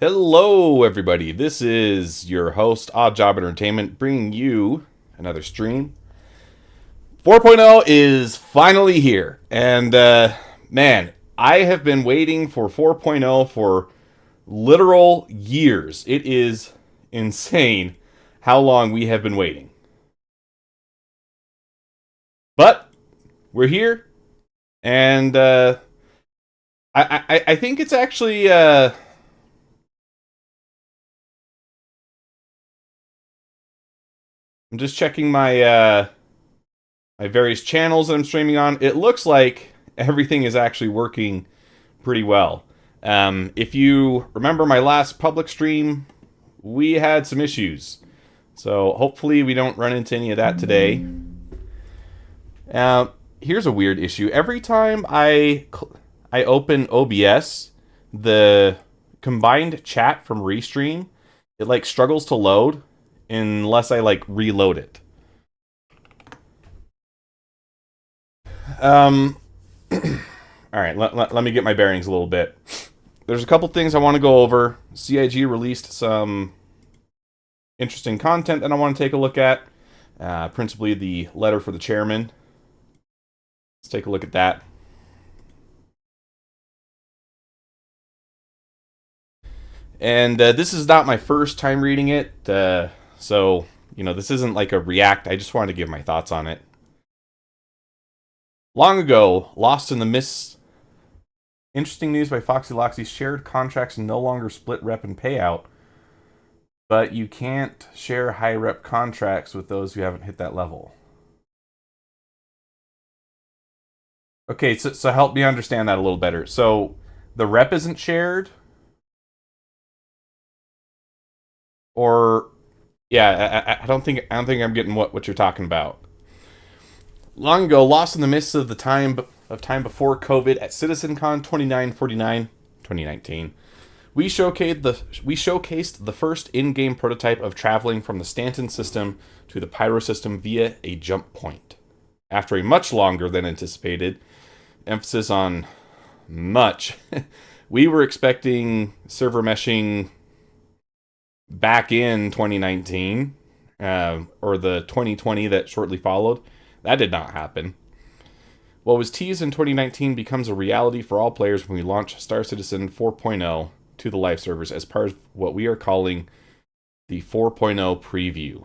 Hello, everybody. This is your host, Odd Job Entertainment, bringing you another stream. 4.0 is finally here. And, man, I have been waiting for 4.0 for literal years. It is insane how long we have been waiting. But we're here, and I think it's actually. I'm just checking my various channels that I'm streaming on. It looks like everything is actually working pretty well. If you remember my last public stream, we had some issues. So hopefully we don't run into any of that today. Here's a weird issue. Every time I open OBS, the combined chat from Restream, it like struggles to load unless I like reload it. All right, let me get my bearings a little bit. There's a couple things I want to go over. CIG released some interesting content that I want to take a look at, principally the letter for the chairman. Let's take a look at that. And this is not my first time reading it, so, this isn't like a react. I just wanted to give my thoughts on it. Long ago, lost in the mists. Interesting news by Foxy Loxy. Shared contracts no longer split rep and payout, but you can't share high rep contracts with those who haven't hit that level. Okay, so help me understand that a little better. So the rep isn't shared, or yeah, I don't think I'm getting what you're talking about. Long ago, lost in the midst of the time before COVID at CitizenCon 2949 2019, we showcased the first in-game prototype of traveling from the Stanton system to the Pyro system via a jump point. After a much longer than anticipated, emphasis on much, we were expecting server meshing back in 2019, or the 2020 that shortly followed. That did not happen. What was teased in 2019 becomes a reality for all players when we launch Star Citizen 4.0 to the live servers as part of what we are calling the 4.0 preview.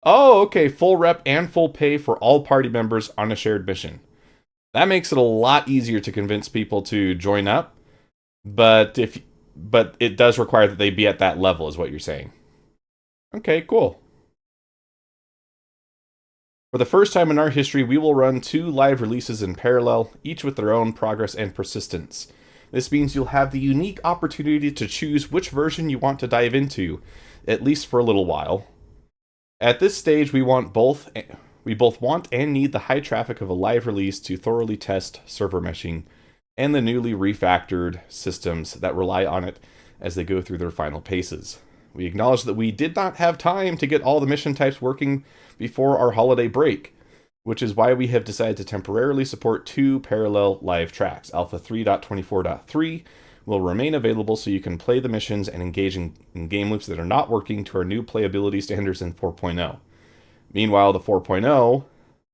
Oh, okay, full rep and full pay for all party members on a shared mission. That makes it a lot easier to convince people to join up, but it does require that they be at that level, is what you're saying. Okay, cool. For the first time in our history, we will run 2 live releases in parallel, each with their own progress and persistence. This means you'll have the unique opportunity to choose which version you want to dive into, at least for a little while. At this stage, we both want and need the high traffic of a live release to thoroughly test server meshing and the newly refactored systems that rely on it as they go through their final paces. We acknowledge that we did not have time to get all the mission types working before our holiday break, which is why we have decided to temporarily support 2 parallel live tracks. Alpha 3.24.3 will remain available so you can play the missions and engage in game loops that are not working to our new playability standards in 4.0. Meanwhile, the 4.0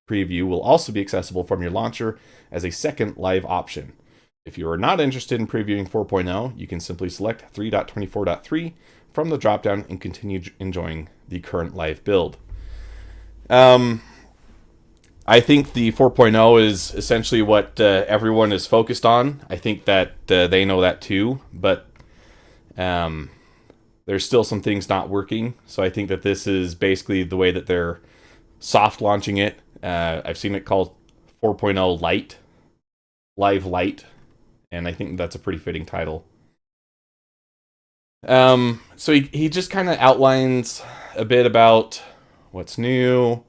preview will also be accessible from your launcher as a second live option. If you are not interested in previewing 4.0, you can simply select 3.24.3 from the dropdown and continue enjoying the current live build. I think the 4.0 is essentially what everyone is focused on. I think that they know that too, but there's still some things not working. So I think that this is basically the way that they're soft launching it. I've seen it called 4.0 Lite, Live Lite, and I think that's a pretty fitting title. So he just kind of outlines a bit about what's new.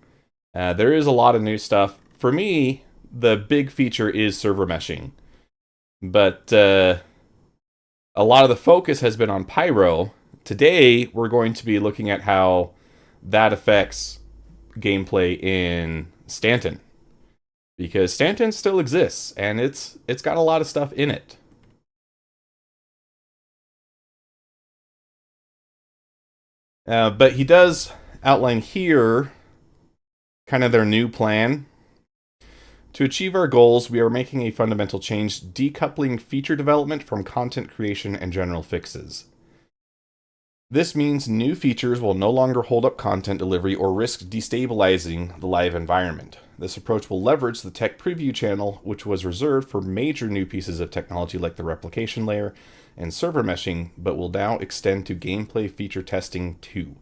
There is a lot of new stuff. For me, the big feature is server meshing. But a lot of the focus has been on Pyro. Today, we're going to be looking at how that affects gameplay in Stanton. Because Stanton still exists, and it's got a lot of stuff in it. But he does outline here kind of their new plan. To achieve our goals, we are making a fundamental change, decoupling feature development from content creation and general fixes. This means new features will no longer hold up content delivery or risk destabilizing the live environment. This approach will leverage the tech preview channel, which was reserved for major new pieces of technology like the replication layer and server meshing, but will now extend to gameplay feature testing too.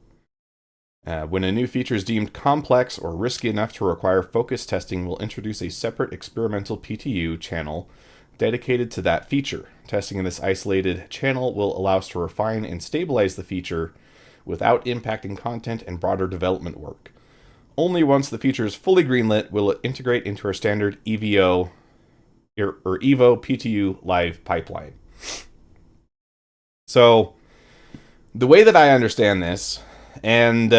When a new feature is deemed complex or risky enough to require focused testing, we'll introduce a separate experimental PTU channel dedicated to that feature. Testing in this isolated channel will allow us to refine and stabilize the feature without impacting content and broader development work. Only once the feature is fully greenlit will it integrate into our standard EVO or Evo PTU live pipeline. So, the way that I understand this, and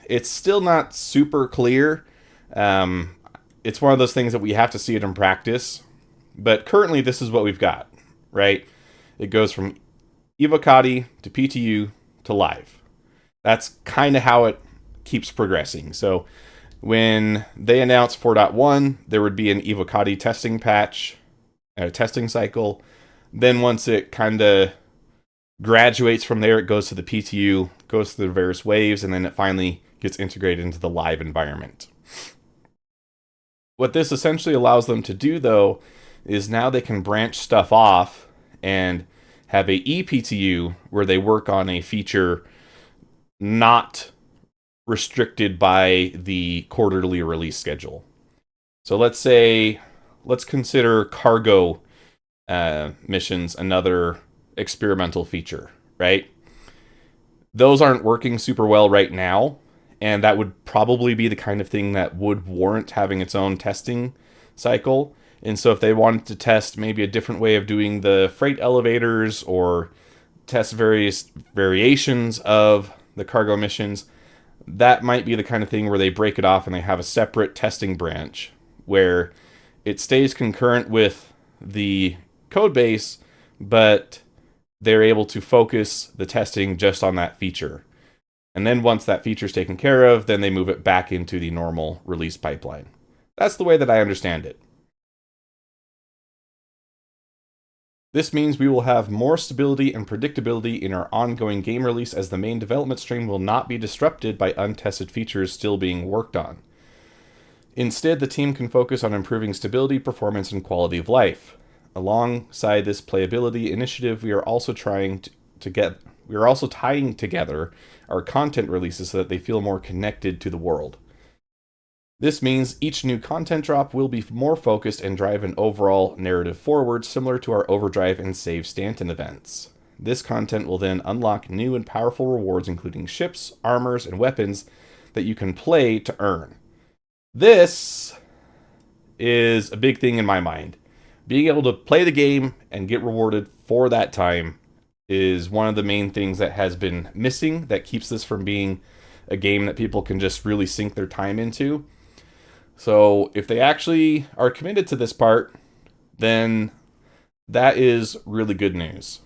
it's still not super clear. It's one of those things that we have to see it in practice. But currently, this is what we've got, right? It goes from Evocati to PTU to live. That's kind of how it keeps progressing. So when they announce 4.1, there would be an Evocati testing patch, a testing cycle. Then once it kind of graduates from there, it goes to the PTU, goes through the various waves, and then it finally gets integrated into the live environment. What this essentially allows them to do, though, is now they can branch stuff off and have a ePTU where they work on a feature not restricted by the quarterly release schedule. So let's consider cargo missions another experimental feature, right? Those aren't working super well right now, and that would probably be the kind of thing that would warrant having its own testing cycle. And so if they wanted to test maybe a different way of doing the freight elevators or test various variations of the cargo missions, that might be the kind of thing where they break it off and they have a separate testing branch where it stays concurrent with the code base, but they're able to focus the testing just on that feature. And then once that feature is taken care of, then they move it back into the normal release pipeline. That's the way that I understand it. This means we will have more stability and predictability in our ongoing game release, as the main development stream will not be disrupted by untested features still being worked on. Instead, the team can focus on improving stability, performance, and quality of life. Alongside this playability initiative, we are also tying together our content releases so that they feel more connected to the world. This means each new content drop will be more focused and drive an overall narrative forward, similar to our Overdrive and Save Stanton events. This content will then unlock new and powerful rewards, including ships, armors, and weapons that you can play to earn. This is a big thing in my mind. Being able to play the game and get rewarded for that time is one of the main things that has been missing, that keeps this from being a game that people can just really sink their time into. So if they actually are committed to this part, then that is really good news.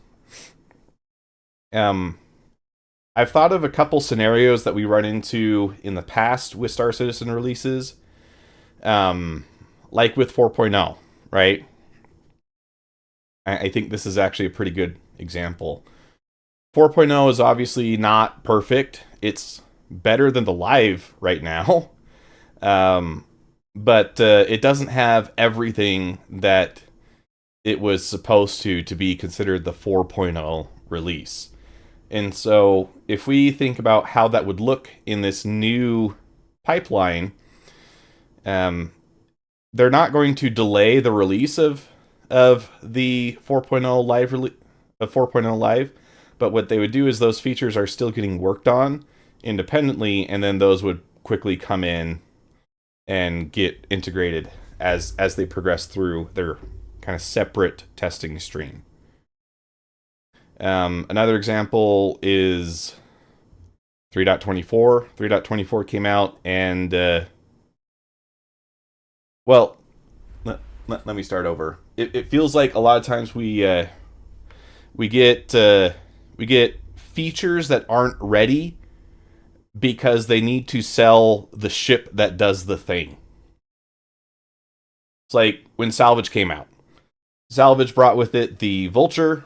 I've thought of a couple scenarios that we run into in the past with Star Citizen releases, like with 4.0, right? I think this is actually a pretty good example. 4.0 is obviously not perfect. It's better than the live right now. But it doesn't have everything that it was supposed to be considered the 4.0 release. And so if we think about how that would look in this new pipeline, they're not going to delay the release of the 4.0 live of 4.0 live, but what they would do is those features are still getting worked on independently, and then those would quickly come in and get integrated as they progress through their kind of separate testing stream. Another example is 3.24. 3.24 came out, and well, let me start over. It feels like a lot of times we get features that aren't ready because they need to sell the ship that does the thing. It's like when Salvage came out. Salvage brought with it the Vulture,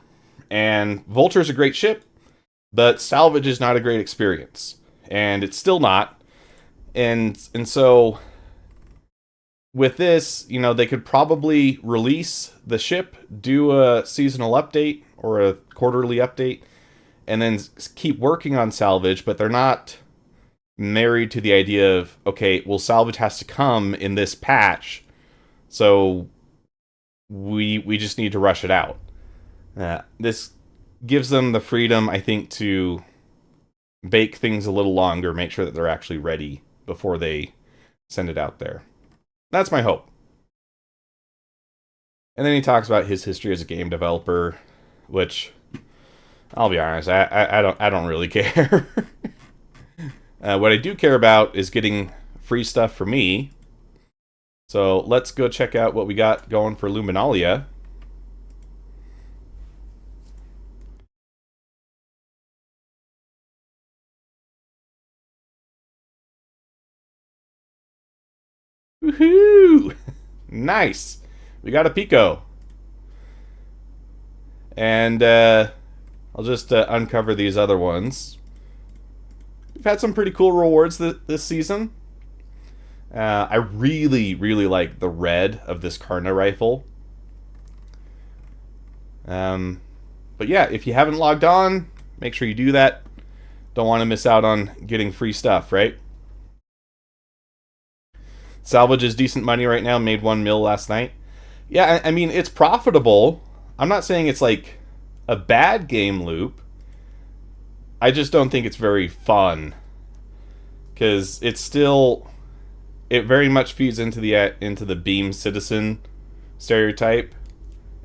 and Vulture's a great ship, but Salvage is not a great experience. And it's still not. And so with this, you know, they could probably release the ship, do a seasonal update or a quarterly update, and then keep working on Salvage, but they're not married to the idea of, okay, well, Salvage has to come in this patch, so we just need to rush it out. This gives them the freedom, I think, to bake things a little longer, make sure that they're actually ready before they send it out there. That's my hope. And then he talks about his history as a game developer, which, I'll be honest, I don't really care. What I do care about is getting free stuff for me. So let's go check out what we got going for Luminalia. Woohoo! Nice! We got a Pico. And I'll just uncover these other ones. We've had some pretty cool rewards this season. I really, really like the red of this Karna rifle. But yeah, if you haven't logged on, make sure you do that. Don't want to miss out on getting free stuff, right? Salvage is decent money right now, made 1 mil last night. Yeah, I mean, it's profitable. I'm not saying it's like a bad game loop. I just don't think it's very fun. Because it's still... It very much feeds into the beam citizen stereotype.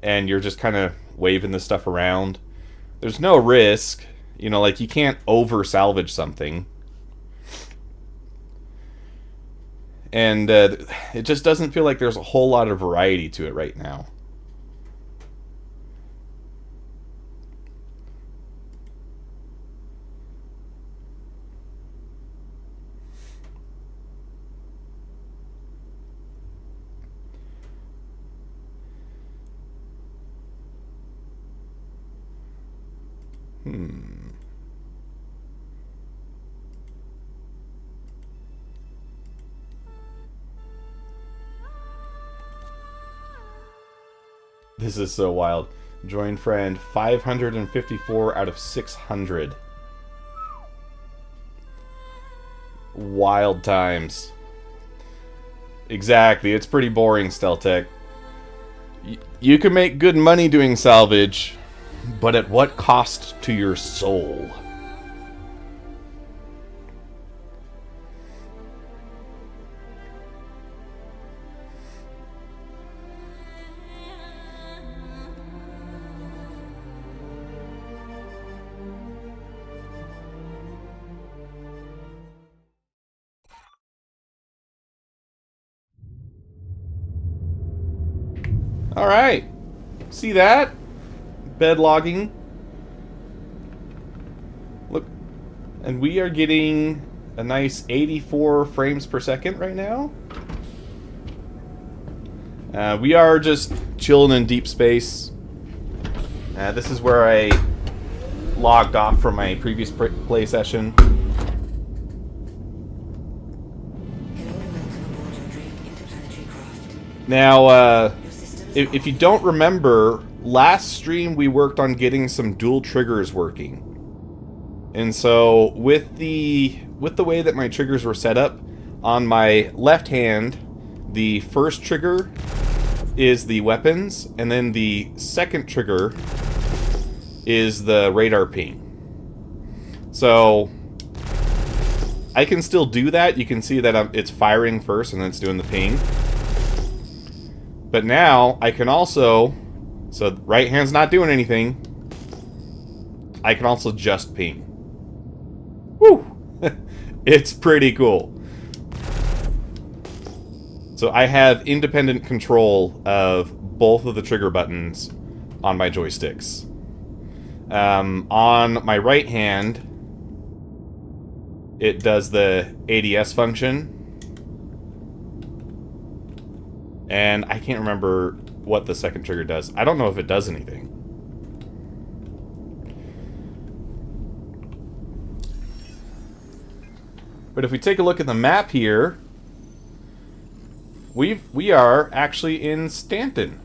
And you're just kind of waving this stuff around. There's no risk. You know, like, you can't over-salvage something. And it just doesn't feel like there's a whole lot of variety to it right now. This is so wild. Join friend 554 out of 600. Wild times. Exactly, it's pretty boring, Steltech. You can make good money doing salvage, but at what cost to your soul? Alright. See that? Bed logging. Look. And we are getting a nice 84 frames per second right now. We are just chilling in deep space. This is where I logged off from my previous play session. Now, if you don't remember, last stream we worked on getting some dual triggers working. And so with the way that my triggers were set up, on my left hand, the first trigger is the weapons, and then the second trigger is the radar ping. So I can still do that. You can see that it's firing first and then it's doing the ping. But now, I can also... So, right hand's not doing anything. I can also just ping. Woo! It's pretty cool. So, I have independent control of both of the trigger buttons on my joysticks. On my right hand, it does the ADS function. And I can't remember what the second trigger does. I don't know if it does anything. But if we take a look at the map here, we are actually in Stanton.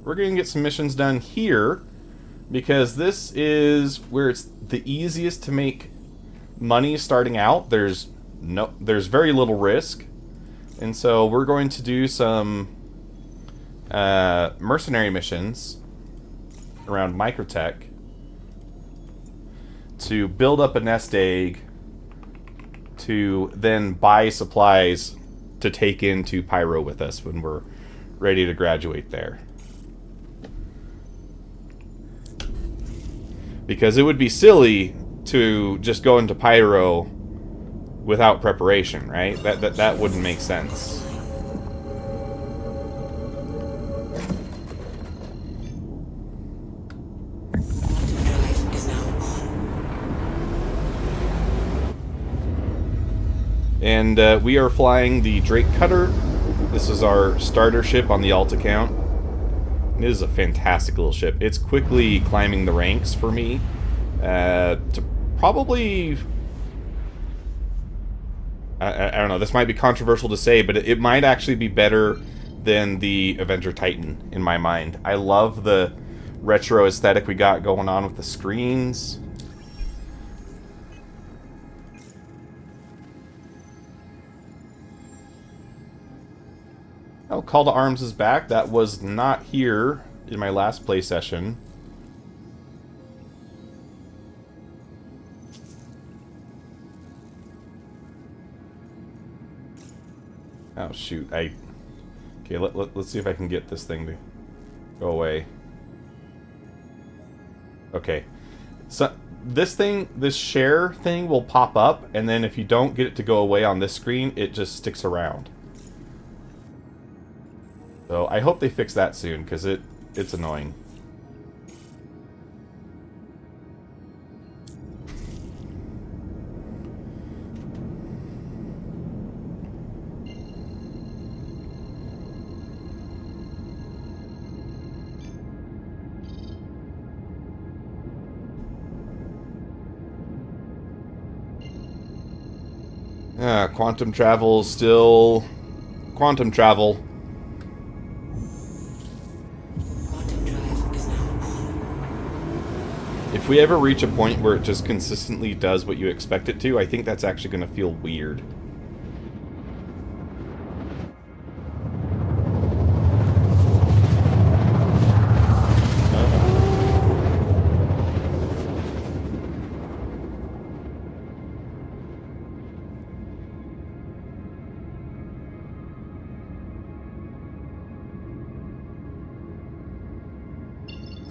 We're going to get some missions done here because this is where it's the easiest to make money starting out. There's very little risk. And so we're going to do some mercenary missions around Microtech to build up a nest egg to then buy supplies to take into Pyro with us when we're ready to graduate there. Because it would be silly to just go into Pyro without preparation, right? That wouldn't make sense. And we are flying the Drake Cutter. This is our starter ship on the alt account. It is a fantastic little ship. It's quickly climbing the ranks for me. To probably... I don't know, this might be controversial to say, but it might actually be better than the Avenger Titan, in my mind. I love the retro aesthetic we got going on with the screens. Oh, Call to Arms is back. That was not here in my last play session. Oh, shoot. Okay, let's see if I can get this thing to go away. Okay. So, this share thing will pop up, and then if you don't get it to go away on this screen, it just sticks around. So I hope they fix that soon, because it's annoying. Quantum travel still... Quantum travel. If we ever reach a point where it just consistently does what you expect it to, I think that's actually going to feel weird.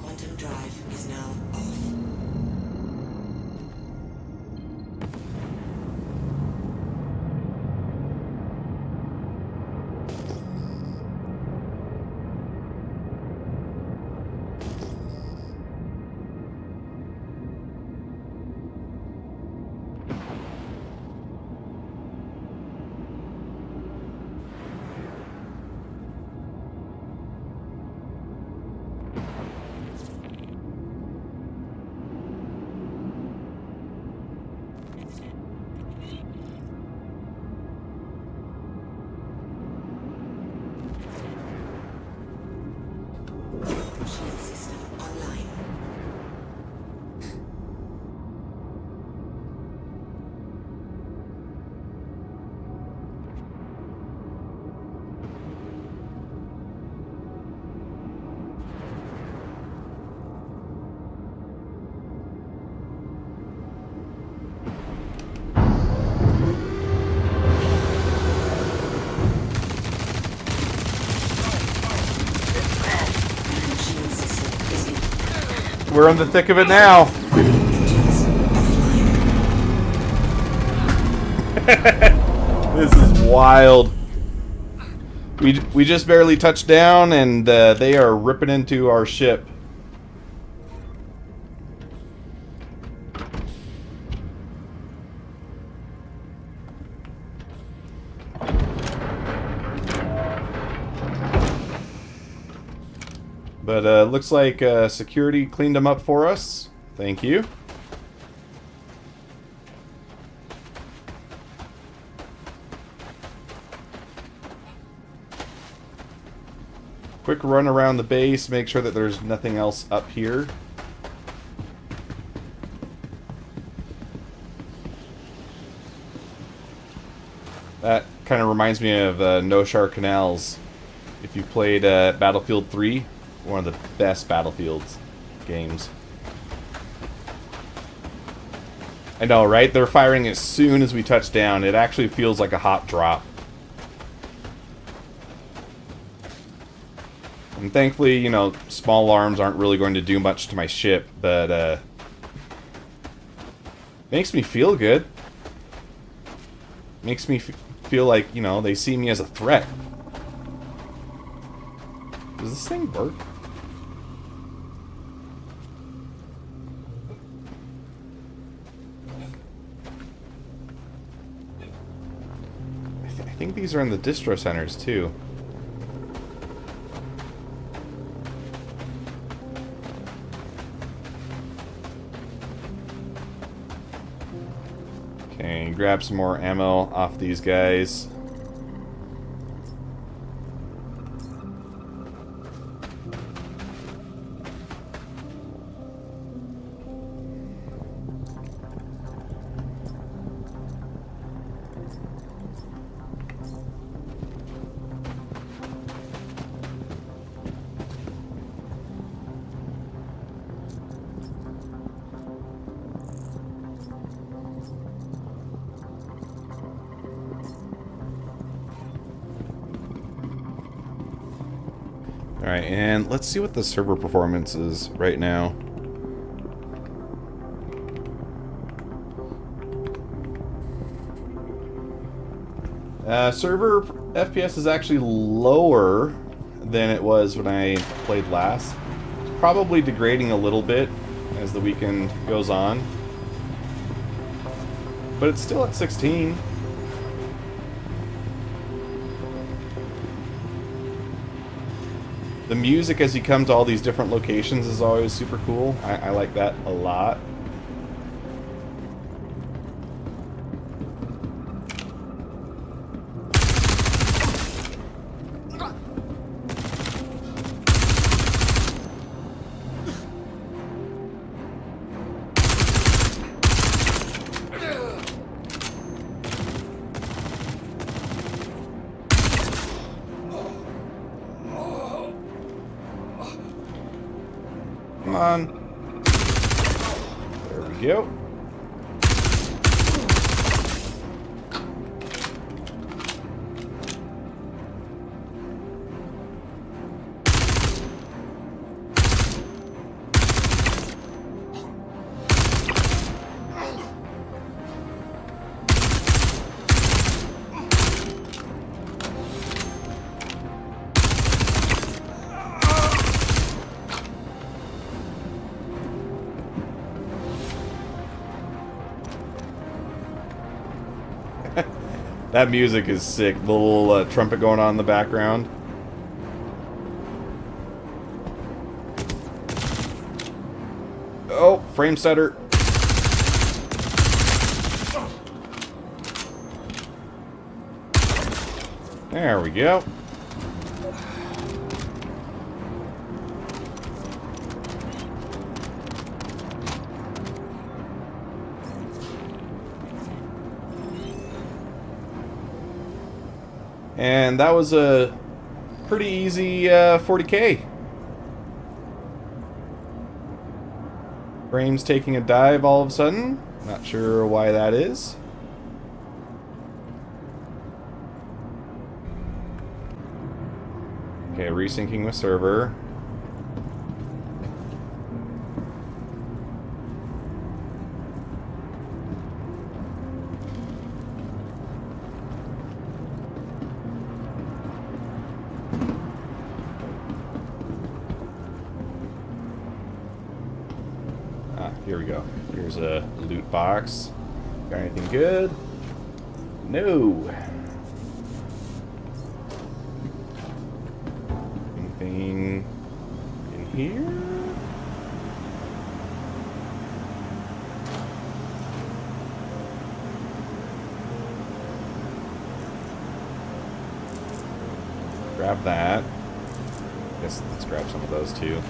Quantum drive is now off. Shield system online. Shield system is in. We're in the thick of it now. Engines offline. This is wild. We just barely touched down, and they are ripping into our ship. But looks like security cleaned them up for us. Thank you. Quick run around the base, make sure that there's nothing else up here. That kind of reminds me of Noshar Canals. If you played Battlefield 3, one of the best Battlefields games. I know, right? They're firing as soon as we touch down. It actually feels like a hot drop. And thankfully, you know, small arms aren't really going to do much to my ship, but makes me feel good. Makes me feel like, you know, they see me as a threat. Does this thing work? I think these are in the distro centers too. Okay, grab some more ammo off these guys. Alright, and let's see what the server performance is right now. Server FPS is actually lower than it was when I played last. It's probably degrading a little bit as the weekend goes on. But it's still at 16. The music as you come to all these different locations is always super cool. I like that a lot. Come on. There we go. That music is sick. The little trumpet going on in the background. Oh, frame setter. There we go. And that was a pretty easy 40k. Frame's taking a dive all of a sudden. Not sure why that is. Okay, resyncing with server. Here we go. Here's a loot box. Got anything good? No. Anything grab that. Guess let's grab some of those too.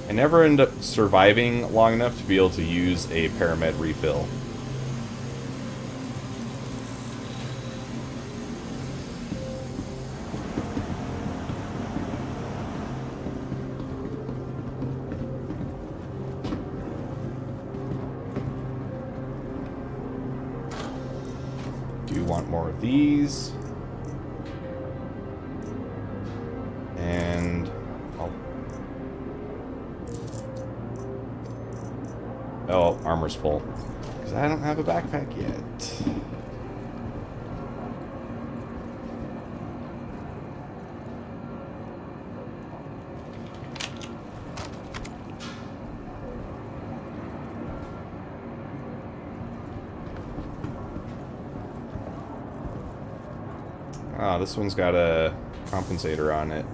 I never end up surviving long enough to be able to use a Paramed refill. Do you want more of these? And oh, armor's full. Because I don't have a backpack yet. Ah, this one's got a compensator on it.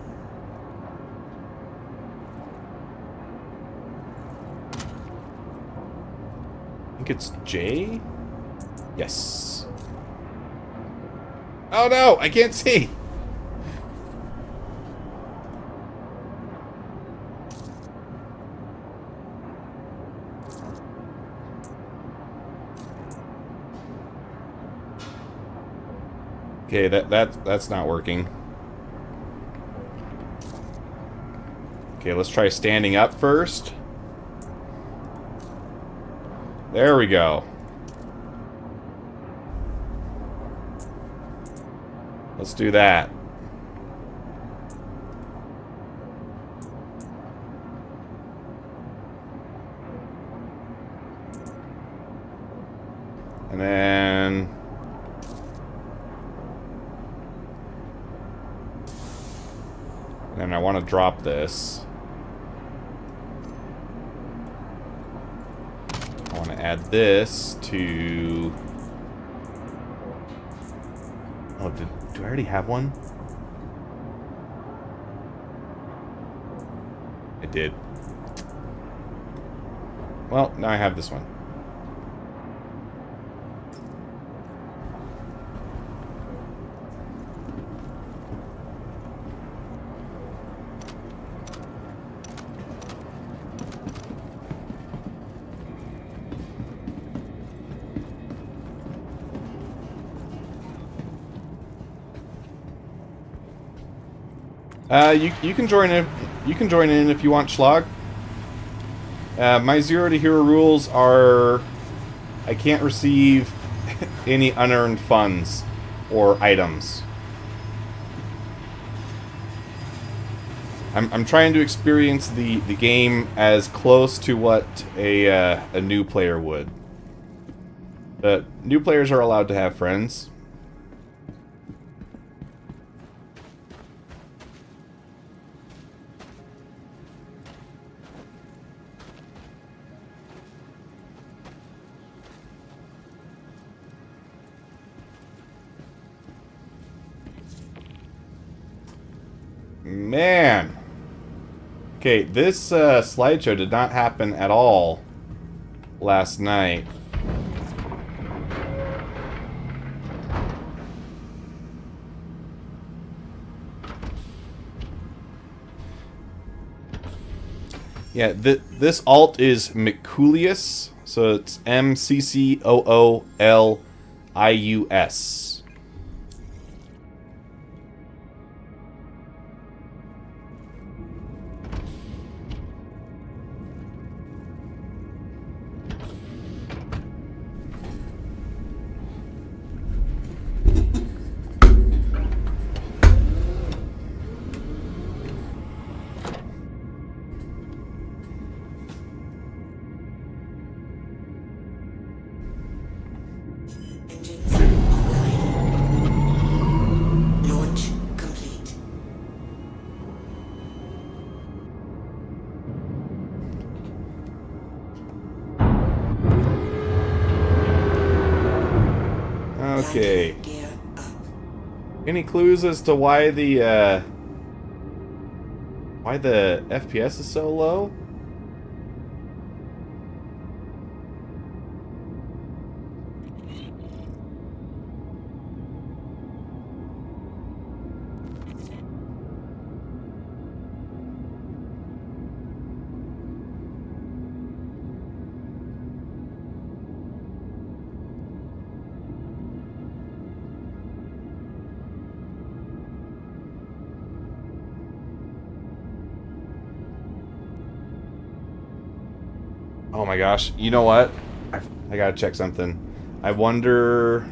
I think it's J? Yes. Oh no, I can't see! Okay, that's not working. Okay, let's try standing up first. There we go. Let's do that. And then I want to drop this. I want to add this to... Oh, do I already have one? I did. Well, now I have this one. You can join in. You can join in if you want, Schlag. My 0 to hero rules are: I can't receive any unearned funds or items. I'm trying to experience the game as close to what a new player would. But new players are allowed to have friends. Man. Okay, this slideshow did not happen at all last night. Yeah, this alt is Mccoolius, so it's McCoolius. Engines online. Launch complete. Okay. Gear up. Any clues as to why the FPS is so low? Oh my gosh. You know what? I gotta check something. I wonder...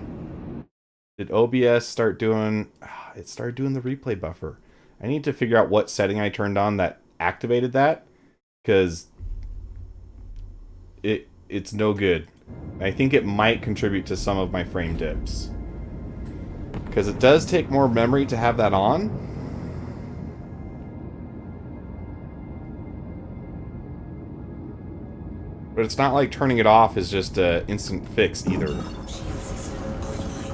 Did OBS start doing... It started doing the replay buffer. I need to figure out what setting I turned on that activated that. Because... It's no good. I think it might contribute to some of my frame dips. Because it does take more memory to have that on. But it's not like turning it off is just an instant fix either. Shield system offline.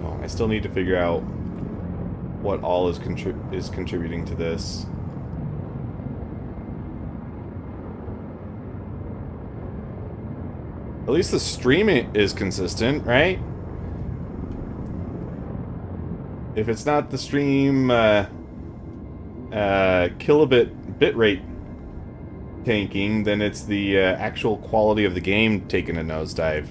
Well, I still need to figure out what all is contributing to this. At least the stream is consistent, right? If it's not the stream kilobit bitrate tanking, then it's the actual quality of the game taking a nosedive.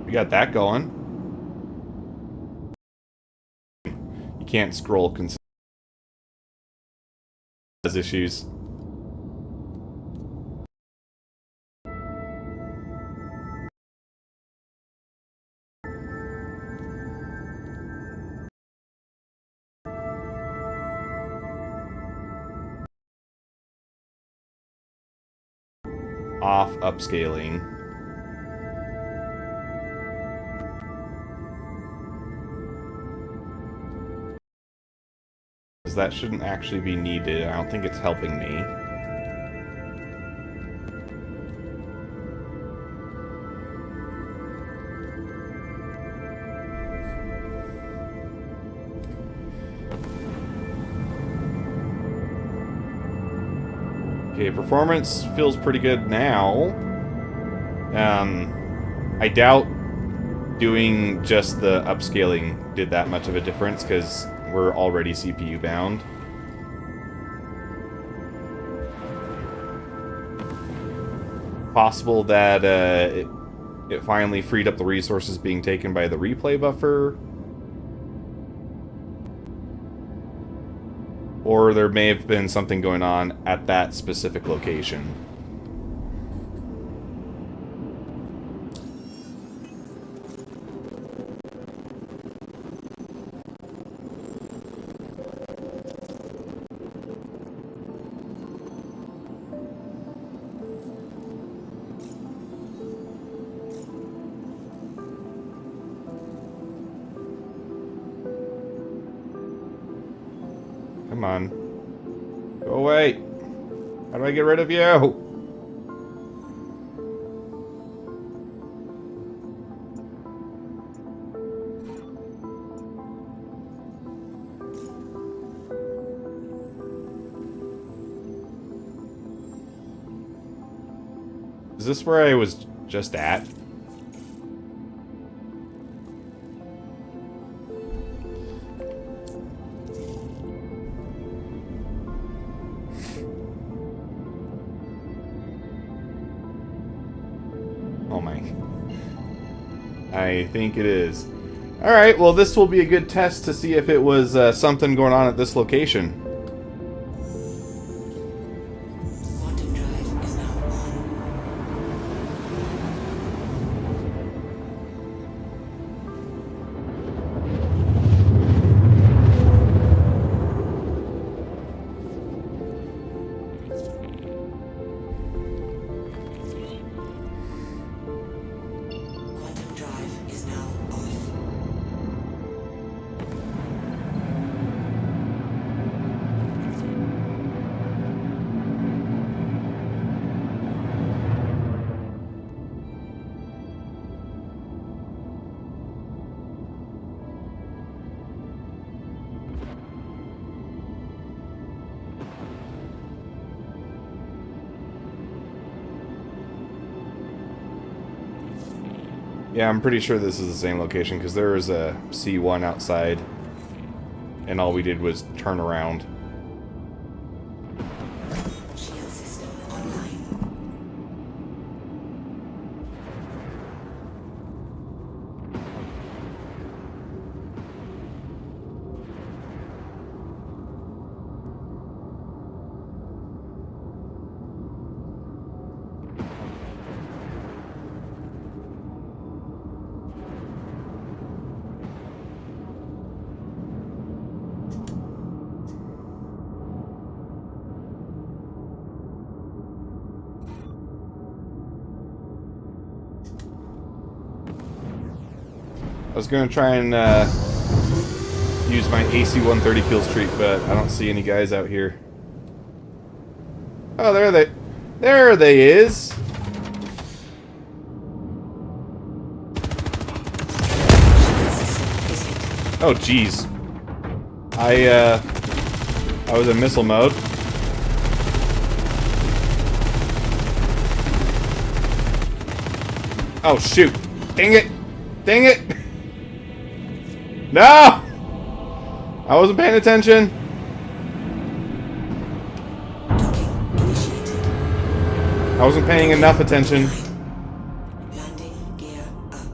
We got that going. You can't scroll consistently. Has issues. Off upscaling. That shouldn't actually be needed. I don't think it's helping me. Okay, performance feels pretty good now. I doubt doing just the upscaling did that much of a difference, because we're already CPU bound. Possible that it finally freed up the resources being taken by the replay buffer. Or there may have been something going on at that specific location. Come on. Go away. How do I get rid of you? Is this where I was just at? Oh my. I think it is. Alright, well this will be a good test to see if it was something going on at this location. Quantum drive is now on. Quantum drive is now off. Yeah, I'm pretty sure this is the same location because there was a C1 outside, and all we did was turn around. Shield system online. I was gonna try and use my AC 130 kill streak, but I don't see any guys out here. Oh, there they is. Oh, jeez. I was in missile mode. Oh, shoot. Dang it. Dang it. No! I wasn't paying attention. I wasn't paying enough attention. Landing gear up.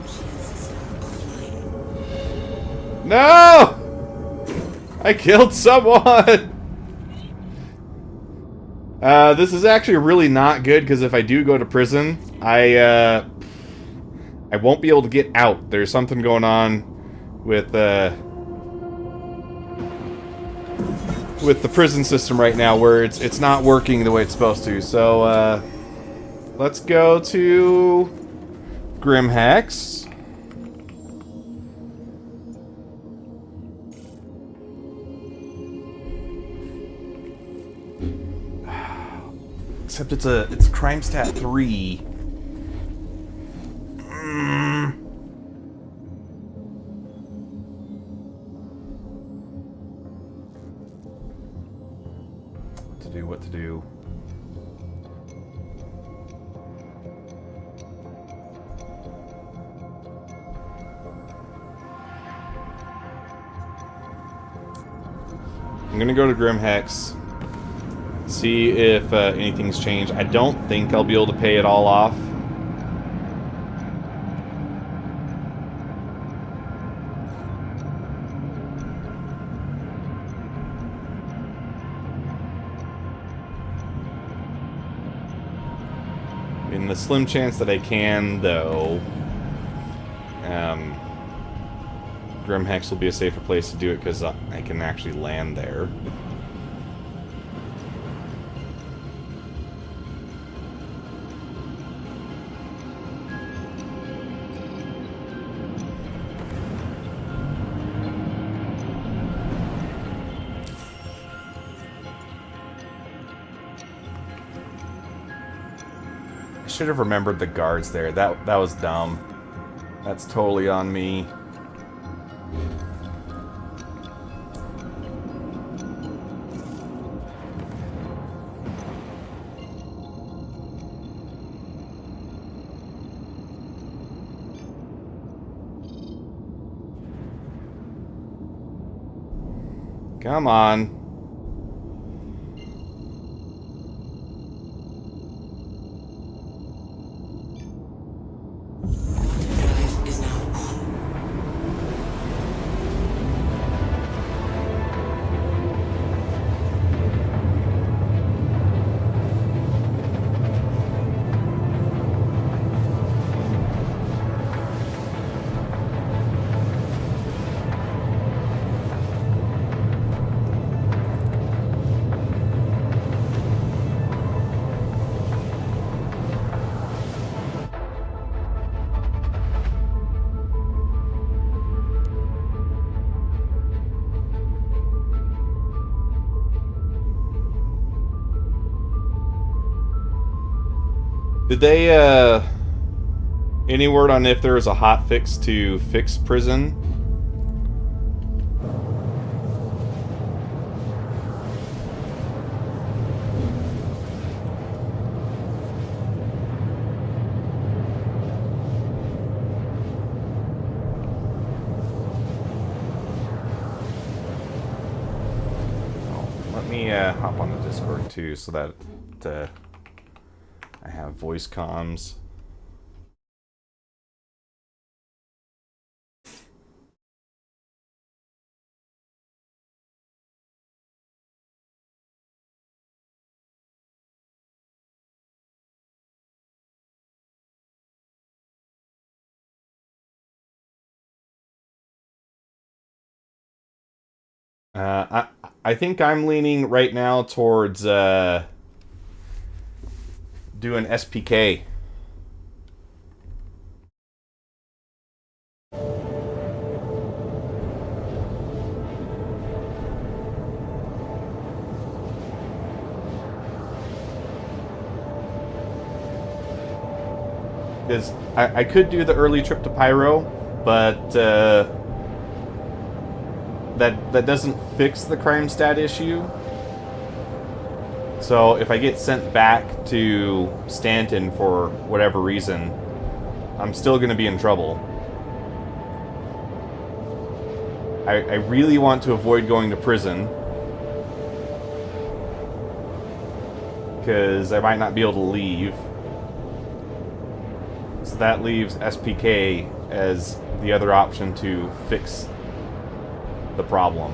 Shield system offline. No! I killed someone! This is actually really not good, because if I do go to prison, I won't be able to get out. There's something going on with the prison system right now where it's not working the way it's supposed to. So, let's go to Grimhex. Except it's crime stat 3. What to do. I'm gonna go to Grimhex, see if anything's changed. I don't think I'll be able to pay it all off. In the slim chance that I can, though, Grimhex will be a safer place to do it because I can actually land there. I should have remembered the guards there. That was dumb. That's totally on me. Come on. Drive is now on. Did they, any word on if there was a hot fix to fix prison? Let me hop on the Discord too, so that I have voice comms. I think I'm leaning right now towards doing SPK. Because I could do the early trip to Pyro, but that doesn't fix the crime stat issue. So if I get sent back to Stanton for whatever reason, I'm still going to be in trouble. I really want to avoid going to prison, because I might not be able to leave. So that leaves SPK as the other option to fix the problem.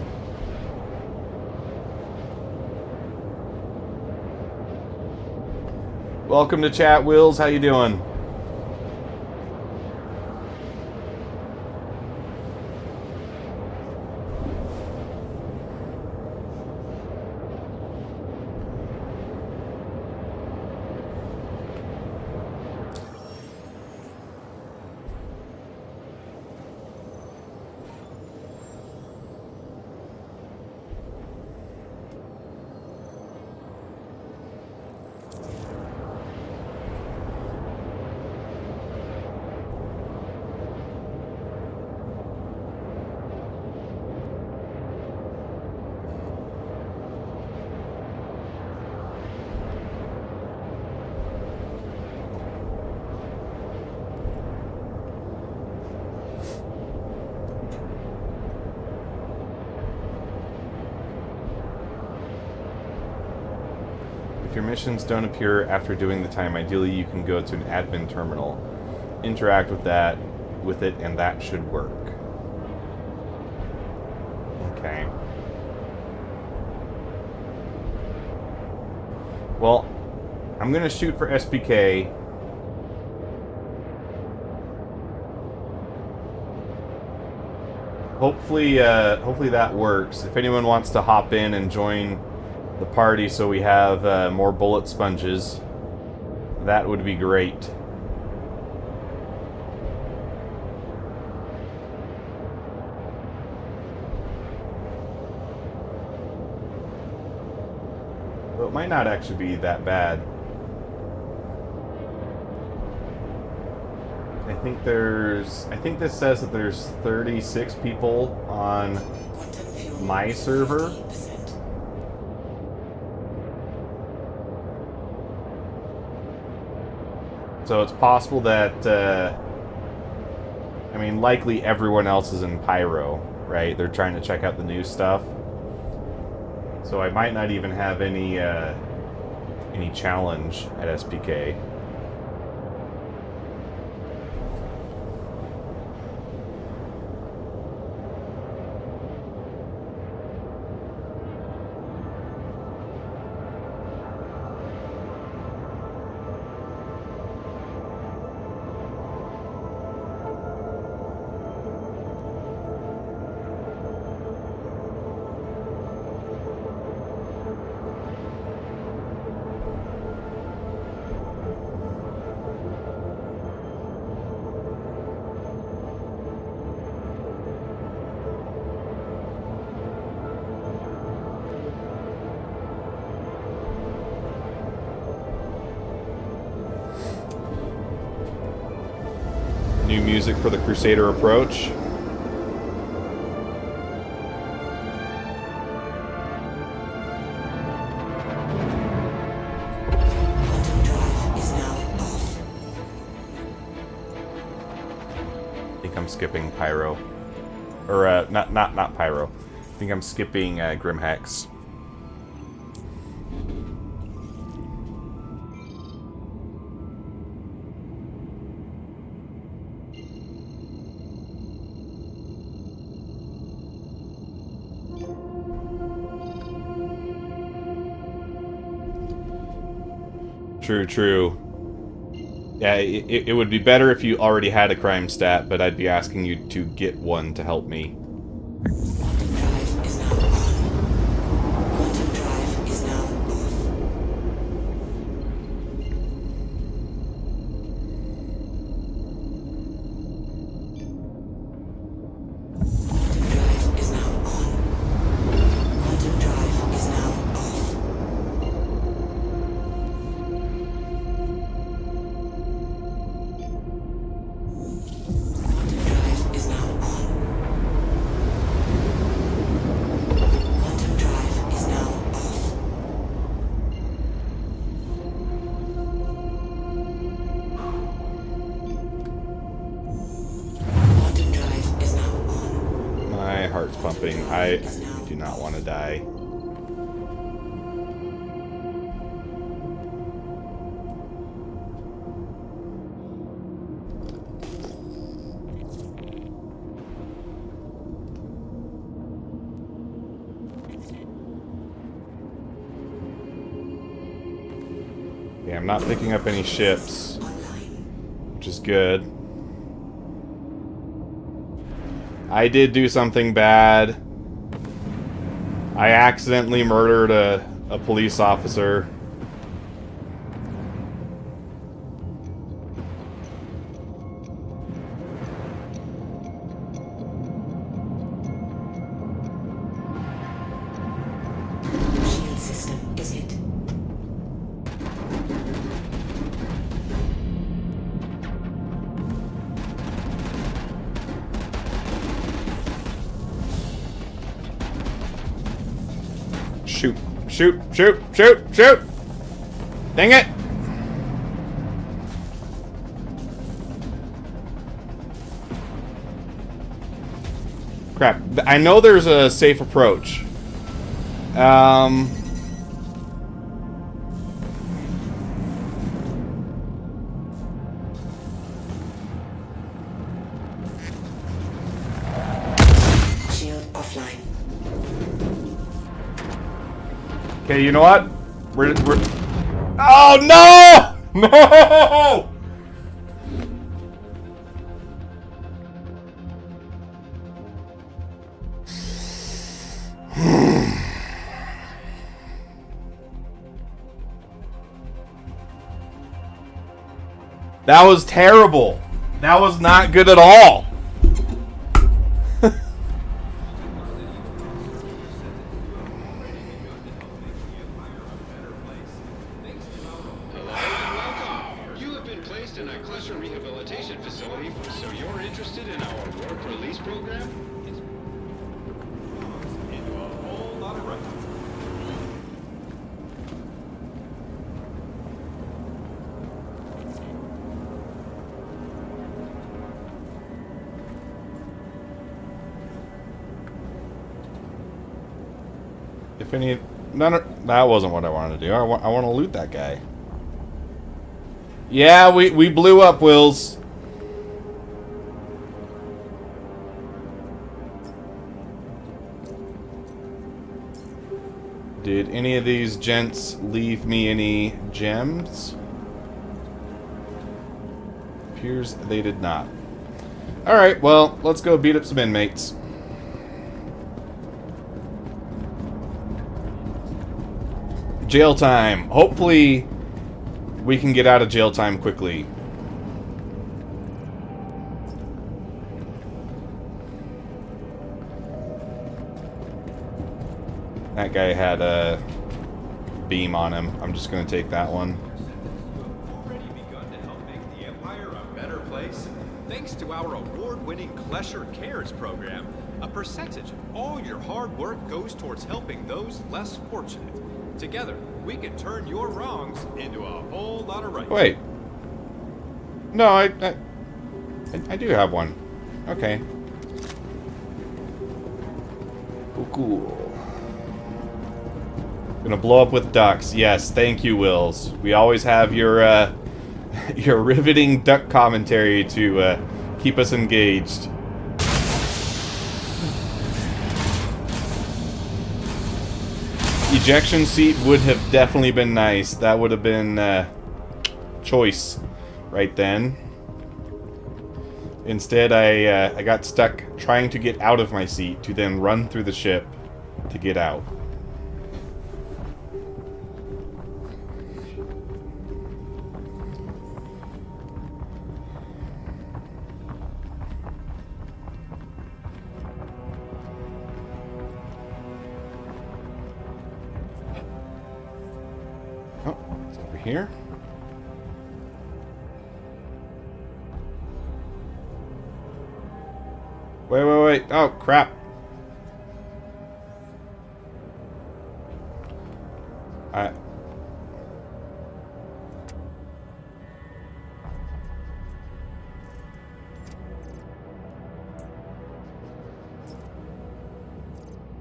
Welcome to chat, Wills. How you doing? If your missions don't appear after doing the time, ideally you can go to an admin terminal, interact with it, and that should work. Okay. Well, I'm gonna shoot for SPK. Hopefully that works. If anyone wants to hop in and join the party so we have more bullet sponges, that would be great. Well, it might not actually be that bad. I think this says that there's 36 people on my server. So it's possible that, I mean, likely everyone else is in Pyro, right? They're trying to check out the new stuff. So I might not even have any challenge at SPK. New music for the Crusader approach. Quantum drive is now off. I think I'm skipping Pyro. Or, not Pyro. I think I'm skipping Grimhex. True, true. Yeah, it would be better if you already had a crime stat, but I'd be asking you to get one to help me. Quantum drive is now on. Quantum drive is now off. Quantum drive is now on. Quantum drive is now off. Quantum drive is now on. Quantum drive is now off. Quantum drive is now on. My heart's pumping. I do not want to die. Yeah, I'm not picking up any ships, which is good. I did do something bad. I accidentally murdered a police officer. Shield system is hit. Shoot, shoot, shoot, shoot, shoot! Dang it! Crap. I know there's a safe approach. Shield offline. Okay, you know what? We're... Oh, no! No! That was terrible. That was not good at all. You have been placed in a cluster rehabilitation facility, so you're interested in our work release program? Into a whole lot of right. If any... that wasn't what I wanted to do. I want to loot that guy. Yeah, we blew up, Wills. Did any of these gents leave me any gems? Appears they did not. Alright, well, let's go beat up some inmates. Jail time. Hopefully, we can get out of jail time quickly. That guy had a beam on him. I'm just going to take that one. Already begun to help make the Empire a better place? Thanks to our award-winning Klesher Cares program, a percentage of all your hard work goes towards helping those less fortunate. Together, we can turn your wrongs into a whole lot of rights. Wait. No, I do have one. Okay. Oh, cool. Gonna blow up with ducks. Yes, thank you, Wills. We always have your your riveting duck commentary to keep us engaged. Ejection seat would have definitely been nice. That would have been choice right then. Instead, I got stuck trying to get out of my seat to then run through the ship to get out. Oh, it's over here. Wait. Oh, crap. I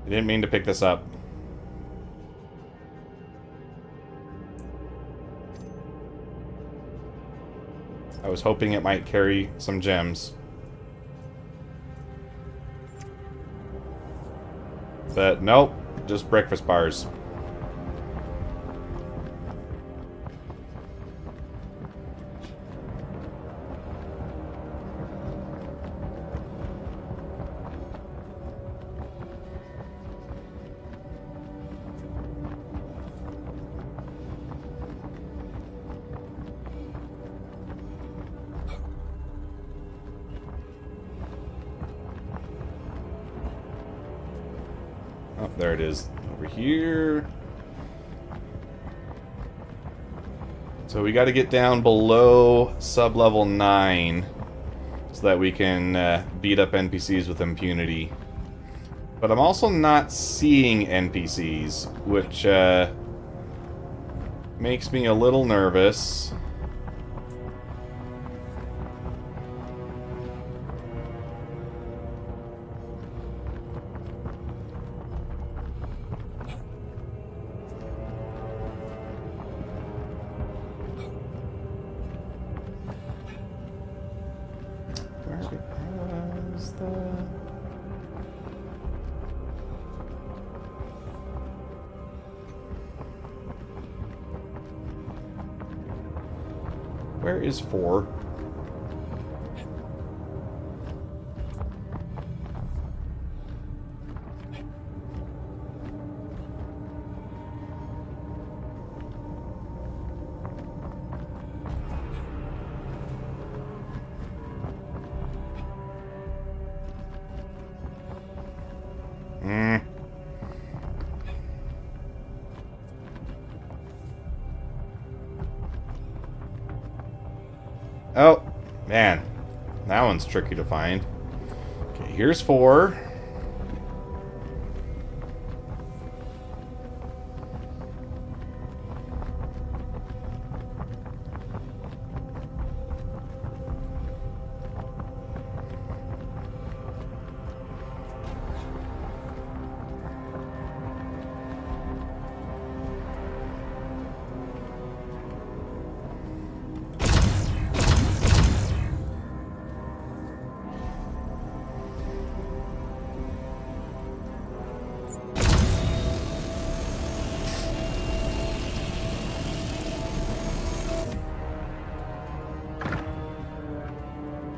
didn't mean to pick this up. I was hoping it might carry some gems. But nope, just breakfast bars. Oh, there it is. Over here. So we got to get down below sub-level 9 so that we can beat up NPCs with impunity. But I'm also not seeing NPCs, which makes me a little nervous. Where is 4? Oh, man. That one's tricky to find. Okay, here's 4.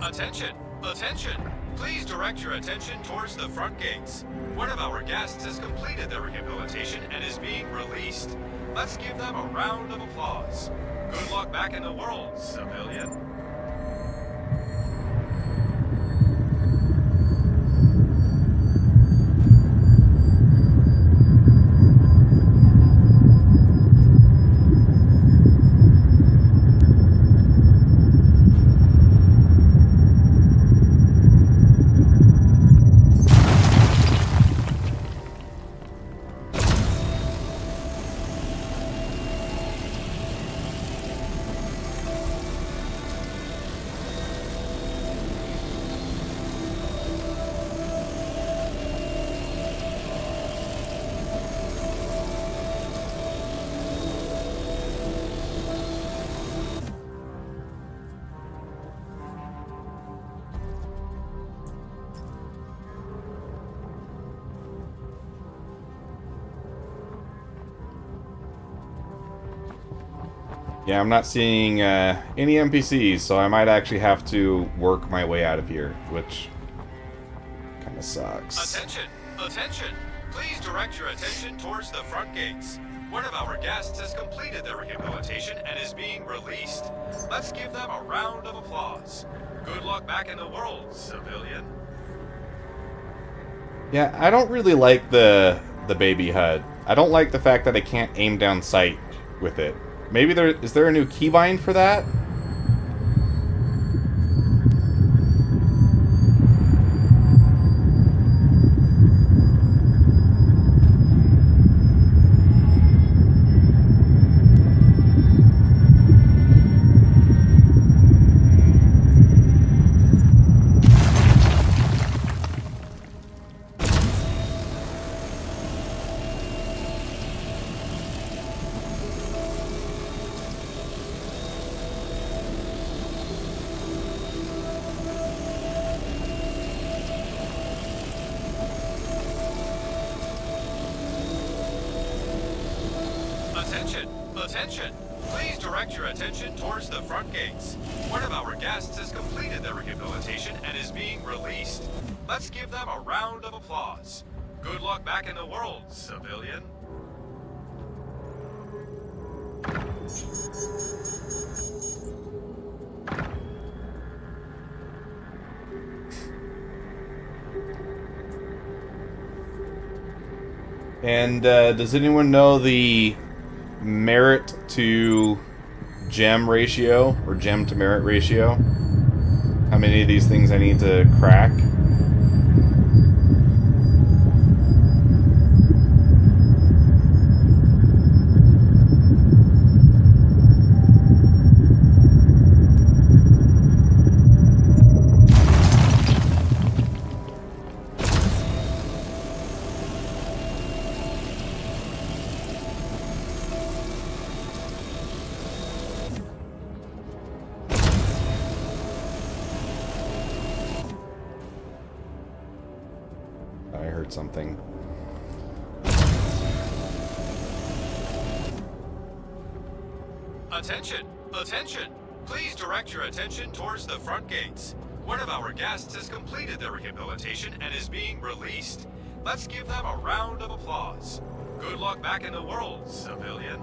Attention! Attention! Please direct your attention towards the front gates. One of our guests has completed their rehabilitation and is being released. Let's give them a round of applause. Good luck back in the world, civilian. Yeah, I'm not seeing any NPCs, so I might actually have to work my way out of here, which kind of sucks. Attention! Attention! Please direct your attention towards the front gates. One of our guests has completed their rehabilitation and is being released. Let's give them a round of applause. Good luck back in the world, civilian. Yeah, I don't really like the baby HUD. I don't like the fact that I can't aim down sight with it. Maybe is there a new keybind for that? Attention! Attention! Please direct your attention towards the front gates. One of our guests has completed their rehabilitation and is being released. Let's give them a round of applause. Good luck back in the world, civilian. And does anyone know the merit to gem ratio, or gem to merit ratio? How many of these things I need to crack? I heard something. Attention! Attention! Please direct your attention towards the front gates. One of our guests has completed their rehabilitation and is being released. Let's give them a round of applause. Good luck back in the world, civilian.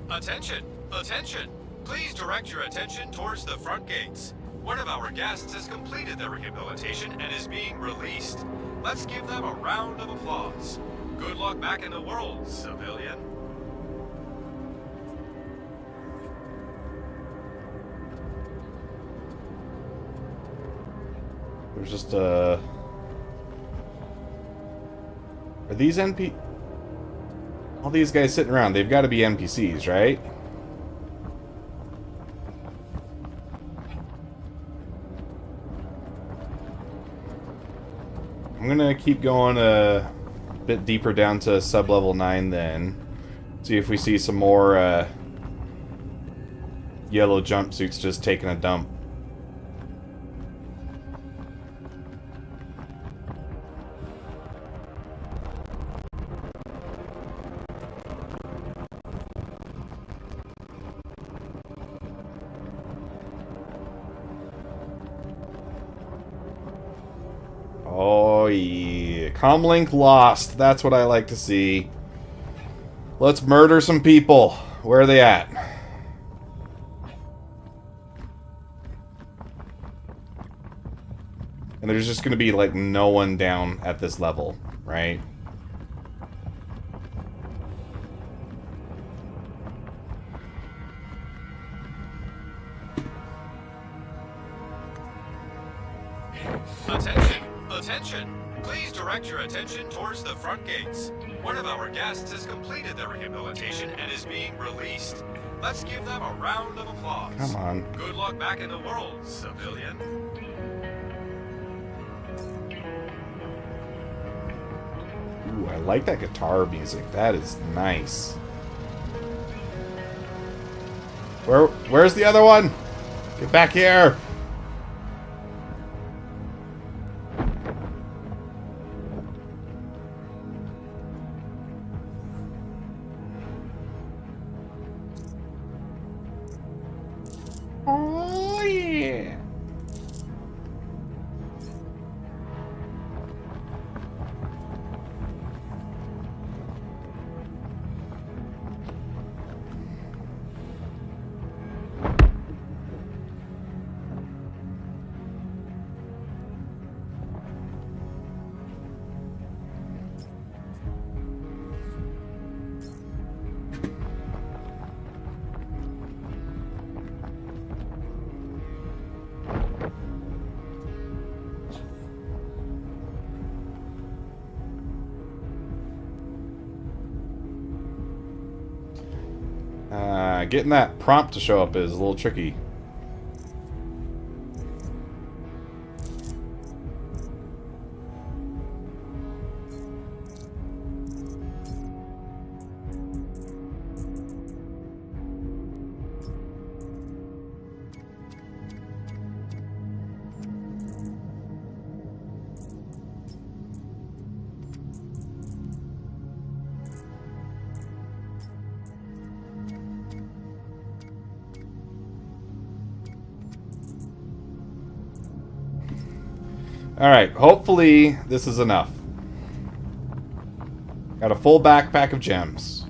Attention! Attention! Please direct your attention towards the front gates. One of our guests has completed their rehabilitation and is being released. Let's give them a round of applause. Good luck back in the world, civilian. There's just Are these all these guys sitting around, they've got to be NPCs, right? I'm gonna keep going a bit deeper down to sub-level 9 then. See if we see some more yellow jumpsuits just taking a dump. Oh yeah, Comlink lost. That's what I like to see. Let's murder some people. Where are they at? And there's just gonna be, like, no one down at this level, right? Attention! Attention! Please direct your attention towards the front gates. One of our guests has completed their rehabilitation and is being released. Let's give them a round of applause. Come on. Good luck back in the world, civilian. Ooh, I like that guitar music. That is nice. Where's the other one? Get back here! Oh yeah. Getting that prompt to show up is a little tricky. Alright, hopefully this is enough. Got a full backpack of gems.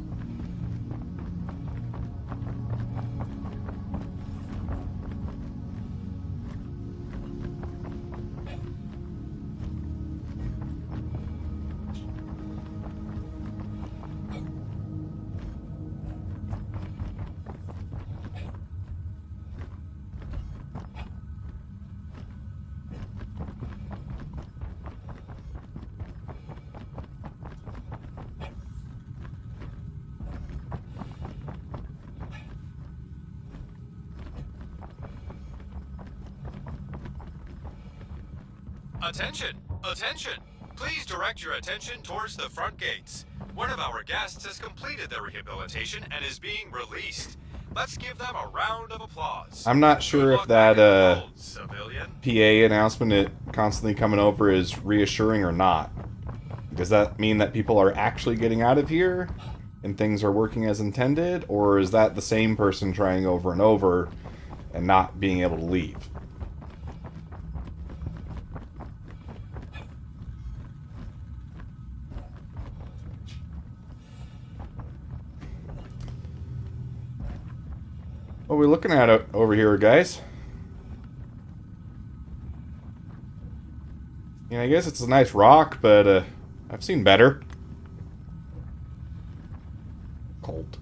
Attention! Attention! Please direct your attention towards the front gates. One of our guests has completed their rehabilitation and is being released. Let's give them a round of applause. I'm not sure Good if luck back that in the world, civilian. PA announcement it constantly coming over is reassuring or not. Does that mean that people are actually getting out of here and things are working as intended? Or is that the same person trying over and over and not being able to leave? What are we looking at over here, guys? Yeah, I guess it's a nice rock, but I've seen better. Cold.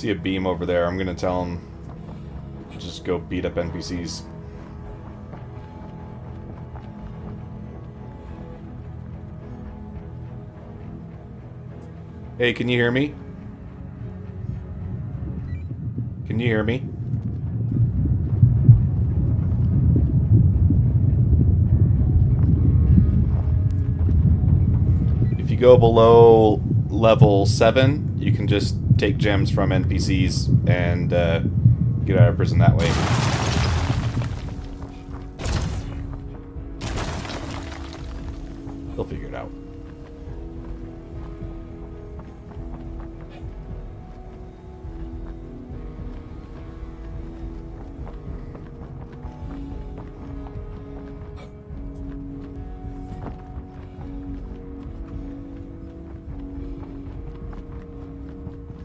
See a beam over there. I'm gonna tell him to just go beat up NPCs. Hey, can you hear me? Can you hear me? If you go below level 7, you can just take gems from NPCs and get out of prison that way. They'll figure it out.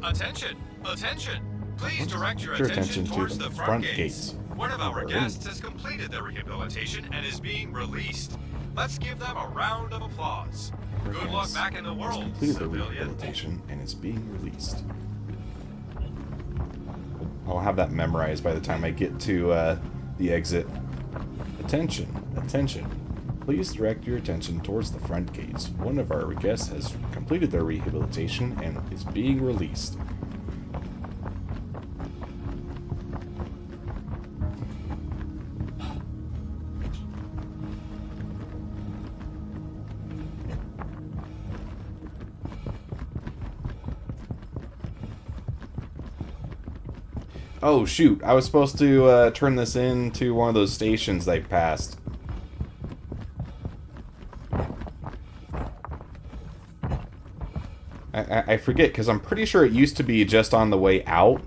Attention! Attention! Please direct your Your attention attention to towards the the front front gates. gates. One of our guests has completed their rehabilitation and is being released. Let's give them a round of applause. Good luck back in the world, Completed the civilian. rehabilitation and is being released. I'll have that memorized by the time I get to the exit. Attention, attention. Please direct your attention towards the front gates. One of our guests has completed their rehabilitation and is being released. Oh shoot, I was supposed to turn this into one of those stations they passed. I forget, because I'm pretty sure it used to be just on the way out.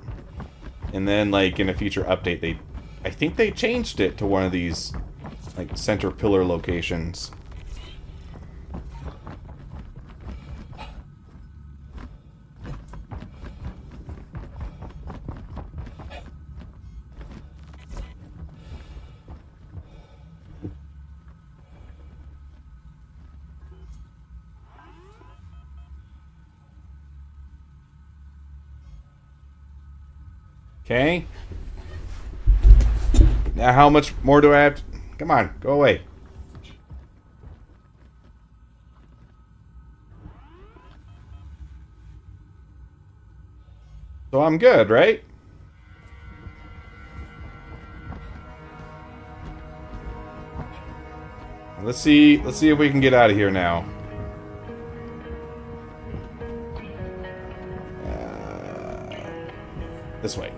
And then, like, in a future update, I think they changed it to one of these, like, center pillar locations. Okay. Now how much more do I have to... Come on, go away. So I'm good, right? Let's see if we can get out of here now. This way.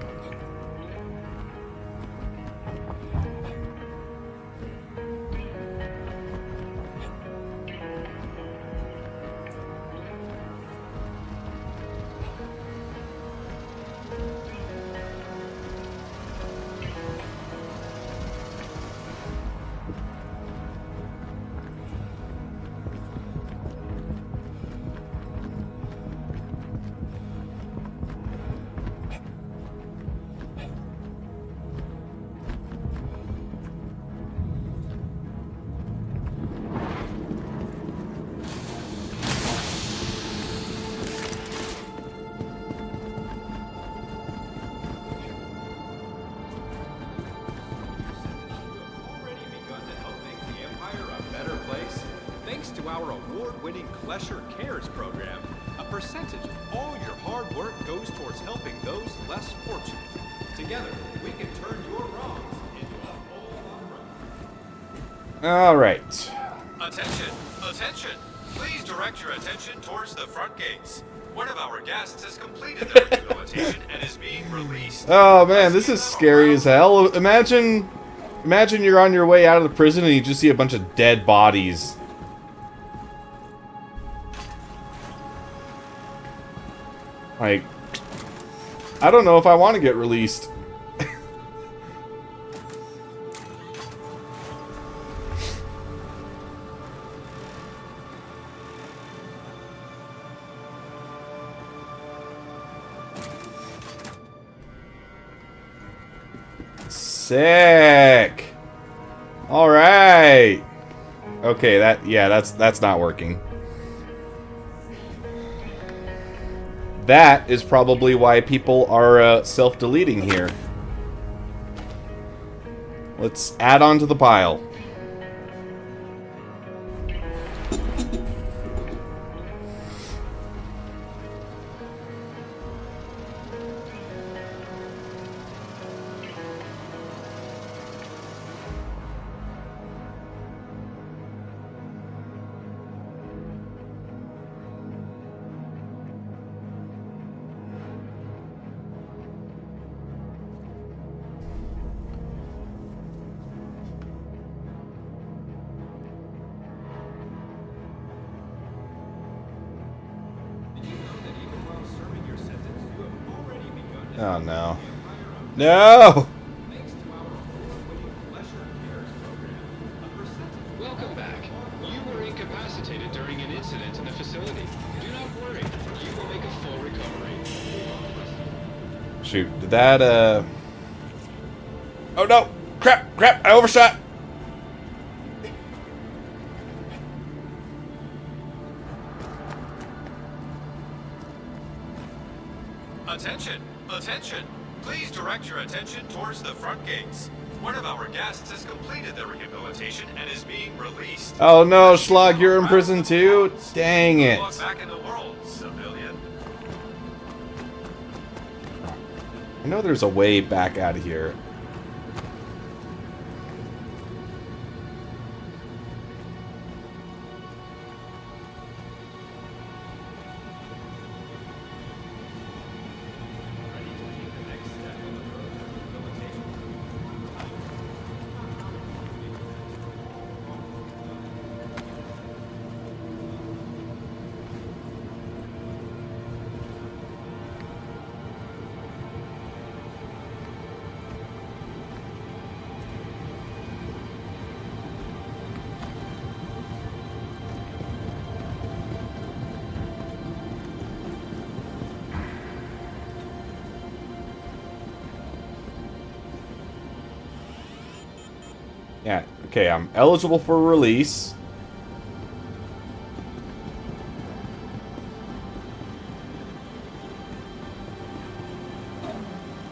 To our award-winning Klesher Cares program, a percentage of all your hard work goes towards helping those less fortunate. Together, we can turn your wrongs into a whole lot right. All right. Attention! Attention! Please direct your attention towards the front gates. One of our guests has completed their rehabilitation and is being released. Oh man, this is scary as hell. Imagine you're on your way out of the prison and you just see a bunch of dead bodies. Like, I don't know if I want to get released. Sick. All right. Okay, that's not working. That is probably why people are self-deleting here. Let's add on to the pile. Oh no. No! Welcome back. You were incapacitated during an incident in the facility. Do not worry. You will make a full recovery. Shoot, did that, Oh no! Crap! Crap! I overshot! Attention! Attention! Please direct your attention towards the front gates. One of our guests has completed their rehabilitation and is being released. Oh no, Schlag, you're in prison too? Dang it. Walk back in the world, civilian. I know there's a way back out of here. Yeah, okay, I'm eligible for release.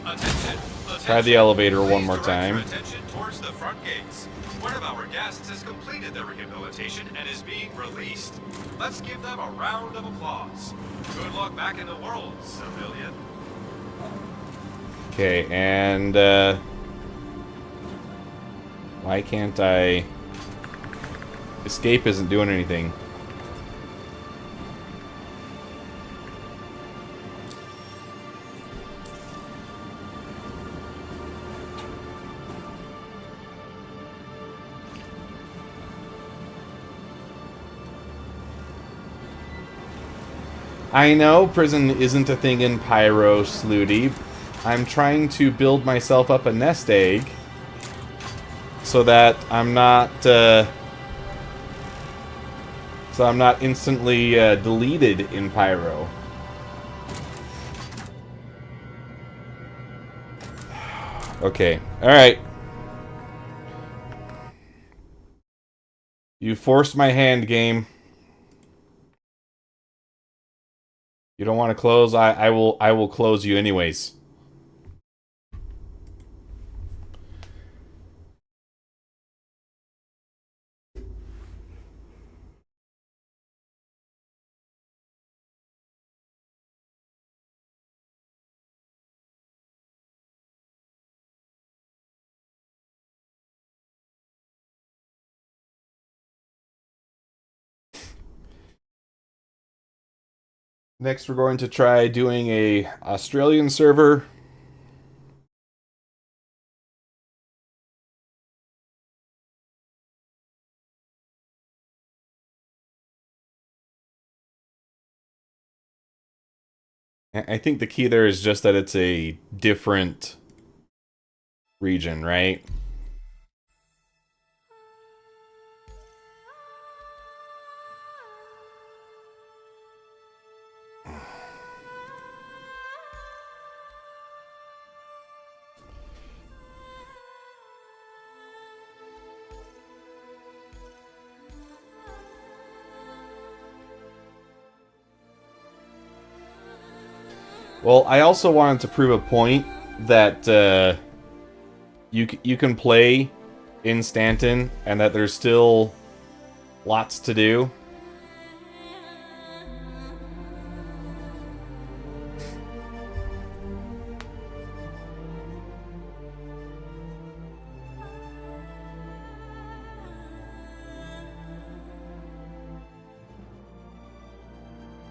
Attention! Try the elevator one more Please direct time. your attention towards the front gates. One of our guests has completed their rehabilitation and is being released. Let's give them a round of applause. Good luck back in the world, civilian. Okay, and, why can't I... Escape isn't doing anything. I know prison isn't a thing in Pyro, Slooty. I'm trying to build myself up a nest egg so that I'm not instantly deleted in Pyro. Okay, alright. You forced my hand, game. You don't want to close? I will close you anyways. Next, we're going to try doing a Australian server. I think the key there is just that it's a different region, right? Well, I also wanted to prove a point that you can play in Stanton and that there's still lots to do.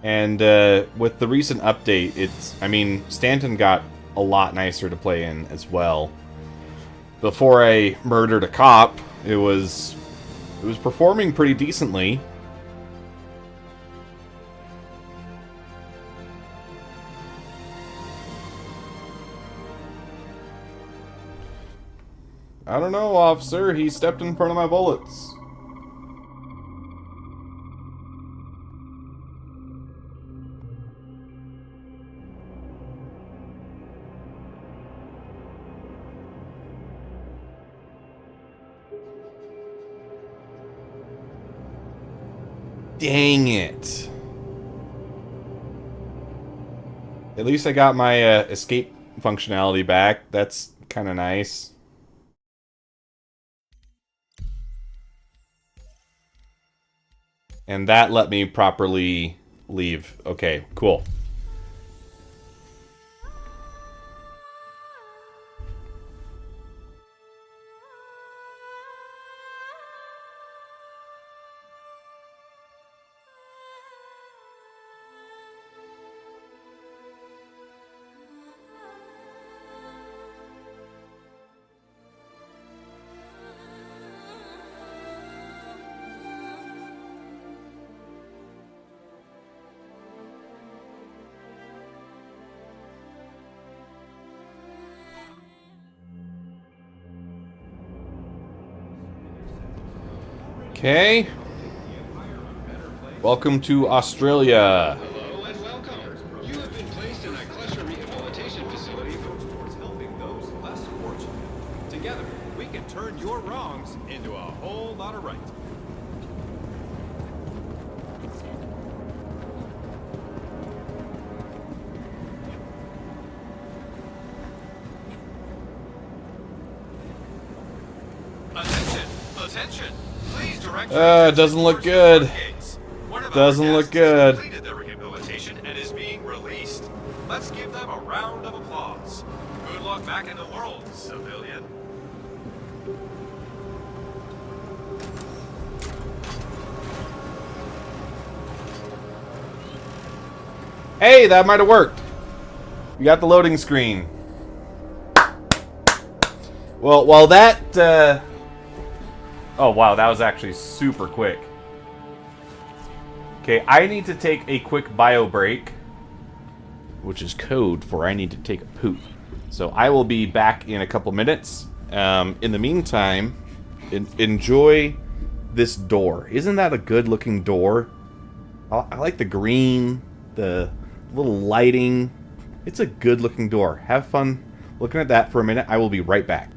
And with the recent update, I mean, Stanton got a lot nicer to play in as well. Before I murdered a cop, it was performing pretty decently. I don't know, officer. He stepped in front of my bullets. Dang it. At least I got my escape functionality back. That's kind of nice. And that let me properly leave. Okay, cool. Okay. Welcome to Australia. Hello and welcome. You have been placed in a Klesher rehabilitation facility. Towards helping those less fortunate. Together, we can turn your wrongs into a whole lot of right. Attention! Attention! Please direct It doesn't look good. One of Doesn't our look guests has good. completed their rehabilitation and is being released. Let's give them a round of applause. Good luck back in the world, civilian. Hey, that might have worked. You got the loading screen. Well, while that... Oh, wow, that was actually super quick. Okay, I need to take a quick bio break, which is code for I need to take a poop. So I will be back in a couple minutes. In the meantime, enjoy this door. Isn't that a good-looking door? I like the green, the little lighting. It's a good-looking door. Have fun looking at that for a minute. I will be right back.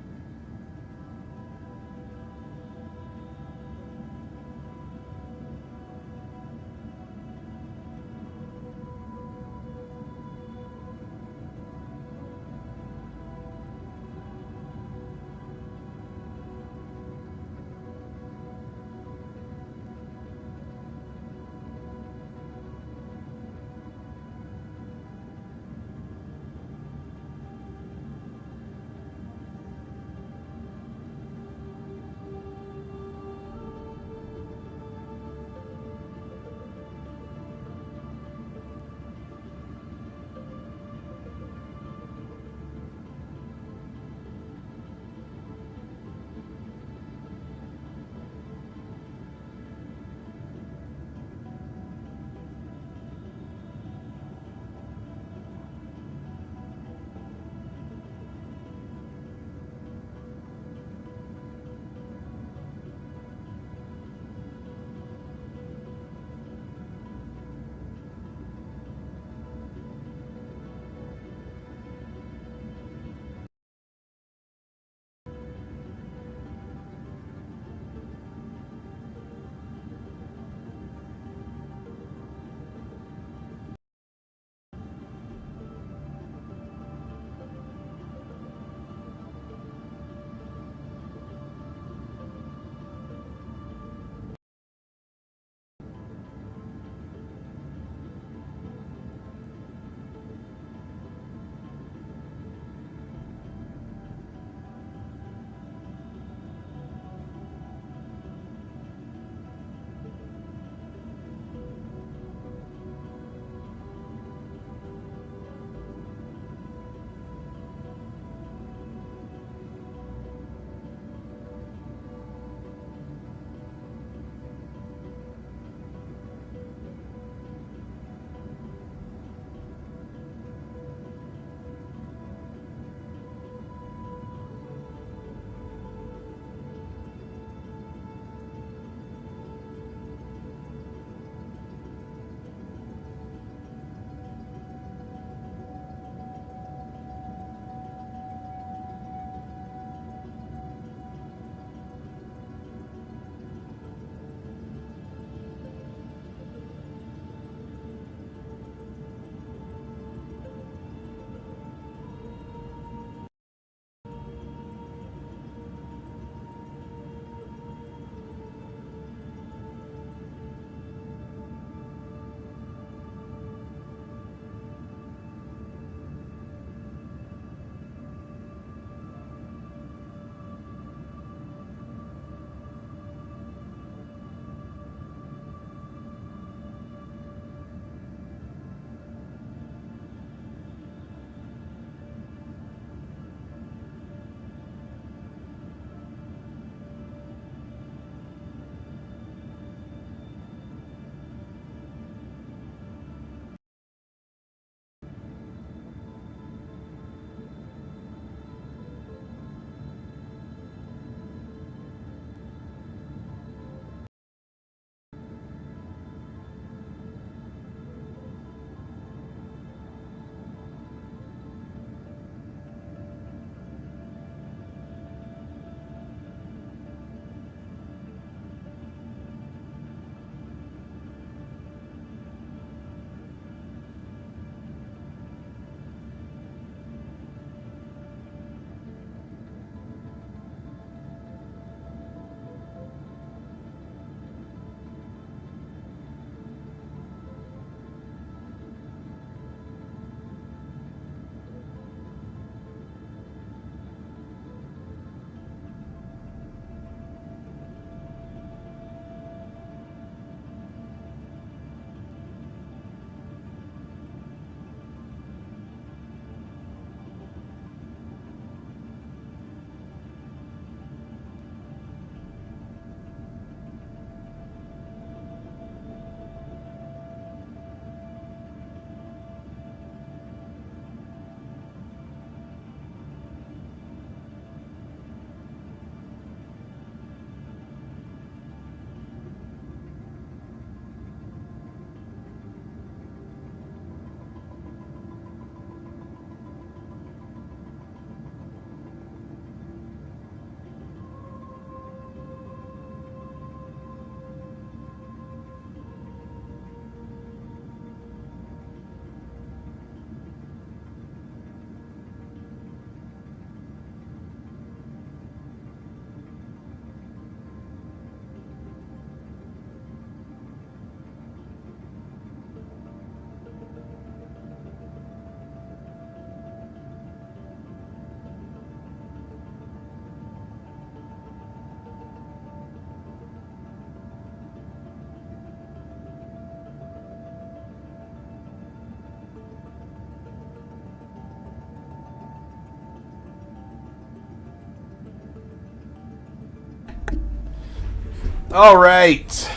All right.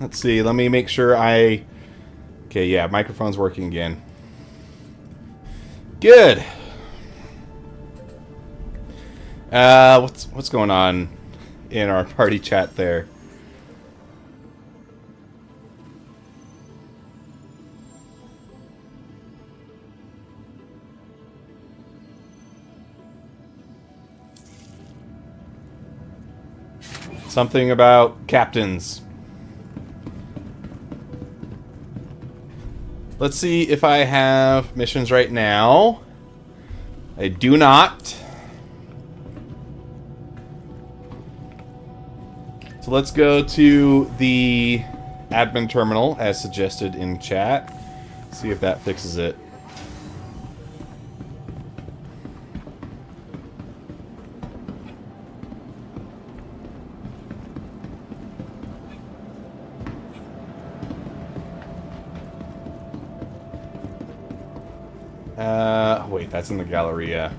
Let's see. Let me make sure I... Okay, yeah, microphone's working again. Good. What's going on in our party chat there? Something about captains. Let's see if I have missions right now. I do not. So let's go to the admin terminal as suggested in chat. See if that fixes it. Wait, that's in the Galleria.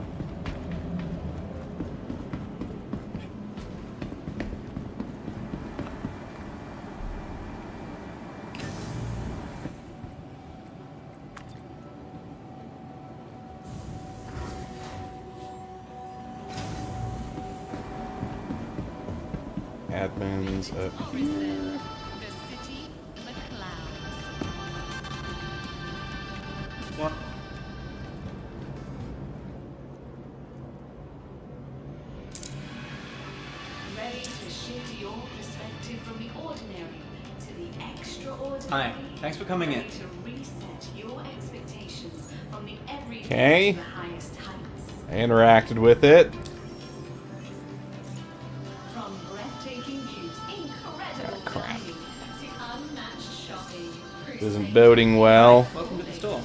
Admins up here. The city, the clouds. What? Ready to shift your perspective from the ordinary to the extraordinary. Hi, thanks for coming in. Ready to reset your expectations from the everyday Okay. to the highest heights. I interacted with it. From breathtaking views, incredible crap. dining, to unmatched shopping. Isn't boding well. Welcome to the store.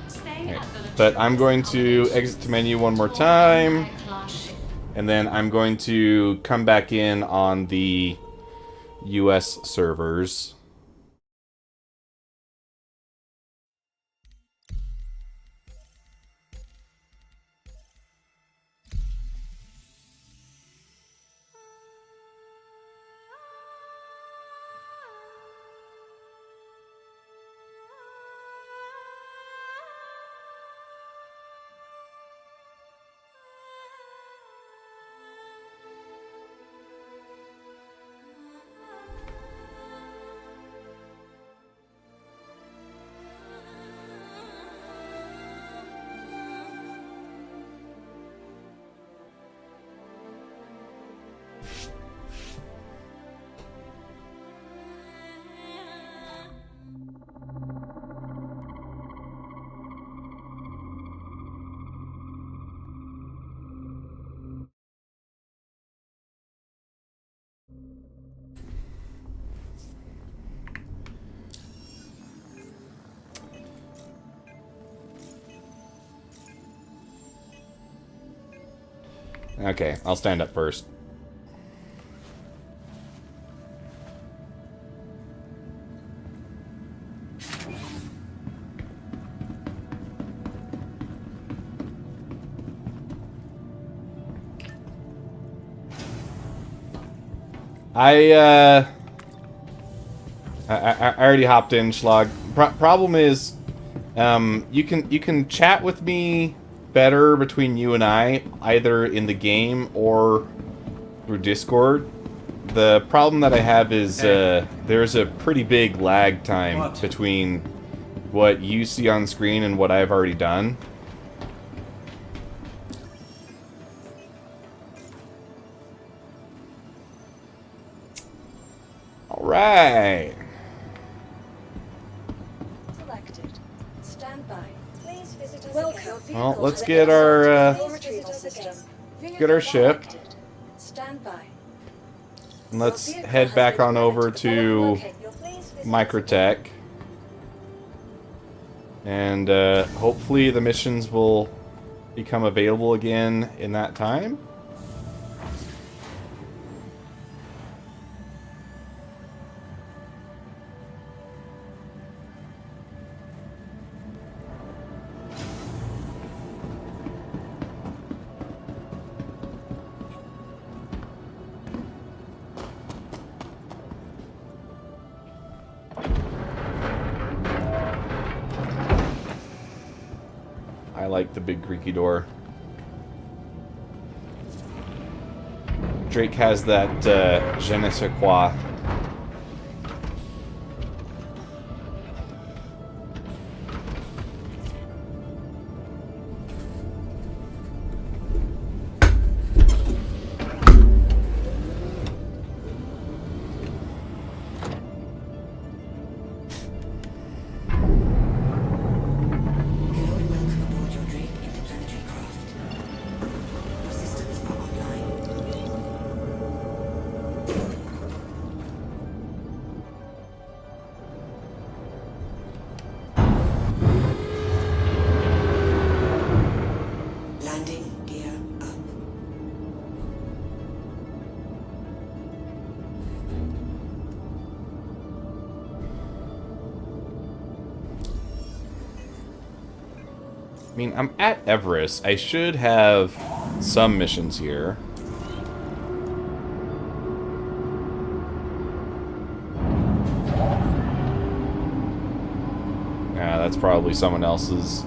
Stay Okay, at the but I'm going to exit the menu one more time. And then I'm going to come back in on the US servers. Okay, I'll stand up first. I already hopped in, Schlag. Problem is, you can chat with me better between you and I, either in the game or through Discord. The problem that I have is there's a pretty big lag time between what you see on screen and what I've already done. All right. Selected. Stand by. Please visit us Welcome. Well, let's get our retrieval system. get our ship. Stand by. And let's head back on over to Microtech. And hopefully the missions will become available again in that time. like the big creaky door. Drake has that je ne sais quoi. Hello and welcome aboard your Drake interplanetary craft. Your systems are online. Landing gear up. I mean, I'm at Everest. I should have some missions here. Yeah, that's probably someone else's.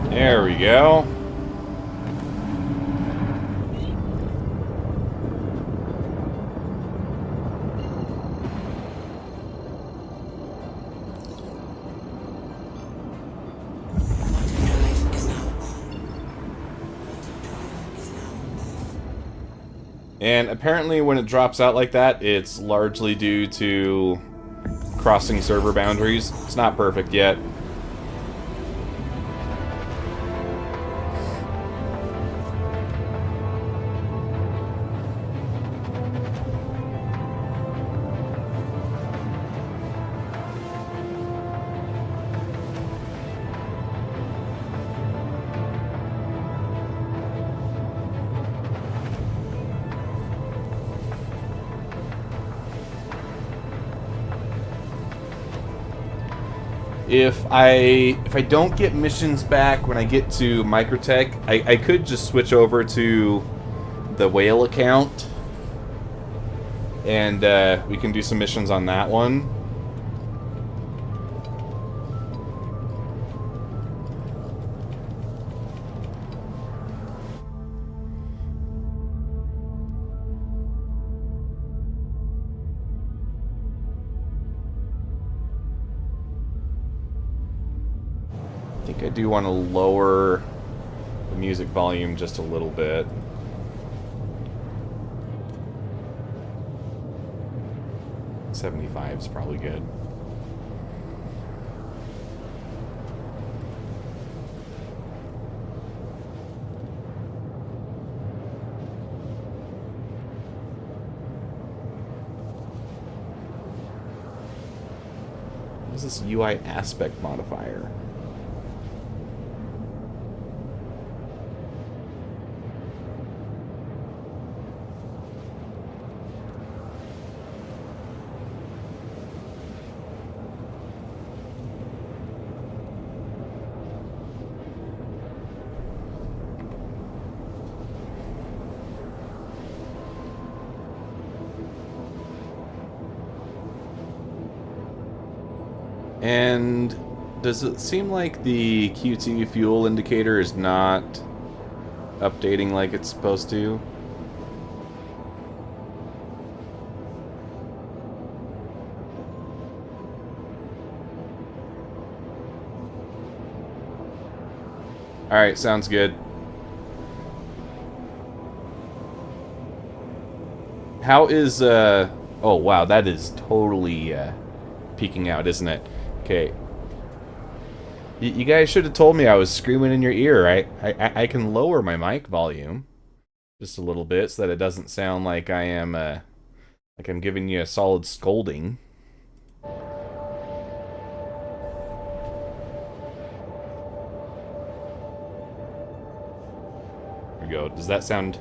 There we go. Quantum drive is now on. Quantum drive is now off. And apparently when it drops out like that, it's largely due to crossing server boundaries. It's not perfect yet. If I don't get missions back when I get to Microtech, I could just switch over to the whale account, and we can do some missions on that one. I think I do want to lower the music volume just a little bit. .75 is probably good. What is this UI aspect modifier? And does it seem like the QT fuel indicator is not updating like it's supposed to? Alright, sounds good. How is, oh wow, that is totally, peeking out, isn't it? Okay. You guys should have told me I was screaming in your ear. I can lower my mic volume just a little bit so that it doesn't sound like I am, like I'm giving you a solid scolding. There we go. Does that sound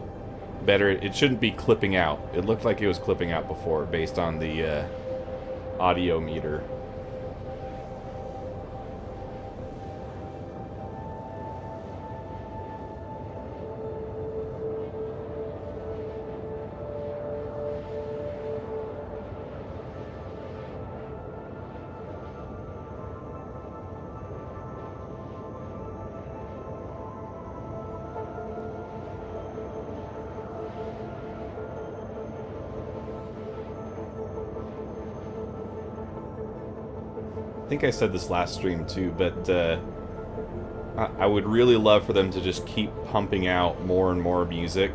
better? It shouldn't be clipping out. It looked like it was clipping out before based on the audio meter. I think I said this last stream too, but I would really love for them to just keep pumping out more and more music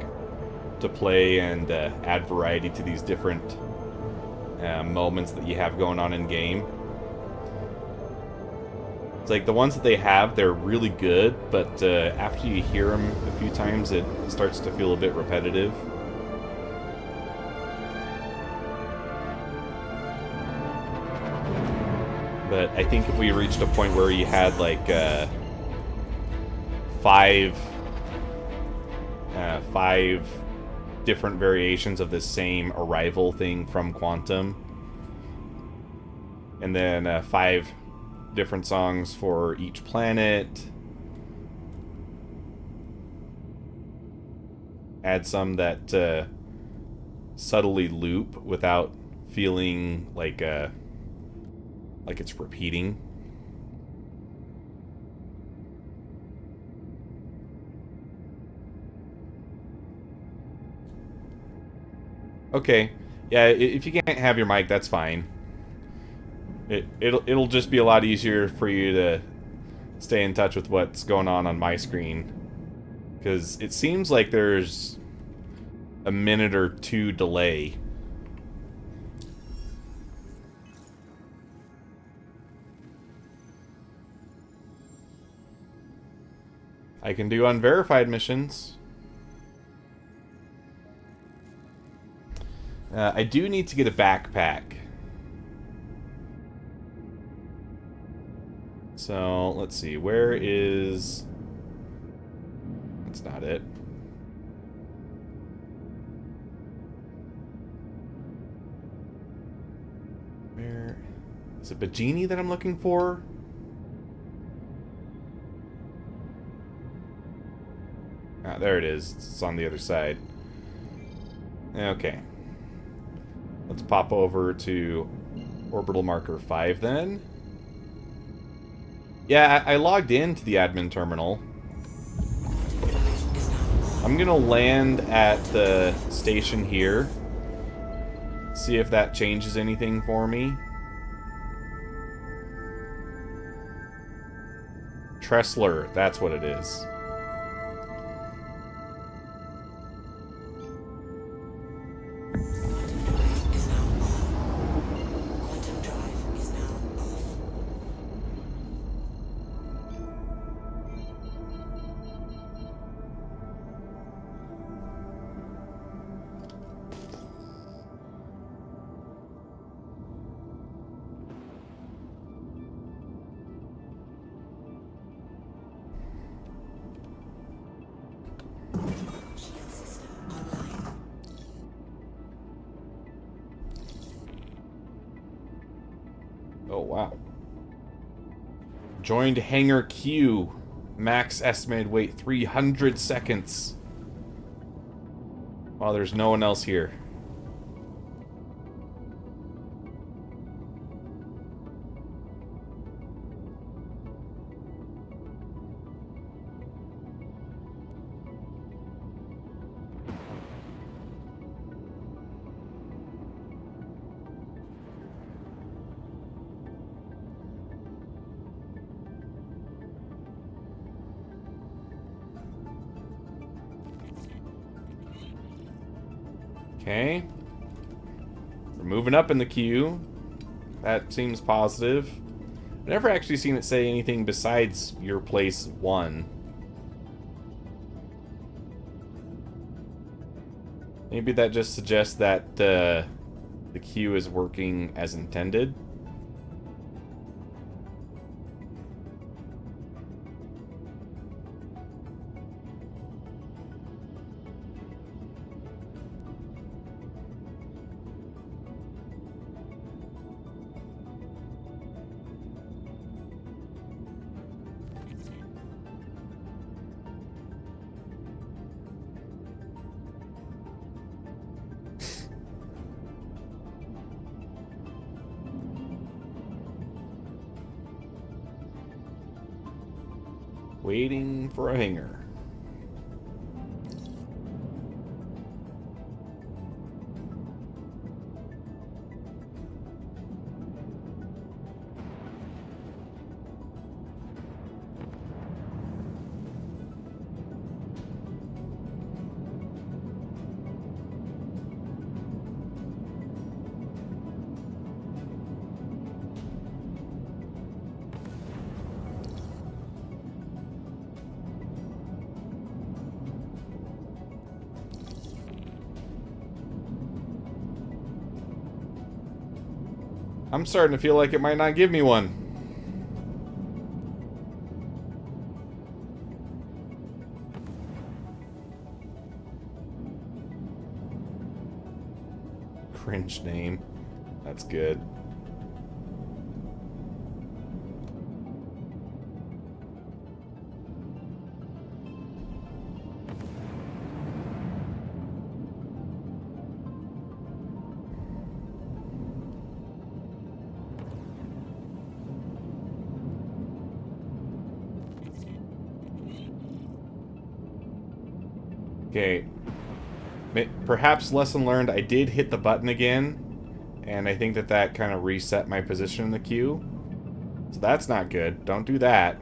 to play and add variety to these different moments that you have going on in game. It's like the ones that they have, they're really good, but after you hear them a few times, it starts to feel a bit repetitive. But I think if we reached a point where you had like five different variations of the same arrival thing from Quantum, and then 5 different songs for each planet, add some that subtly loop without feeling like it's repeating. Okay, yeah, if you can't have your mic, that's fine. It'll just be a lot easier for you to stay in touch with what's going on my screen, because it seems like there's a minute or two delay. I can do unverified missions. I do need to get a backpack. So, let's see. Where is... That's not it. Where... Is it Bajini that I'm looking for? Ah, there it is. It's on the other side. Okay. Let's pop over to orbital marker 5 then. Yeah, I logged into the admin terminal. I'm gonna land at the station here. See if that changes anything for me. Tressler, that's what it is. Oh, wow. Joined Hangar Q. Max estimated wait 300 seconds. Wow, there's no one else here. Okay. We're moving up in the queue. That seems positive. I've never actually seen it say anything besides your place 1. Maybe that just suggests that the queue is working as intended. Waiting for a hangar. I'm starting to feel like it might not give me one. Cringe name. That's good. Okay. Perhaps lesson learned, I did hit the button again, and I think that that kind of reset my position in the queue. So that's not good. Don't do that.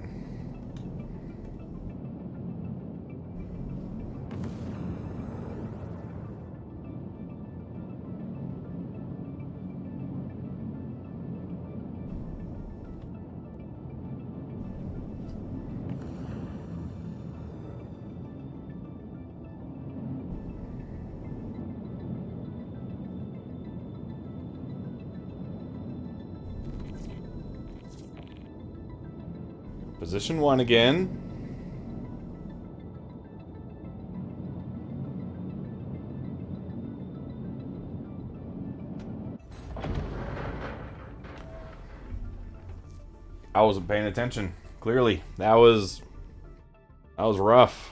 Position 1 again. I wasn't paying attention. Clearly, that was rough.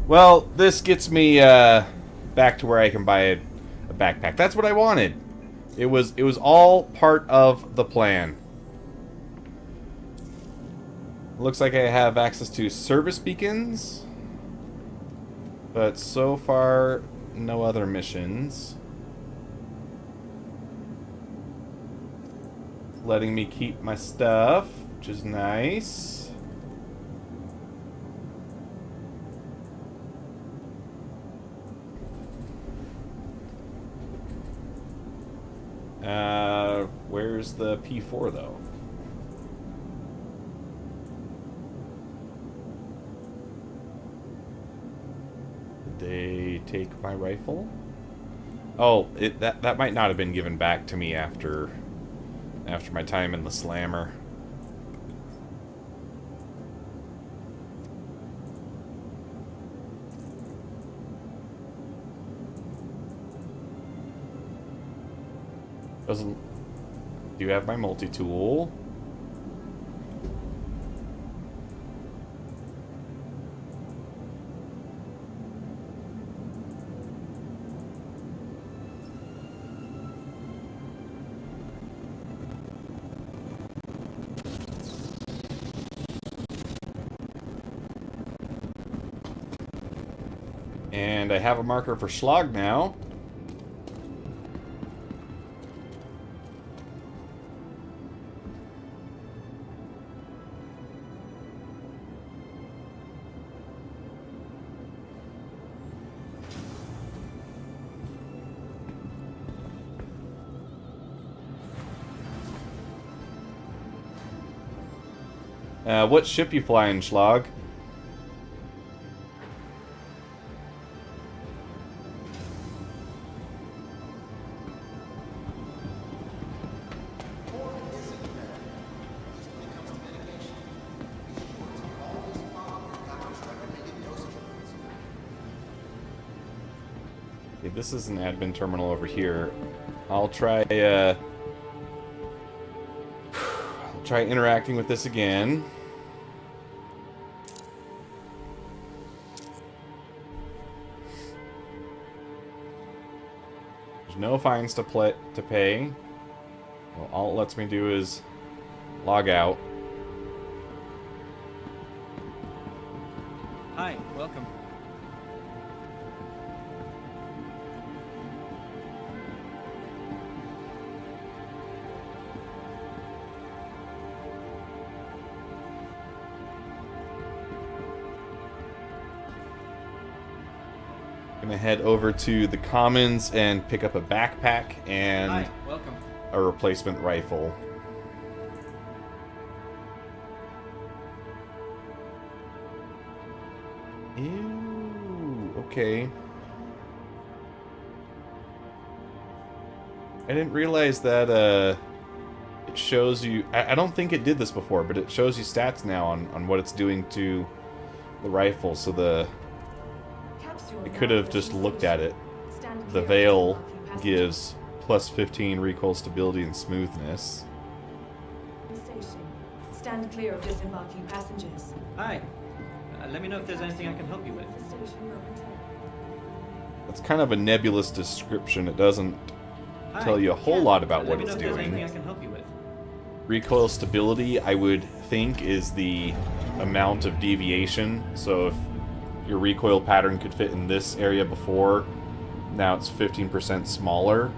Well, this gets me back to where I can buy a backpack. That's what I wanted. It was all part of the plan. Looks like I have access to service beacons, but so far no other missions. Letting me keep my stuff, which is nice. Where's the P4 though? Did they take my rifle? Oh, that might not have been given back to me after my time in the slammer. Doesn't... Do you have my multi-tool? And I have a marker for Schlag now. What ship you flying, Schlag? Okay, this is an admin terminal over here. I'll try interacting with this again. There's no fines to pay. Well, all it lets me do is log out. Hi, welcome. Gonna head over to the Commons and pick up a backpack and Hi, welcome. a replacement rifle. Ew, okay. I didn't realize that it shows you... I don't think it did this before, but it shows you stats now on what it's doing to the rifle, so it could have just looked at it. The Veil gives plus 15 recoil stability and smoothness. Station. Stand clear of disembarking passengers. Hi. Let me know if there's anything I can help you with. Station momentarily. That's kind of a nebulous description. It doesn't Hi. tell you a whole lot about what Let me it's know if there's anything doing. I can help you with. Recoil stability, I would think, is the amount of deviation. So if your recoil pattern could fit in this area before, now it's 15% smaller.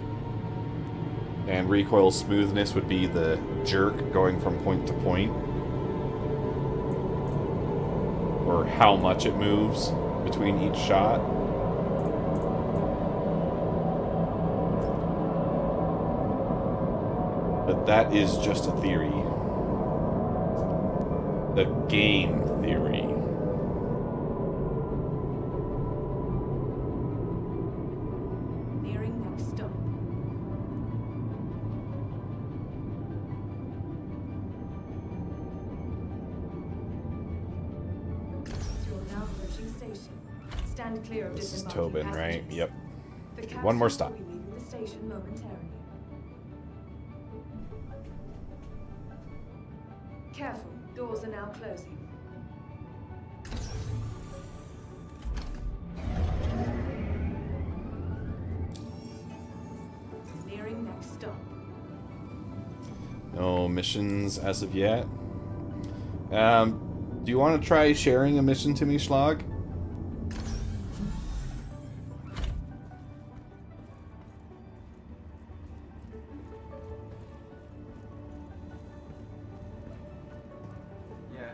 And recoil smoothness would be the jerk going from point to point, or how much it moves between each shot. But that is just a theory. The game theory. Nearing next stop. You're now approaching station. Stand clear of This is disembarking Tobin, right? passengers. Yep. The One more capsule stop. will be leaving the station momentarily. Careful, doors are now closing. Nearing next stop. No missions as of yet. Do you want to try sharing a mission to me, Schlag? Yeah.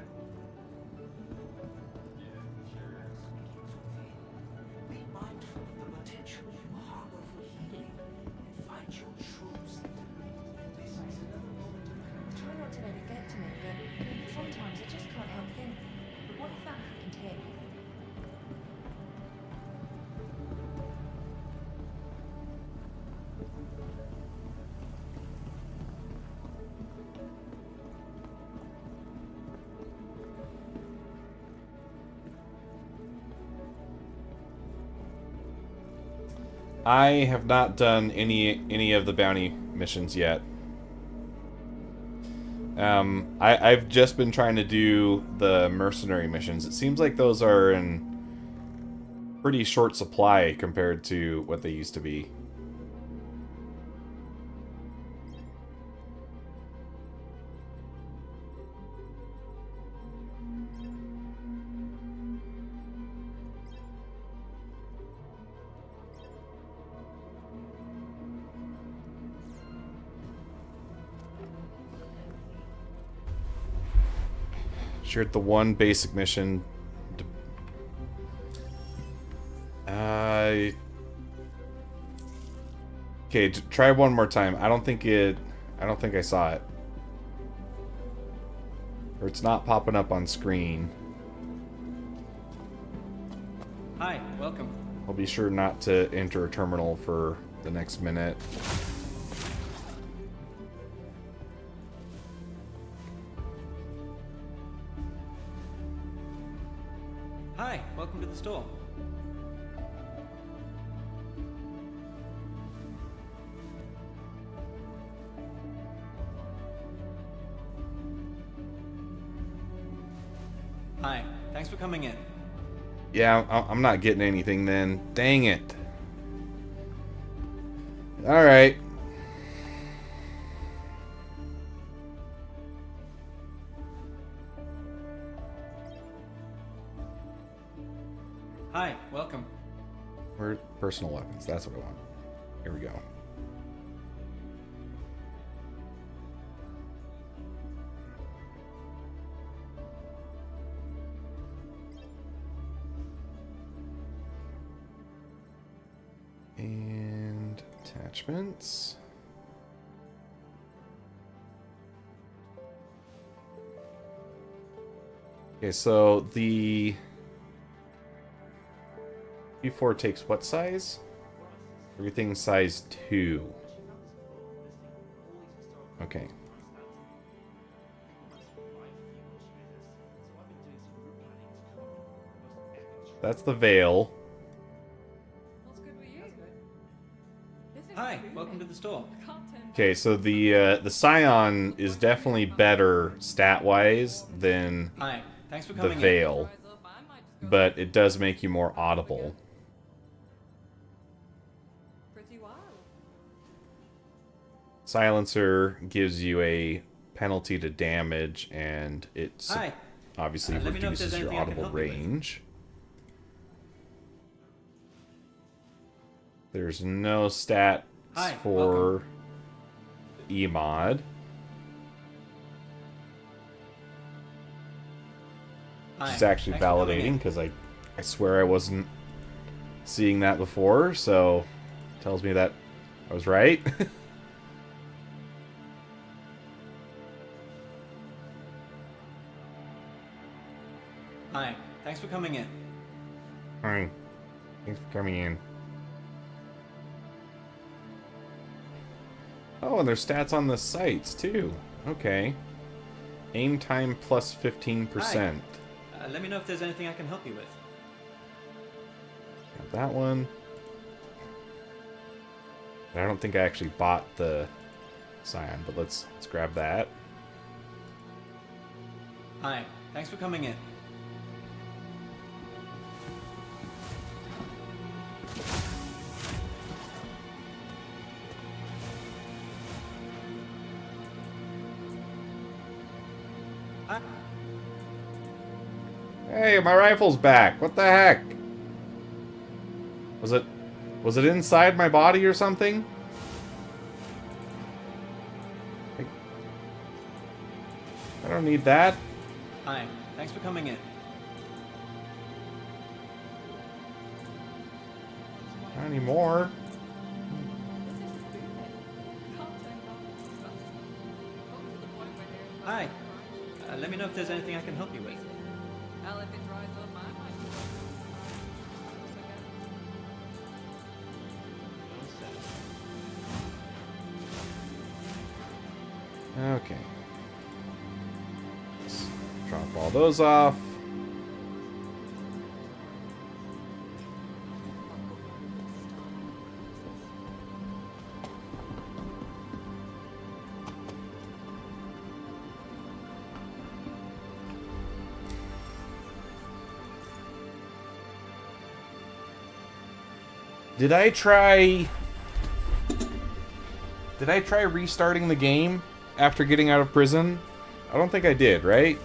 Be mindful of the potential you harbor for healing and find your truths. This is another moment of Try not to let it get to me, but sometimes I just can't help thinking. But what if that happened here? I have not done any of the bounty missions yet. I've just been trying to do the mercenary missions. It seems like those are in pretty short supply compared to what they used to be. Sure, the one basic mission. Okay, try one more time. I don't think I saw it. Or it's not popping up on screen. Hi, welcome. I'll be sure not to enter a terminal for the next minute. Hi, welcome to the store. Hi, thanks for coming in. Yeah, I'm not getting anything then. Dang it. Alright. Hi, welcome. We're personal weapons. That's what I want. Here we go. And attachments. Okay, so the P4 takes what size? Everything size 2. Okay. That's the Veil. What's good with you? This is Hi, really welcome to the store. content. Okay, so the Scion is definitely better stat-wise than Hi, thanks for the coming in. Veil, but it does make you more audible. Pretty wild. Silencer gives you a penalty to damage, and it Hi. obviously Let me know if reduces there's your anything I can audible help you with. range. There's no stats Hi, for Emod. Hi, Which is actually thanks for coming validating in. because I swear I wasn't seeing that before, so tells me that I was right. Hi, thanks for coming in. Hi. Thanks for coming in. Oh, and there's stats on the sights too. Okay. Aim time plus 15%. Let me know if there's anything I can help you with. Got that one. I don't think I actually bought the Scion, but let's grab that. Hi, thanks for coming in. Hi. Hey, my rifle's back. What the heck? Was it inside my body or something? I don't need that. Hi, thanks for coming in. Not anymore. Hi, let me know if there's anything I can help you with. Hell, if it dries up, I might. Okay. Let's drop all those off. Did I try restarting the game after getting out of prison? I don't think I did, right?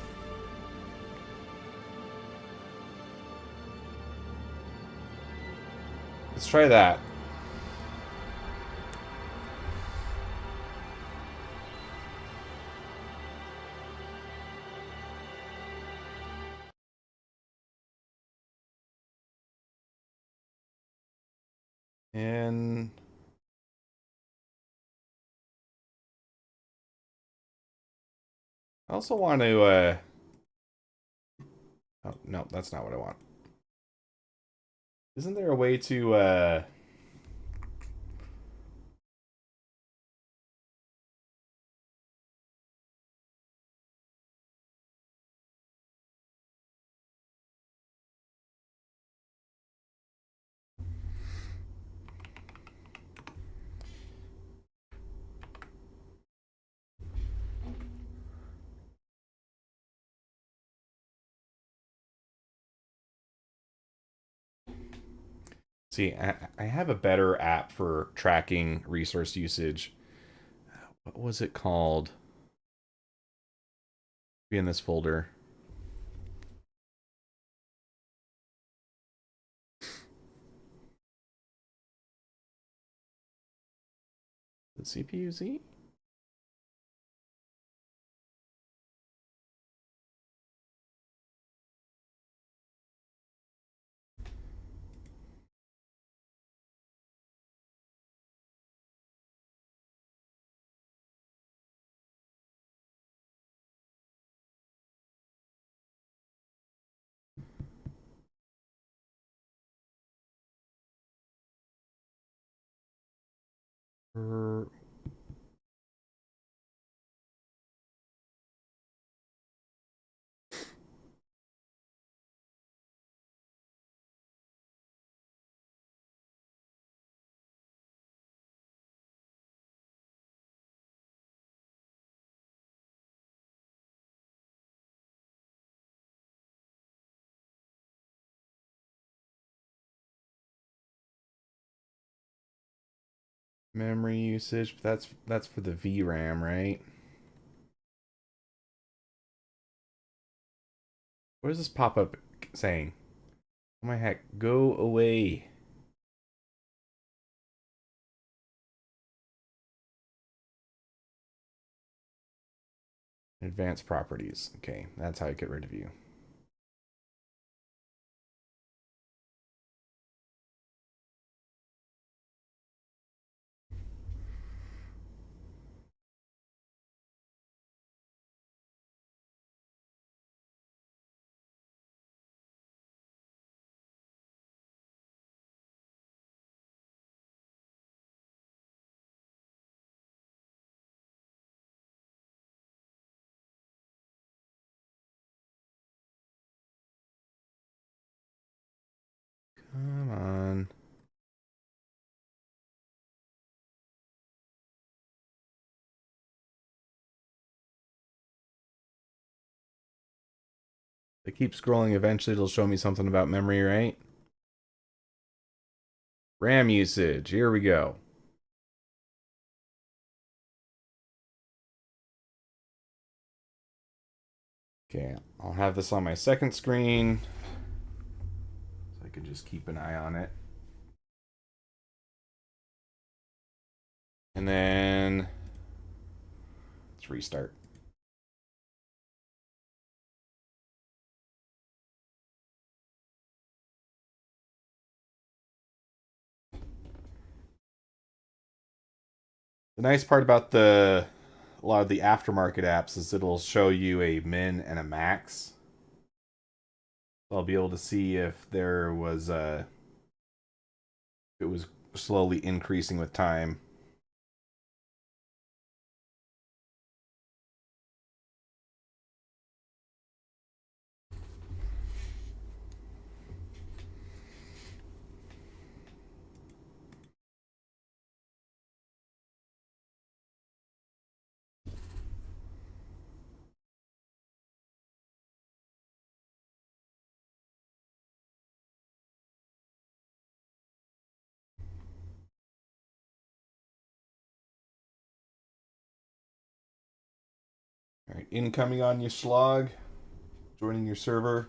Let's try that. And I also want to, oh, no, that's not what I want. Isn't there a way to, see, I have a better app for tracking resource usage. What was it called? Be in this folder. The CPU-Z? Er, memory usage, but that's for the VRAM, right? What is this pop-up saying? Oh my heck, go away. Advanced properties. Okay, that's how I get rid of you. Come on. If I keep scrolling, eventually it'll show me something about memory, right? RAM usage. Here we go. Okay, I'll have this on my second screen so I can just keep an eye on it. And then let's restart. The nice part about a lot of the aftermarket apps is it'll show you a min and a max. I'll be able to see if there was it was slowly increasing with time. All right, incoming on your slog, joining your server.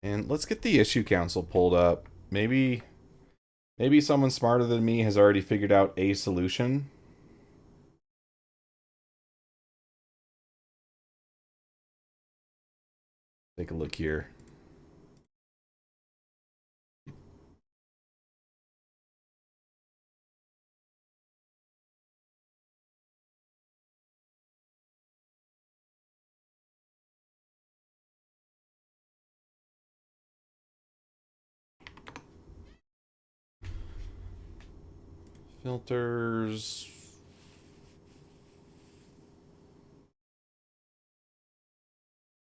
And let's get the issue council pulled up. Maybe someone smarter than me has already figured out a solution. Take a look here. Filters.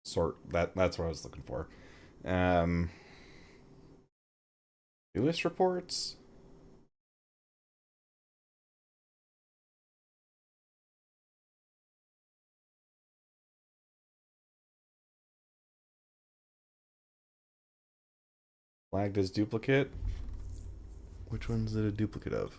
Sort that's what I was looking for. Newest reports. Flagged as duplicate. Which one's it a duplicate of?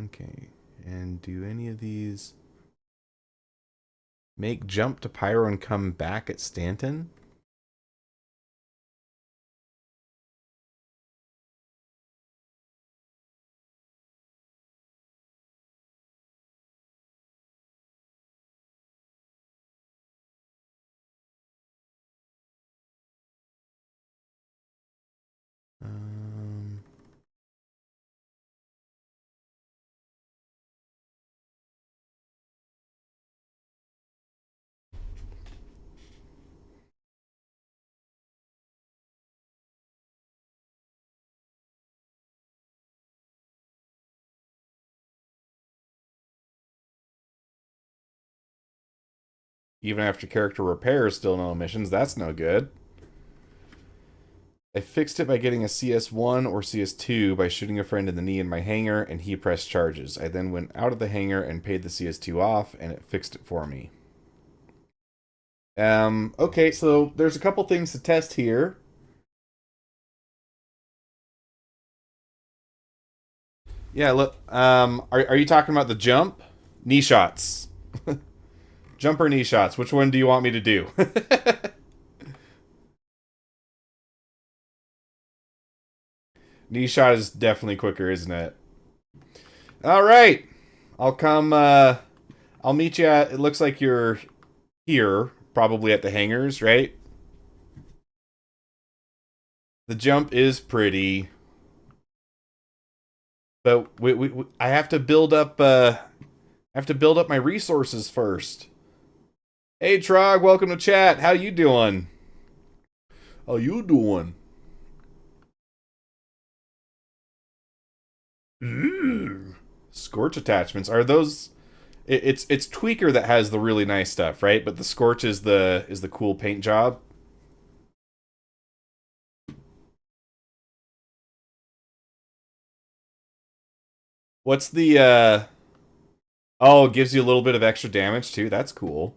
Okay, and do any of these make jump to Pyro and come back at Stanton? Even after character repairs, still no emissions. That's no good. I fixed it by getting a CS1 or CS2 by shooting a friend in the knee in my hangar, and he pressed charges. I then went out of the hangar and paid the CS2 off, and it fixed it for me. Okay, so there's a couple things to test here. Yeah, look, are you talking about the jump? Knee shots. Jump or knee shots? Which one do you want me to do? Knee shot is definitely quicker, isn't it? Alright. I'll come, I'll meet you at, it looks like you're here, probably at the hangars, right? The jump is pretty. But I have to build up, my resources first. Hey, Trog, welcome to chat. How you doing? How you doing? Scorch attachments. Are those... It's Tweaker that has the really nice stuff, right? But the Scorch is the cool paint job. What's the, Oh, it gives you a little bit of extra damage, too? That's cool.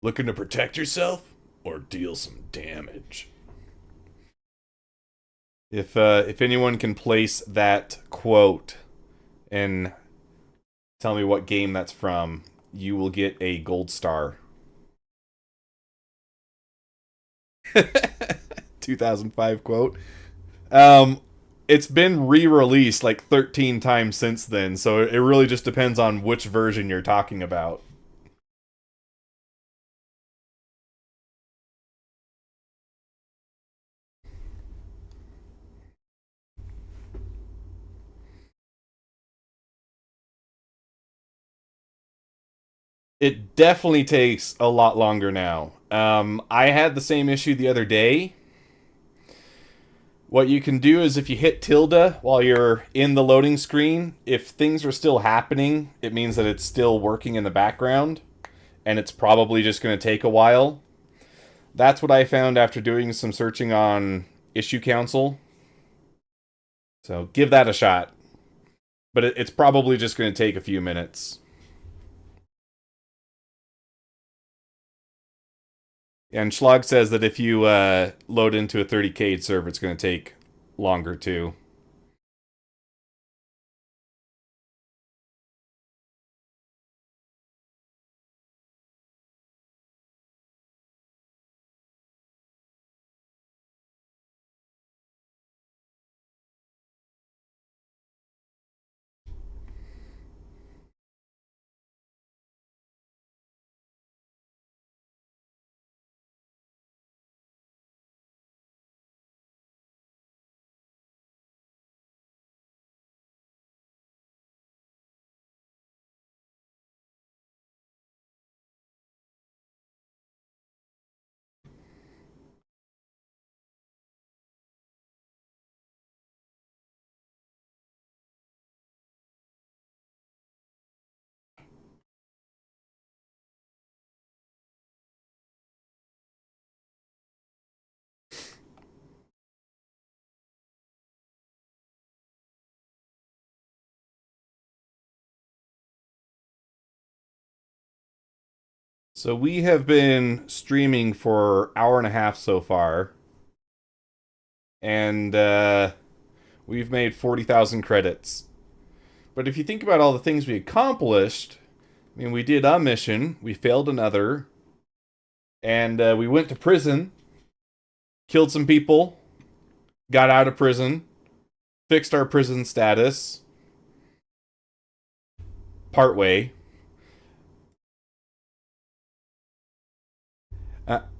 Looking to protect yourself? Or deal some damage? If anyone can place that quote and tell me what game that's from, you will get a gold star. 2005 quote. It's been re-released like 13 times since then, so it really just depends on which version you're talking about. It definitely takes a lot longer now. I had the same issue the other day. What you can do is if you hit tilde while you're in the loading screen, if things are still happening, it means that it's still working in the background, and it's probably just going to take a while. That's what I found after doing some searching on Issue Council. So give that a shot. But it's probably just going to take a few minutes. And Schlag says that if you load into a 30k server, it's going to take longer too. So we have been streaming for an hour and a half so far. And we've made 40,000 credits. But if you think about all the things we accomplished, I mean, we did a mission, we failed another, and we went to prison, killed some people, got out of prison, fixed our prison status, partway.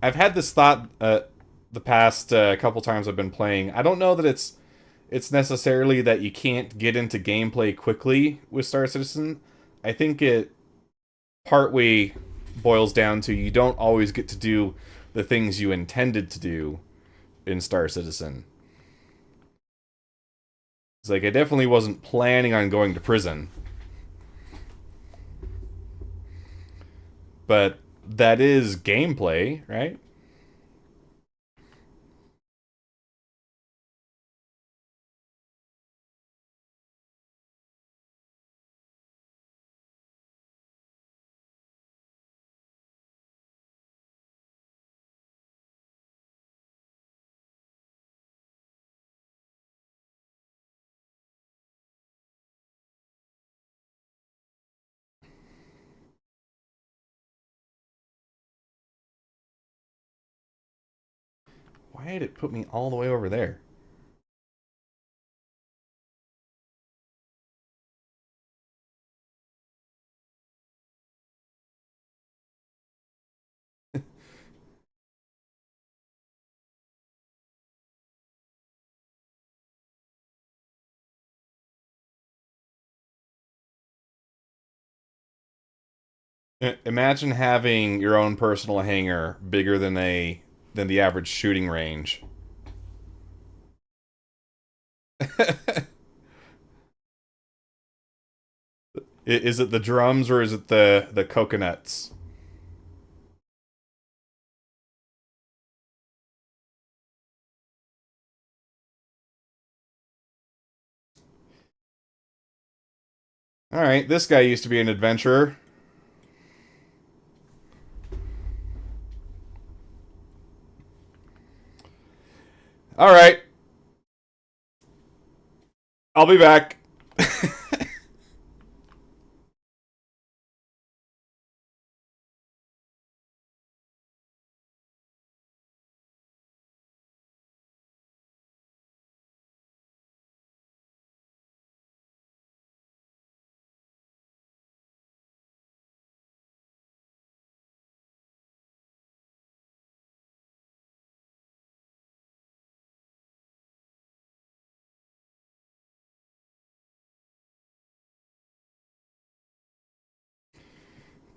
I've had this thought the past couple times I've been playing. I don't know that it's necessarily that you can't get into gameplay quickly with Star Citizen. I think it partway boils down to you don't always get to do the things you intended to do in Star Citizen. It's like, I definitely wasn't planning on going to prison. But that is gameplay, right? Why did it put me all the way over there? Imagine having your own personal hangar bigger than the average shooting range. Is it the drums or is it the coconuts? All right, this guy used to be an adventurer. All right. I'll be back.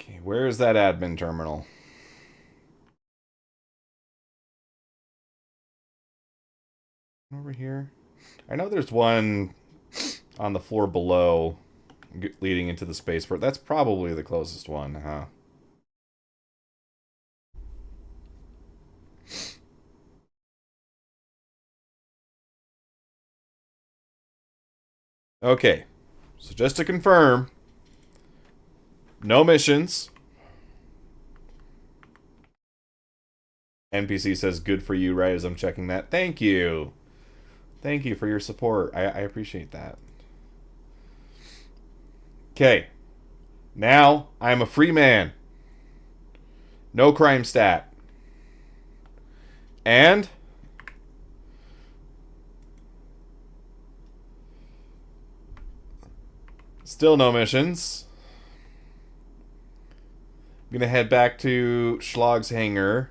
Okay, where is that admin terminal? Over here. I know there's one on the floor below leading into the spaceport. That's probably the closest one, huh? Okay. So just to confirm, no missions. NPC says good for you right as I'm checking that. Thank you. Thank you for your support. I appreciate that. Okay. Now I'm a free man. No crime stat. And still no missions. I'm gonna head back to Schlog's hangar.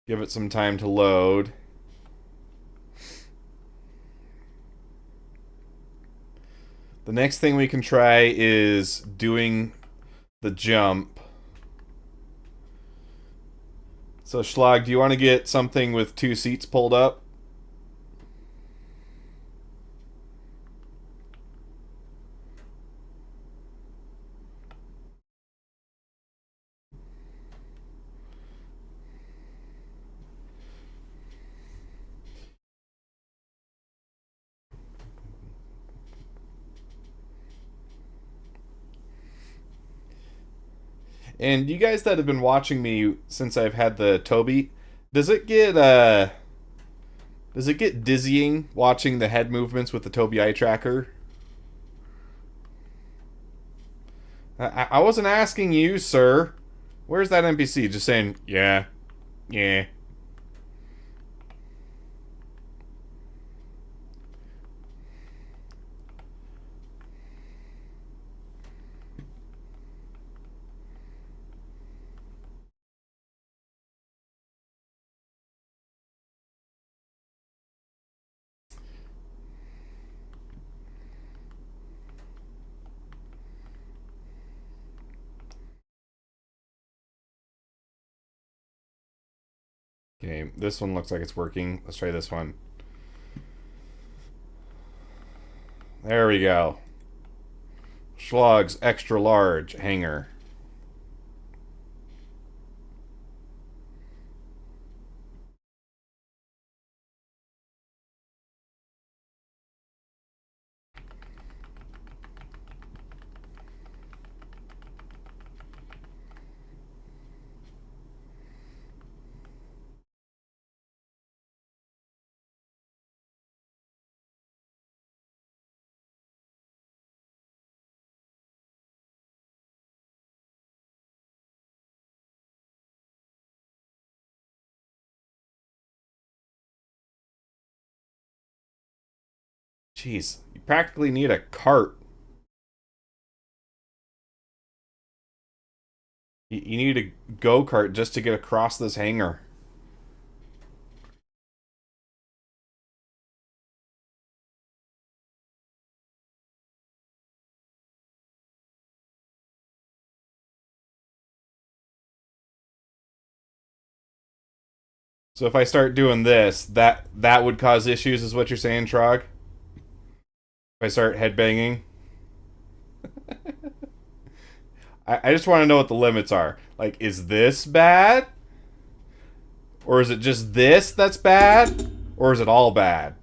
Give it some time to load. The next thing we can try is doing the jump. So Schlag, do you want to get something with 2 seats pulled up? And you guys that have been watching me since I've had the Toby, does it get dizzying watching the head movements with the Toby eye tracker? I wasn't asking you, sir. Where's that NPC? Just saying, yeah, yeah. Okay, this one looks like it's working. Let's try this one. There we go. Schlog's extra large hanger. Jeez, you practically need a cart. You need a go-kart just to get across this hangar. So if I start doing this, that would cause issues, is what you're saying, Trog? If I start headbanging? I just want to know what the limits are. Like, is this bad? Or is it just this that's bad? Or is it all bad?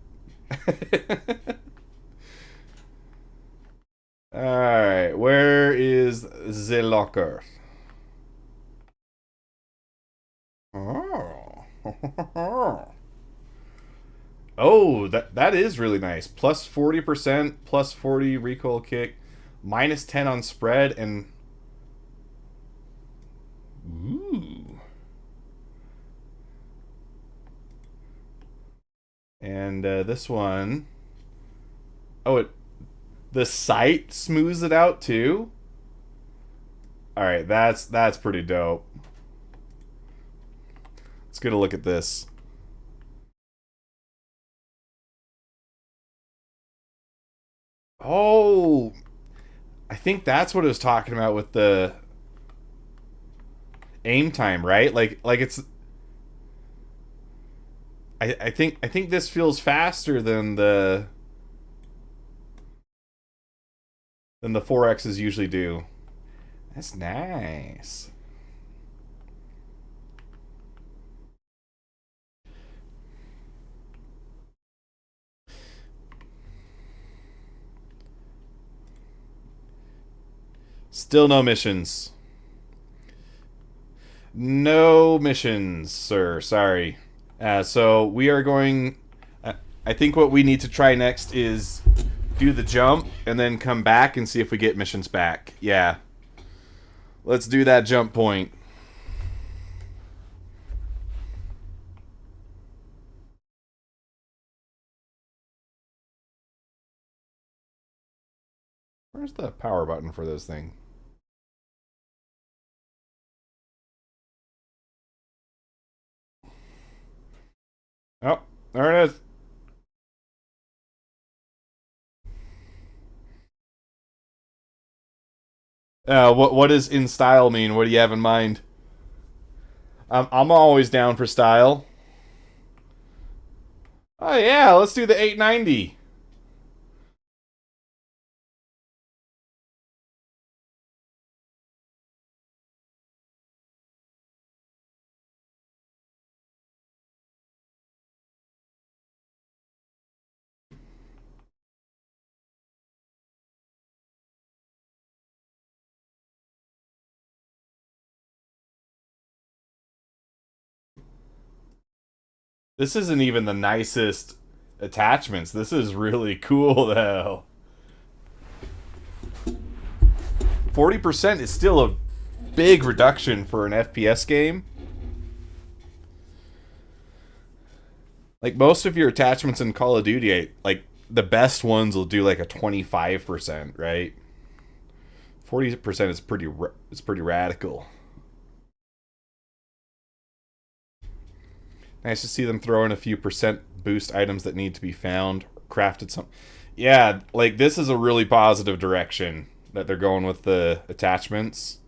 Alright, where is the locker? Oh. Oh, that is really nice. Plus 40%, plus 40 recoil kick, minus 10 on spread, and... Ooh. And this one... Oh, the sight smooths it out too? Alright, that's pretty dope. Let's get a look at this. Oh, I think that's what it was talking about with the aim time, right? Like it's. I think this feels faster than the 4Xs usually do. That's nice. Still no missions. No missions, sir. Sorry. So we are going... I think what we need to try next is do the jump and then come back and see if we get missions back. Yeah. Let's do that jump point. Where's the power button for this thing? Oh, there it is. What does in style mean? What do you have in mind? I'm always down for style. Oh yeah, let's do the 890. This isn't even the nicest attachments. This is really cool, though. 40% is still a big reduction for an FPS game. Like, most of your attachments in Call of Duty, like, the best ones will do, like, a 25%, right? 40% is pretty radical. Nice to see them throw in a few percent boost items that need to be found, crafted some. Yeah, like this is a really positive direction that they're going with the attachments.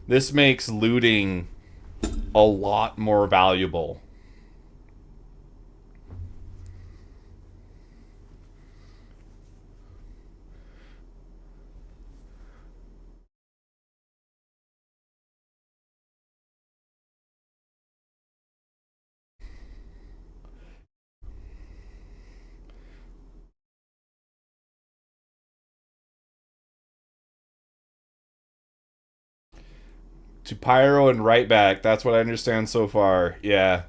This makes looting a lot more valuable. To Pyro and right back. That's what I understand so far. Yeah.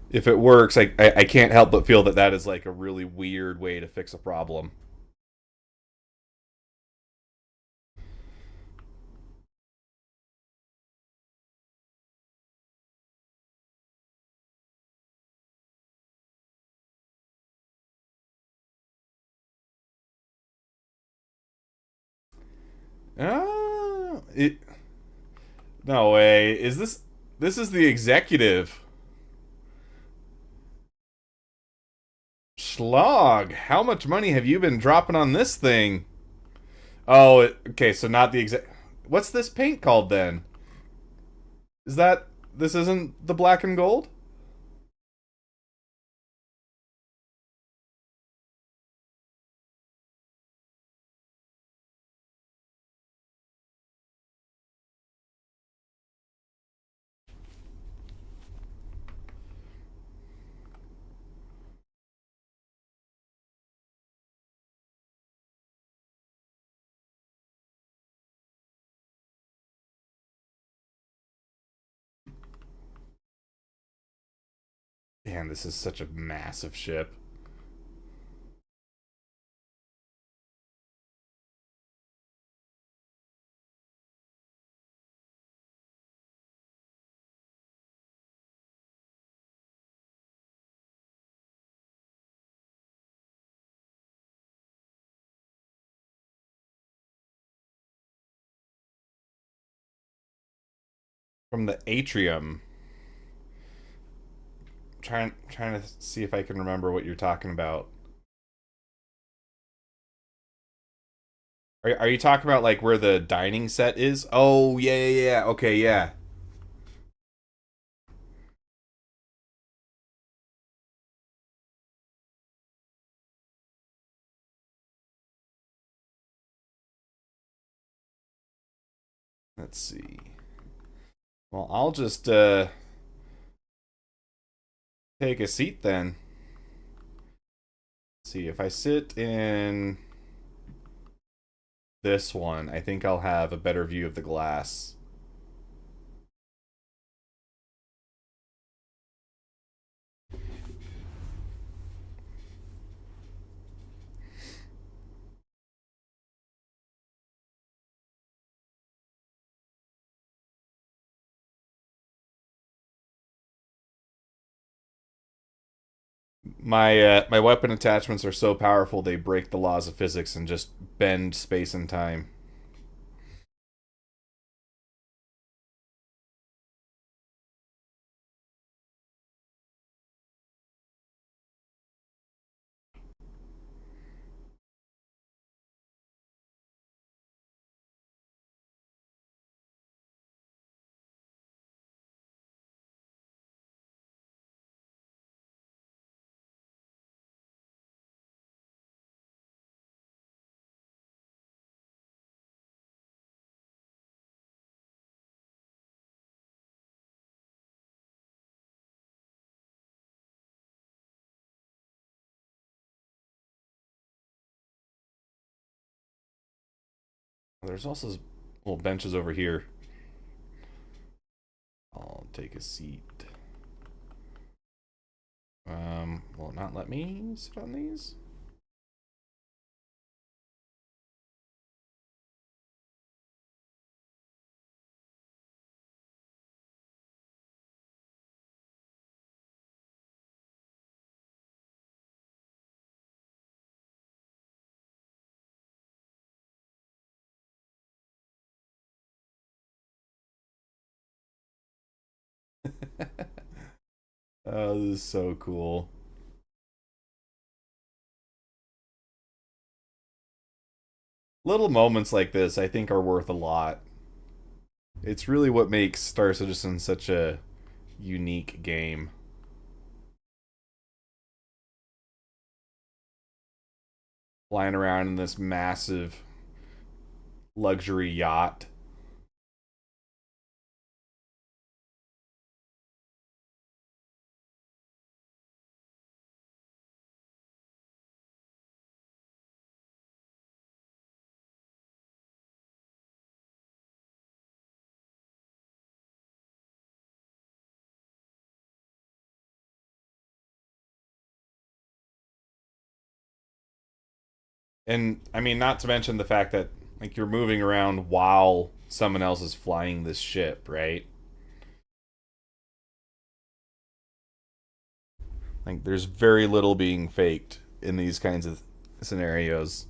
If it works, I can't help but feel that that is like a really weird way to fix a problem. It. No way. Is this? This is the executive. Schlog, how much money have you been dropping on this thing? Oh, okay, so not the exact. What's this paint called then? Is that. This isn't the black and gold? Man, this is such a massive ship. From the atrium. Trying to see if I can remember what you're talking about. Are you talking about like where the dining set is? Oh yeah, yeah, yeah. Okay, yeah. Let's see. Well, I'll just take a seat then. Let's see if I sit in this one, I think I'll have a better view of the glass. My weapon attachments are so powerful they break the laws of physics and just bend space and time. There's also little benches over here. I'll take a seat. Will it not let me sit on these? Oh, this is so cool. Little moments like this, I think, are worth a lot. It's really what makes Star Citizen such a unique game. Flying around in this massive luxury yacht. And I mean, not to mention the fact that like you're moving around while someone else is flying this ship, right? Like there's very little being faked in these kinds of scenarios.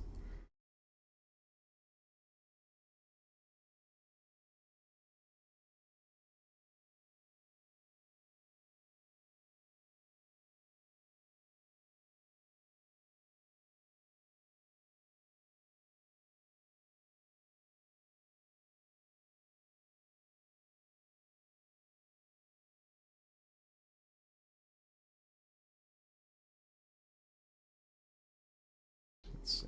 Let's see.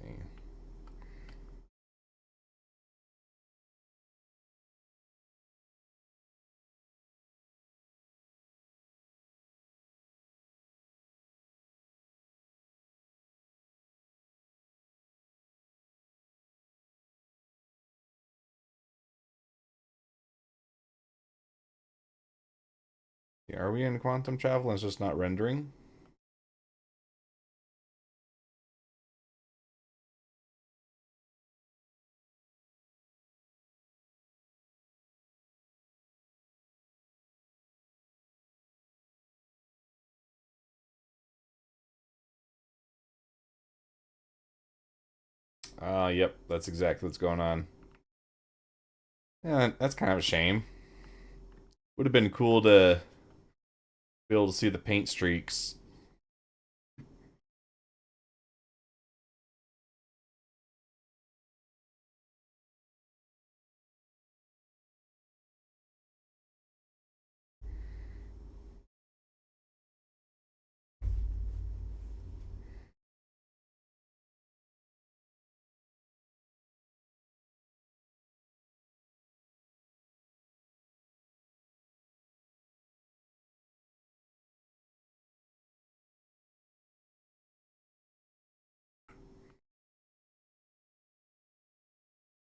Yeah, are we in quantum travel and it's just not rendering? Yep, that's exactly what's going on. Yeah, that's kind of a shame. Would have been cool to be able to see the paint streaks.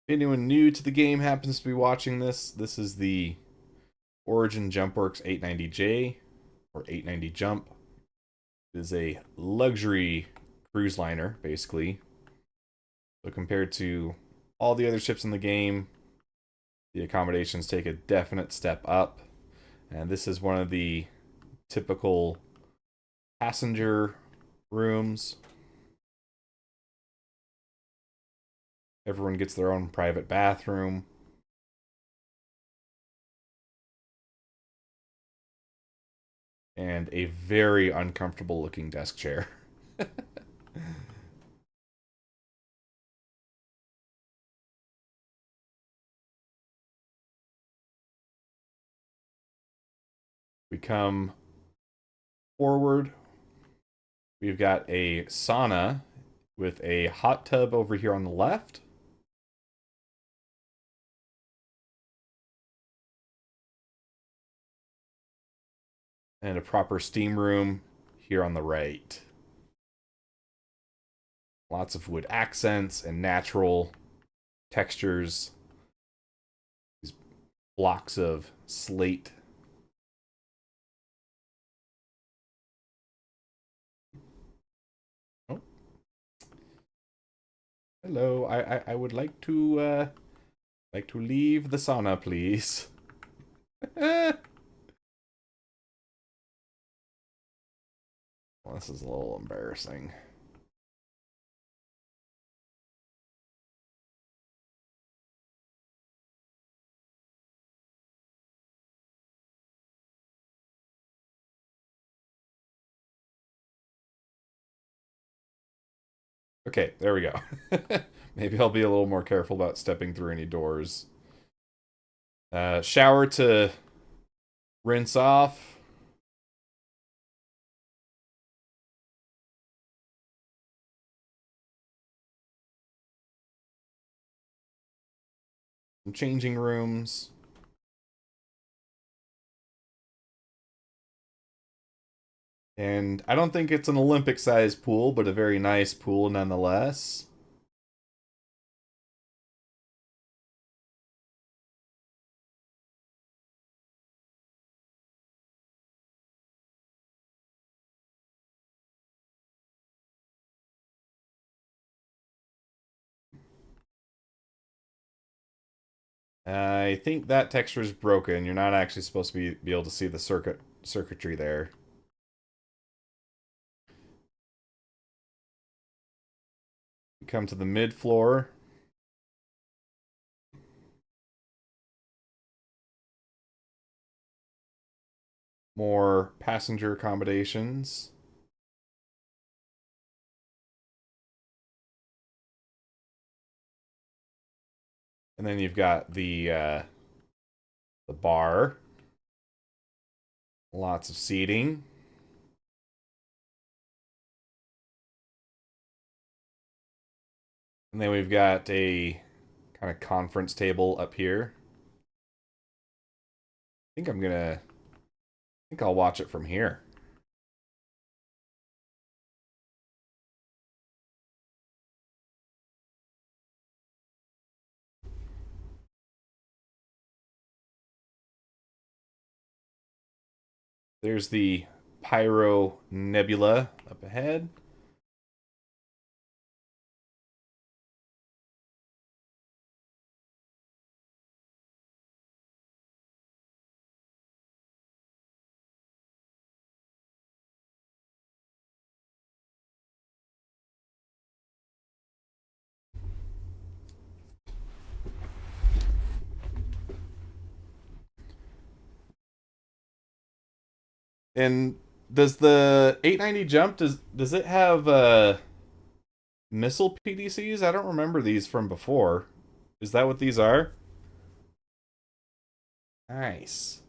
If anyone new to the game happens to be watching this, this is the Origin JumpWorks 890J or 890 Jump. It is a luxury cruise liner, basically. So compared to all the other ships in the game, the accommodations take a definite step up. And this is one of the typical passenger rooms. Everyone gets their own private bathroom. And a very uncomfortable looking desk chair. We come forward. We've got a sauna with a hot tub over here on the left. And a proper steam room here on the right. Lots of wood accents and natural textures. These blocks of slate. Oh. Hello, I would like to leave the sauna, please. Well, this is a little embarrassing. Okay, there we go. Maybe I'll be a little more careful about stepping through any doors. Shower to rinse off. Some changing rooms. And I don't think it's an Olympic-sized pool, but a very nice pool nonetheless. I think that texture is broken. You're not actually supposed to be able to see the circuitry there. Come to the mid floor. More passenger accommodations. And then you've got the bar. Lots of seating. And then we've got a kind of conference table up here. I think I'll watch it from here. There's the Pyro Nebula up ahead. And does the 890 jump does it have missile PDCs? I don't remember these from before. Is that what these are? Nice.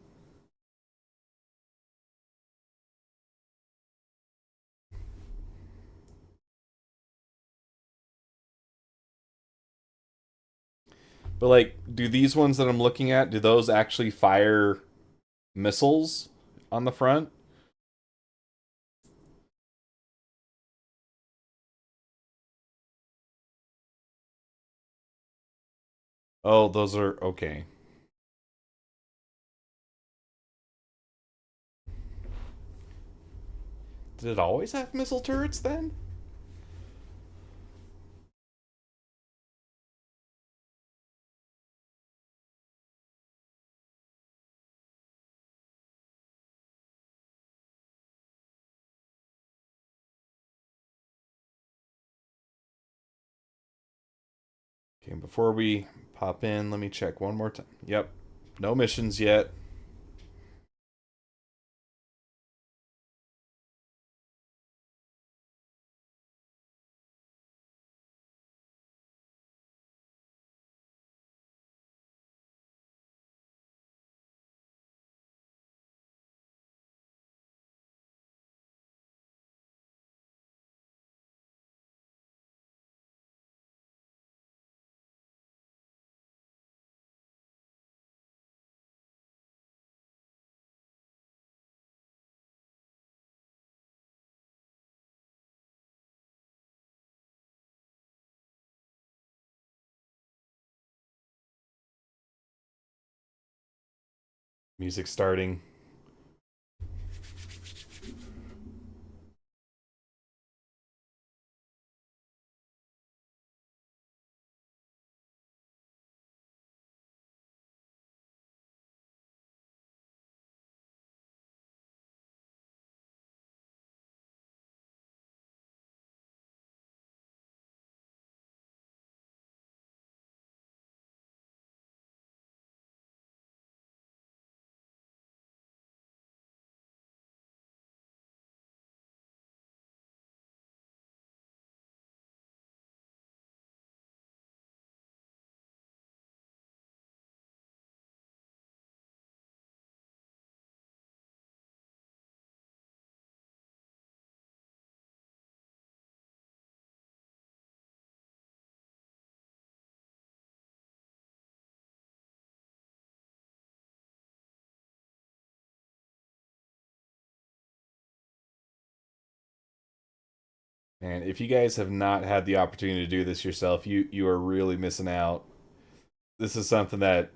But like, do these ones that I'm looking at, do those actually fire missiles on the front? Oh, those are okay. Did it always have missile turrets then? Okay, before we pop in, let me check one more time. Yep, no missions yet. Music starting. And if you guys have not had the opportunity to do this yourself, you are really missing out. This is something that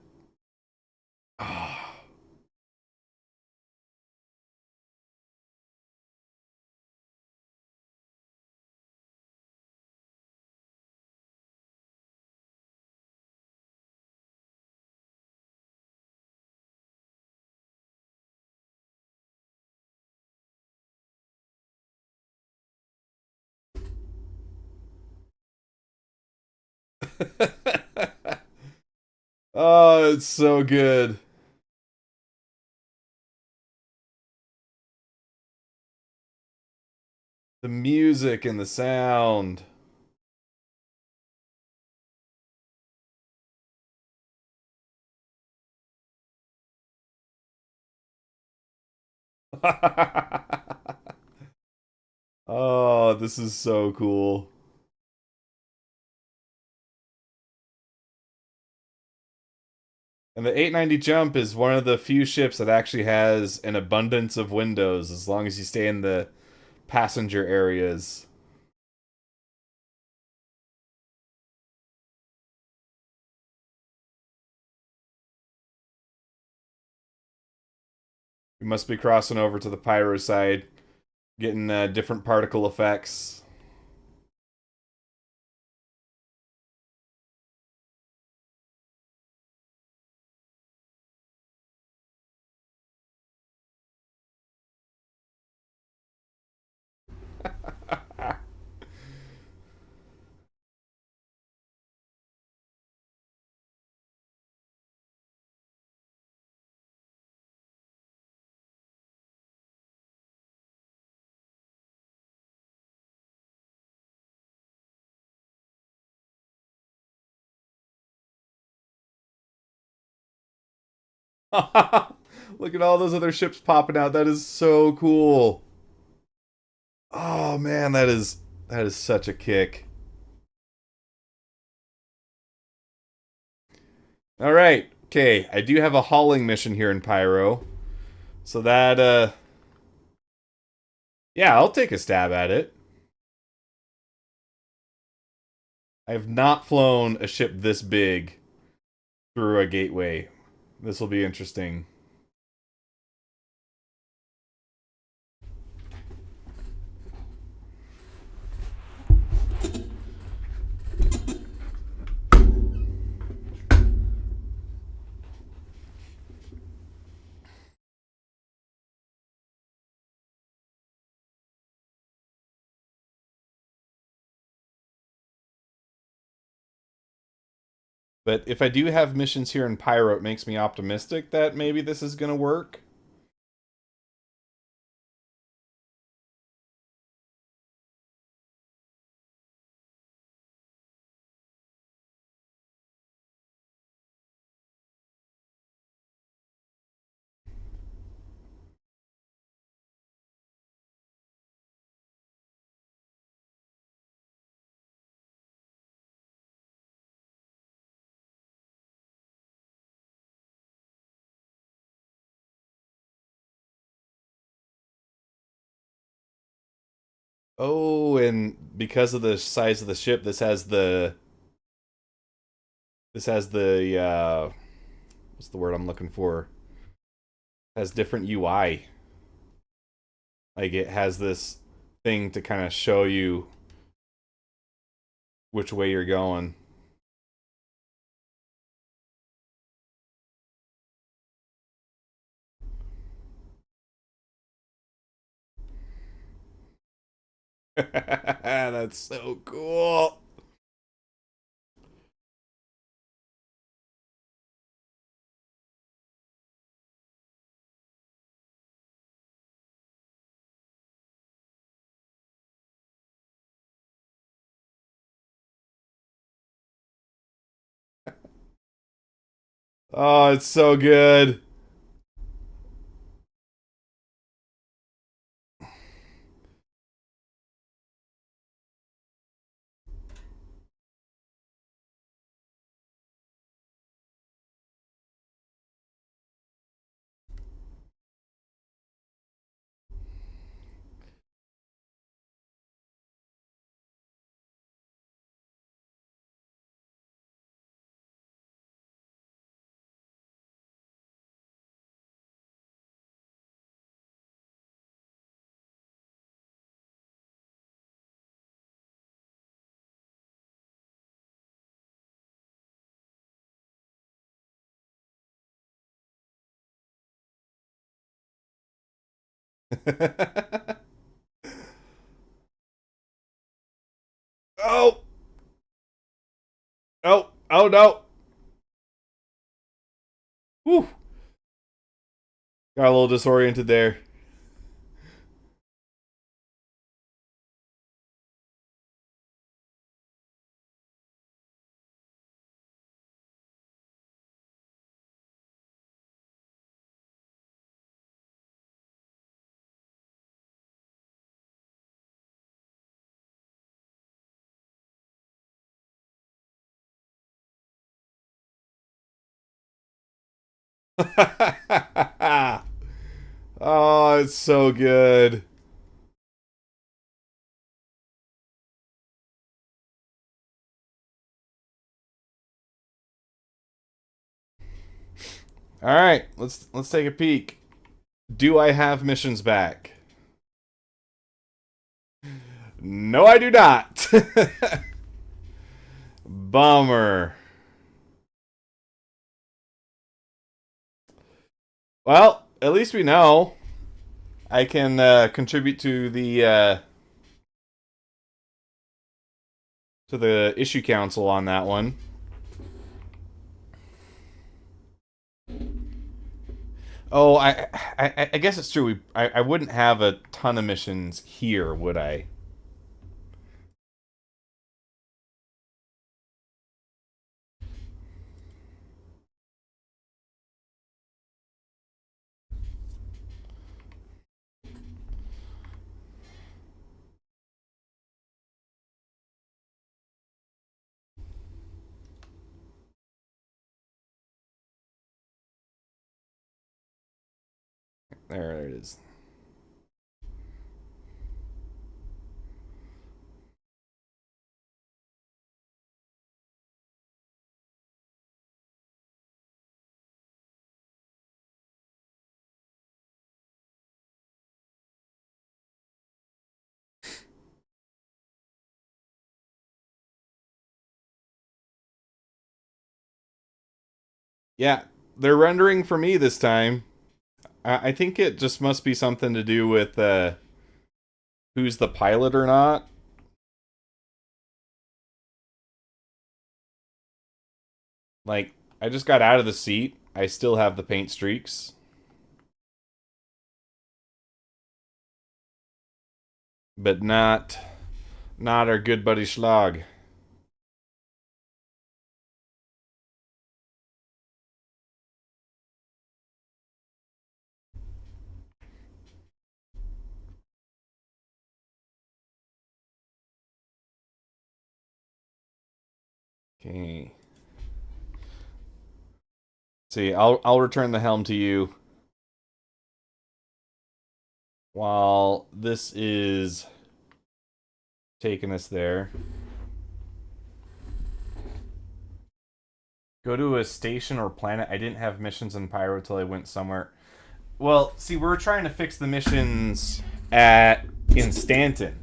Oh, it's so good. The music and the sound. Oh, this is so cool. And the 890 Jump is one of the few ships that actually has an abundance of windows as long as you stay in the passenger areas. We must be crossing over to the pyro side, getting different particle effects. Look at all those other ships popping out. That is so cool. Oh man, that is such a kick. All right. Okay, I do have a hauling mission here in Pyro. So that yeah, I'll take a stab at it. I have not flown a ship this big through a gateway. This will be interesting. But if I do have missions here in Pyro, it makes me optimistic that maybe this is going to work. Oh, and because of the size of the ship, this has the what's the word I'm looking for? It has different UI. Like it has this thing to kind of show you which way you're going. That's so cool. Oh, it's so good. Oh. Oh, no. Whew. Got a little disoriented there. Oh, it's so good. All right, let's take a peek. Do I have missions back? No, I do not. Bummer. Well, at least we know. I can contribute to the issue council on that one. Oh, I guess it's true. I wouldn't have a ton of missions here, would I? There it is. Yeah, they're rendering for me this time. I think it just must be something to do with who's the pilot or not. Like, I just got out of the seat. I still have the paint streaks. But not our good buddy Schlag. Okay. See, I'll return the helm to you while this is taking us there. Go to a station or planet. I didn't have missions in Pyro till I went somewhere. Well, see, we're trying to fix the missions in Stanton.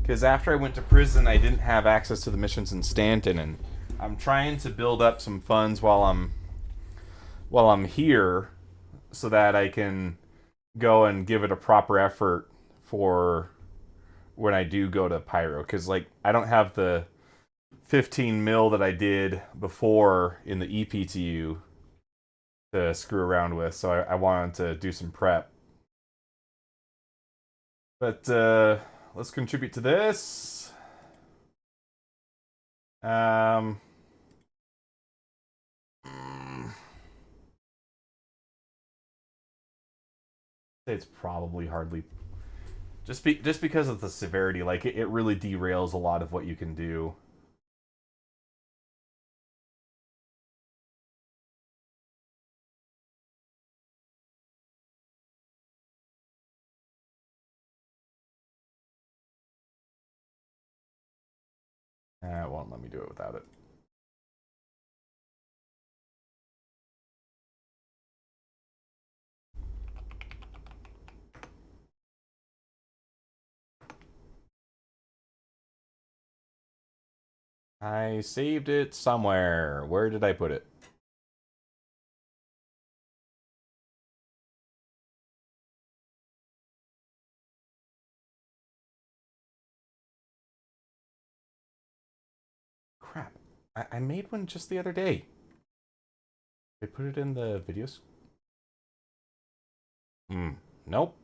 Because after I went to prison, I didn't have access to the missions in Stanton, and I'm trying to build up some funds while I'm here, so that I can go and give it a proper effort for when I do go to Pyro. Because like I don't have the 15 mil that I did before in the EPTU to screw around with, so I wanted to do some prep. But let's contribute to this. It's probably hardly just because of the severity. Like it really derails a lot of what you can do. It won't let me do it without it. I saved it somewhere. Where did I put it? Crap. I made one just the other day. They put it in the videos. Nope.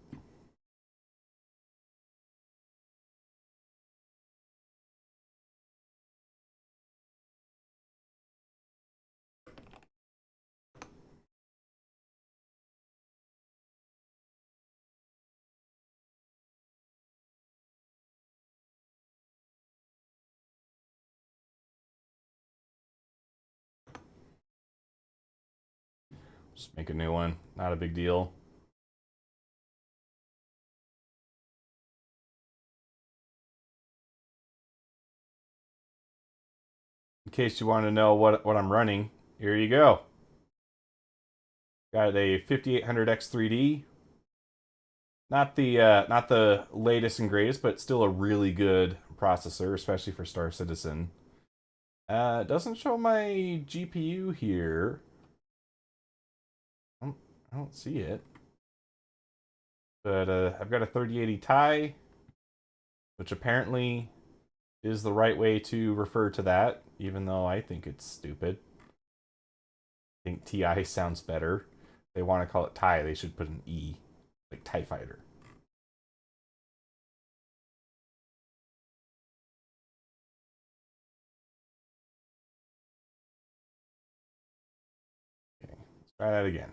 Just make a new one. Not a big deal. In case you want to know what I'm running, here you go. Got a 5800X3D. Not the latest and greatest, but still a really good processor, especially for Star Citizen. It doesn't show my GPU here. I don't see it. But I've got a 3080 Ti, which apparently is the right way to refer to that, even though I think it's stupid. I think TI sounds better. If they want to call it Ti, they should put an E, like TIE Fighter. Okay, let's try that again.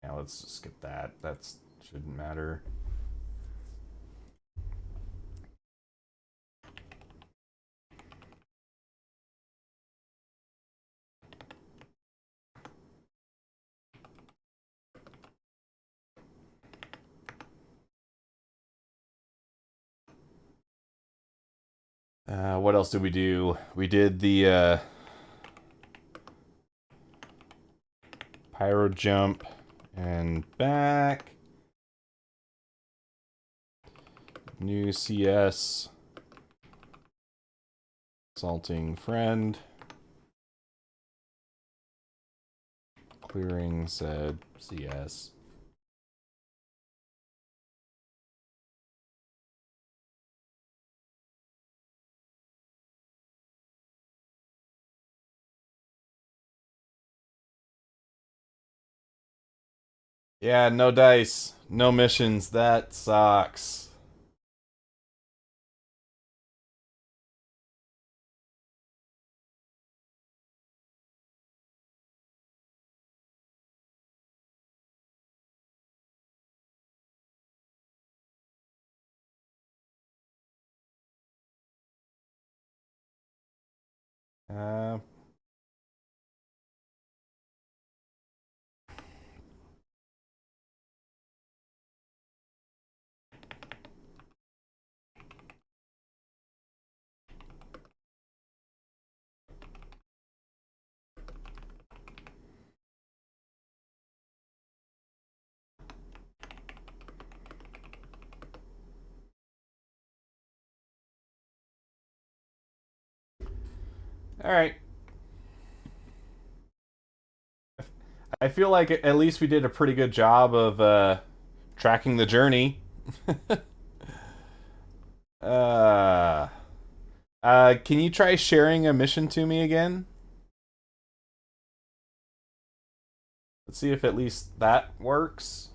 Yeah, let's just skip that. That shouldn't matter. What else did we do? We did the pyro jump and back. New CS. Assaulting friend. Clearing said CS. Yeah, no dice, no missions. That sucks. Uh, all right. I feel like at least we did a pretty good job of tracking the journey. uh, can you try sharing a mission to me again? Let's see if at least that works.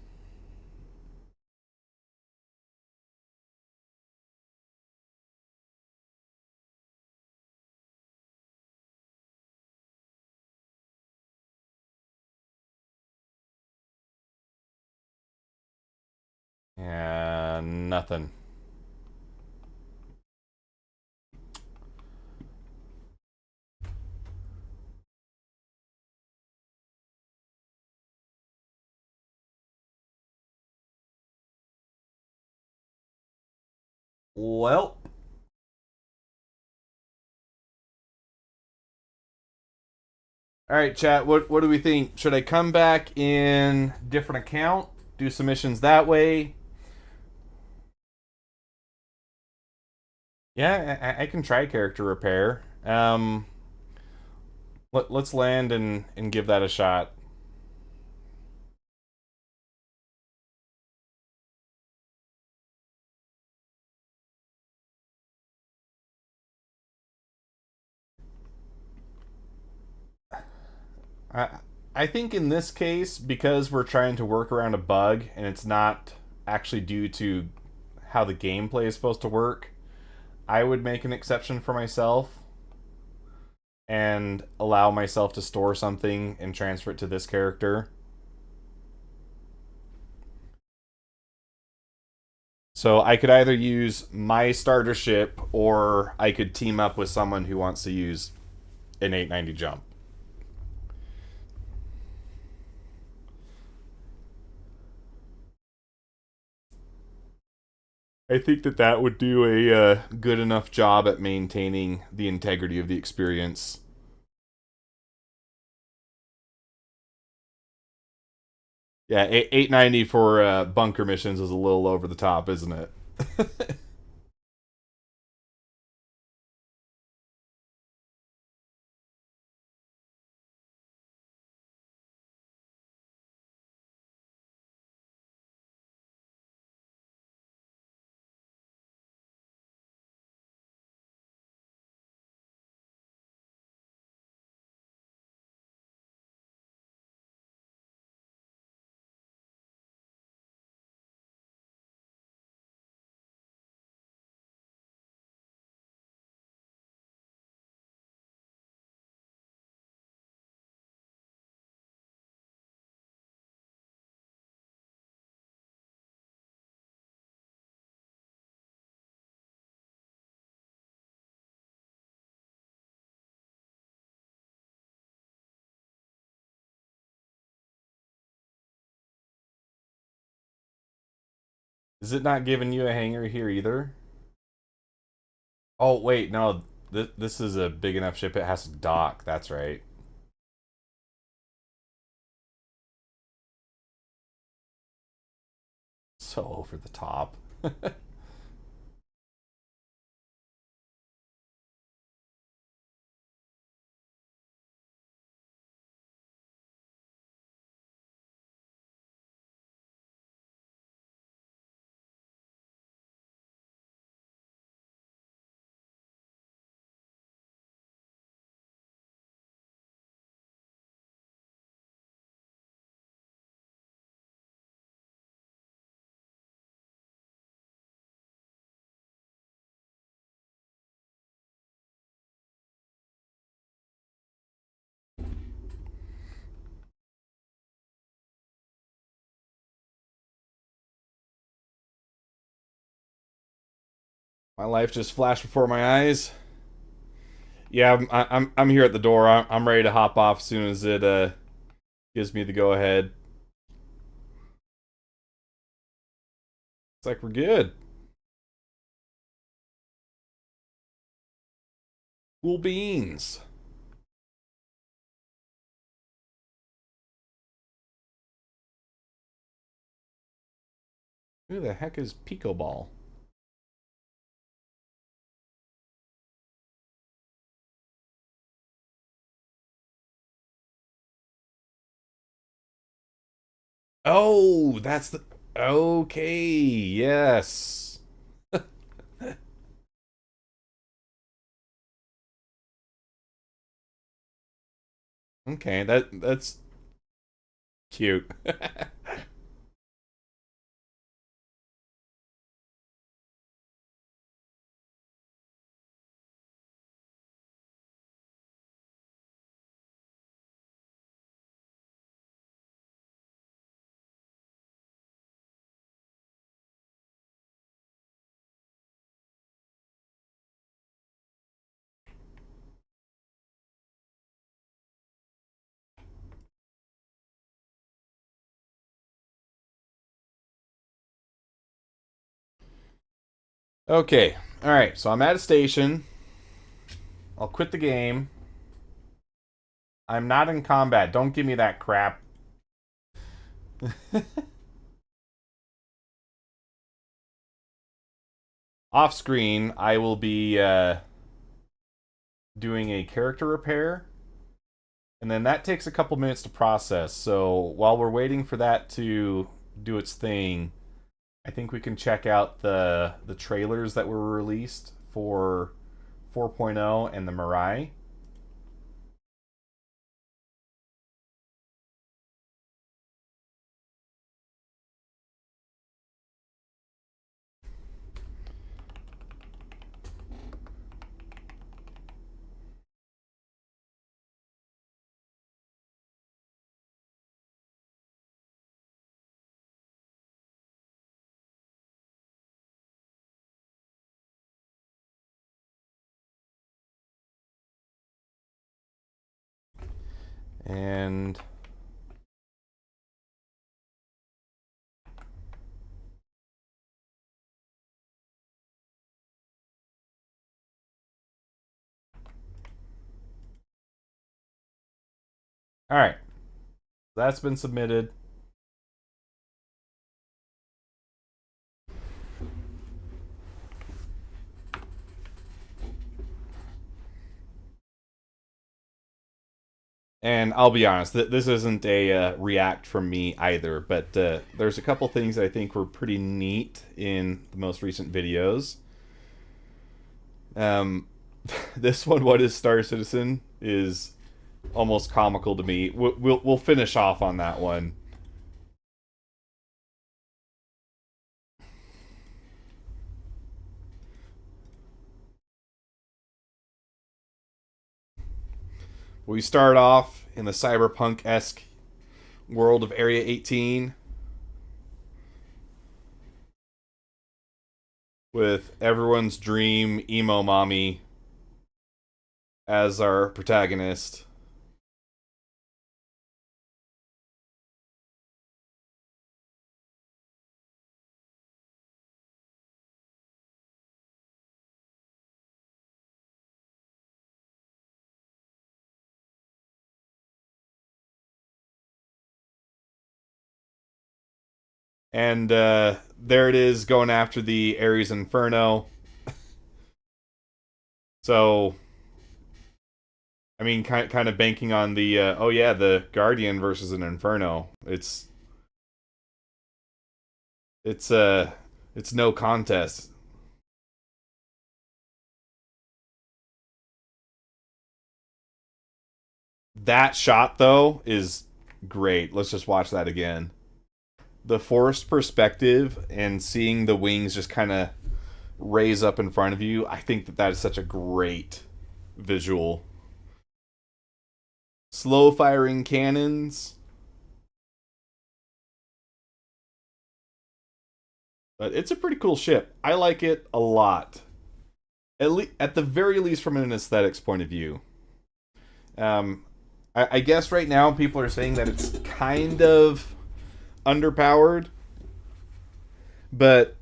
Yeah, nothing. Well, All right, chat. What do we think? Should I come back in different account, do some missions that way? Yeah, I can try character repair. Let's land and give that a shot. I I think in this case, because we're trying to work around a bug and it's not actually due to how the gameplay is supposed to work, I would make an exception for myself and allow myself to store something and transfer it to this character. So I could either use my starter ship or I could team up with someone who wants to use an 890 jump. I think that would do a good enough job at maintaining the integrity of the experience. Yeah, 890 for bunker missions is a little over the top, isn't it? Is it not giving you a hanger here either? Oh, wait, no. This is a big enough ship it has to dock. That's right. So over the top. My life just flashed before my eyes. Yeah, I'm here at the door. I'm ready to hop off as soon as it gives me the go ahead. It's like we're good. Cool beans. Who the heck is Pico Ball? Oh, that's the. Okay, yes. Okay, that's cute. Okay, all right. So I'm at a station. I'll quit the game. I'm not in combat. Don't give me that crap. Off screen, I will be doing a character repair, and then that takes a couple minutes to process. So while we're waiting for that to do its thing, I think we can check out the trailers that were released for 4.0 and the Mirai. And all right, that's been submitted. And I'll be honest, this isn't a react from me either, but there's a couple things that I think were pretty neat in the most recent videos. This one, what is Star Citizen, is almost comical to me. We'll finish off on that one. We start off in the cyberpunk-esque world of Area 18 with everyone's dream emo mommy as our protagonist. And there it is, going after the Ares Inferno. So, I mean, kind of banking on the oh yeah, the Guardian versus an Inferno. It's no contest. That shot though is great. Let's just watch that again. The forced perspective and seeing the wings just kind of raise up in front of you, I think that is such a great visual. Slow firing cannons. But it's a pretty cool ship. I like it a lot. At the very least from an aesthetics point of view. I guess right now people are saying that it's kind of underpowered, but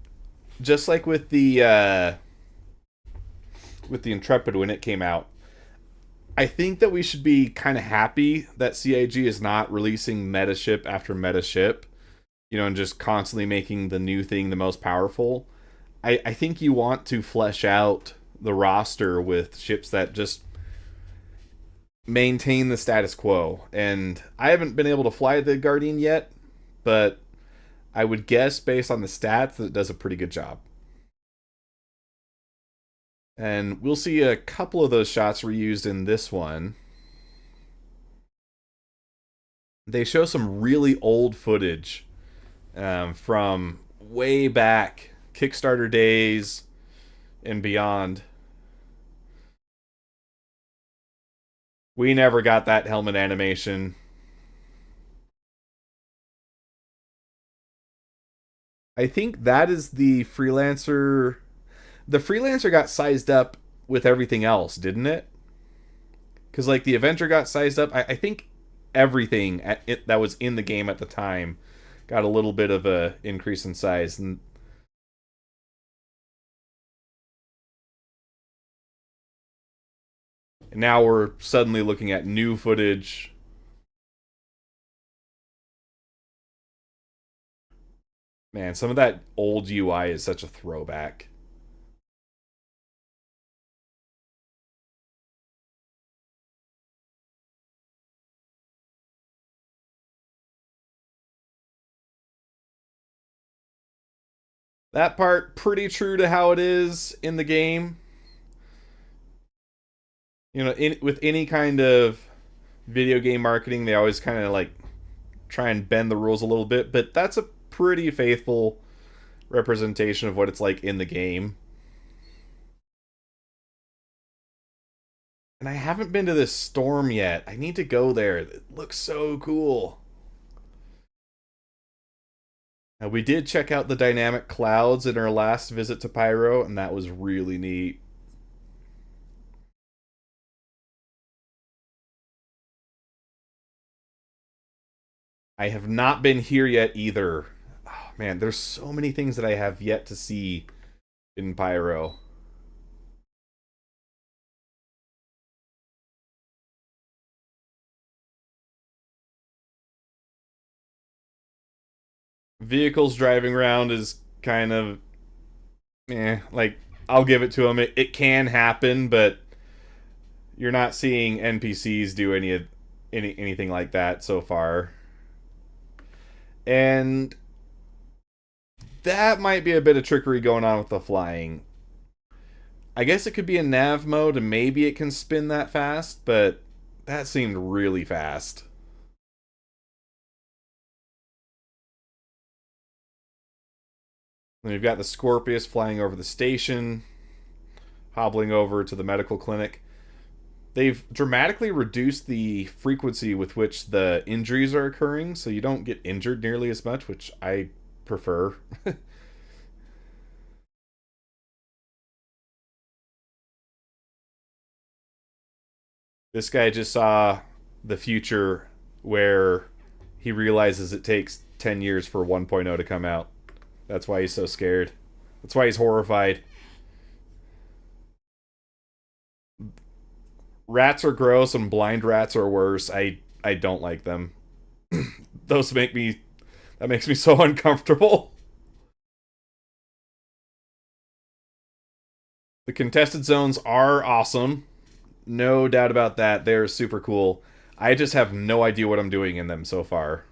just like with the Intrepid when it came out, I think that we should be kind of happy that CIG is not releasing meta ship after meta ship, you know, and just constantly making the new thing the most powerful. I think you want to flesh out the roster with ships that just maintain the status quo. And I haven't been able to fly the Guardian yet, but I would guess based on the stats that it does a pretty good job. And we'll see a couple of those shots reused in this one. They show some really old footage from way back, Kickstarter days and beyond. We never got that helmet animation. I think that is the Freelancer. The Freelancer got sized up with everything else, didn't it? Because like the Avenger got sized up. I think everything that was in the game at the time got a little bit of a increase in size. And now we're suddenly looking at new footage. Man, some of that old UI is such a throwback. That part, pretty true to how it is in the game. You know, with any kind of video game marketing, they always kind of like try and bend the rules a little bit, but that's a pretty faithful representation of what it's like in the game. And I haven't been to this storm yet. I need to go there. It looks so cool. Now, we did check out the dynamic clouds in our last visit to Pyro, and that was really neat. I have not been here yet either. Oh, man, there's so many things that I have yet to see in Pyro. Vehicles driving around is kind of, like, I'll give it to them. It can happen, but you're not seeing NPCs do anything like that so far. And that might be a bit of trickery going on with the flying. I guess it could be in nav mode and maybe it can spin that fast, but that seemed really fast. And you've got the Scorpius flying over the station, hobbling over to the medical clinic. They've dramatically reduced the frequency with which the injuries are occurring, so you don't get injured nearly as much, which I prefer. This guy just saw the future where he realizes it takes 10 years for 1.0 to come out. That's why he's so scared. That's why he's horrified. Rats are gross and blind rats are worse. I don't like them. That makes me so uncomfortable. The contested zones are awesome. No doubt about that. They're super cool. I just have no idea what I'm doing in them so far.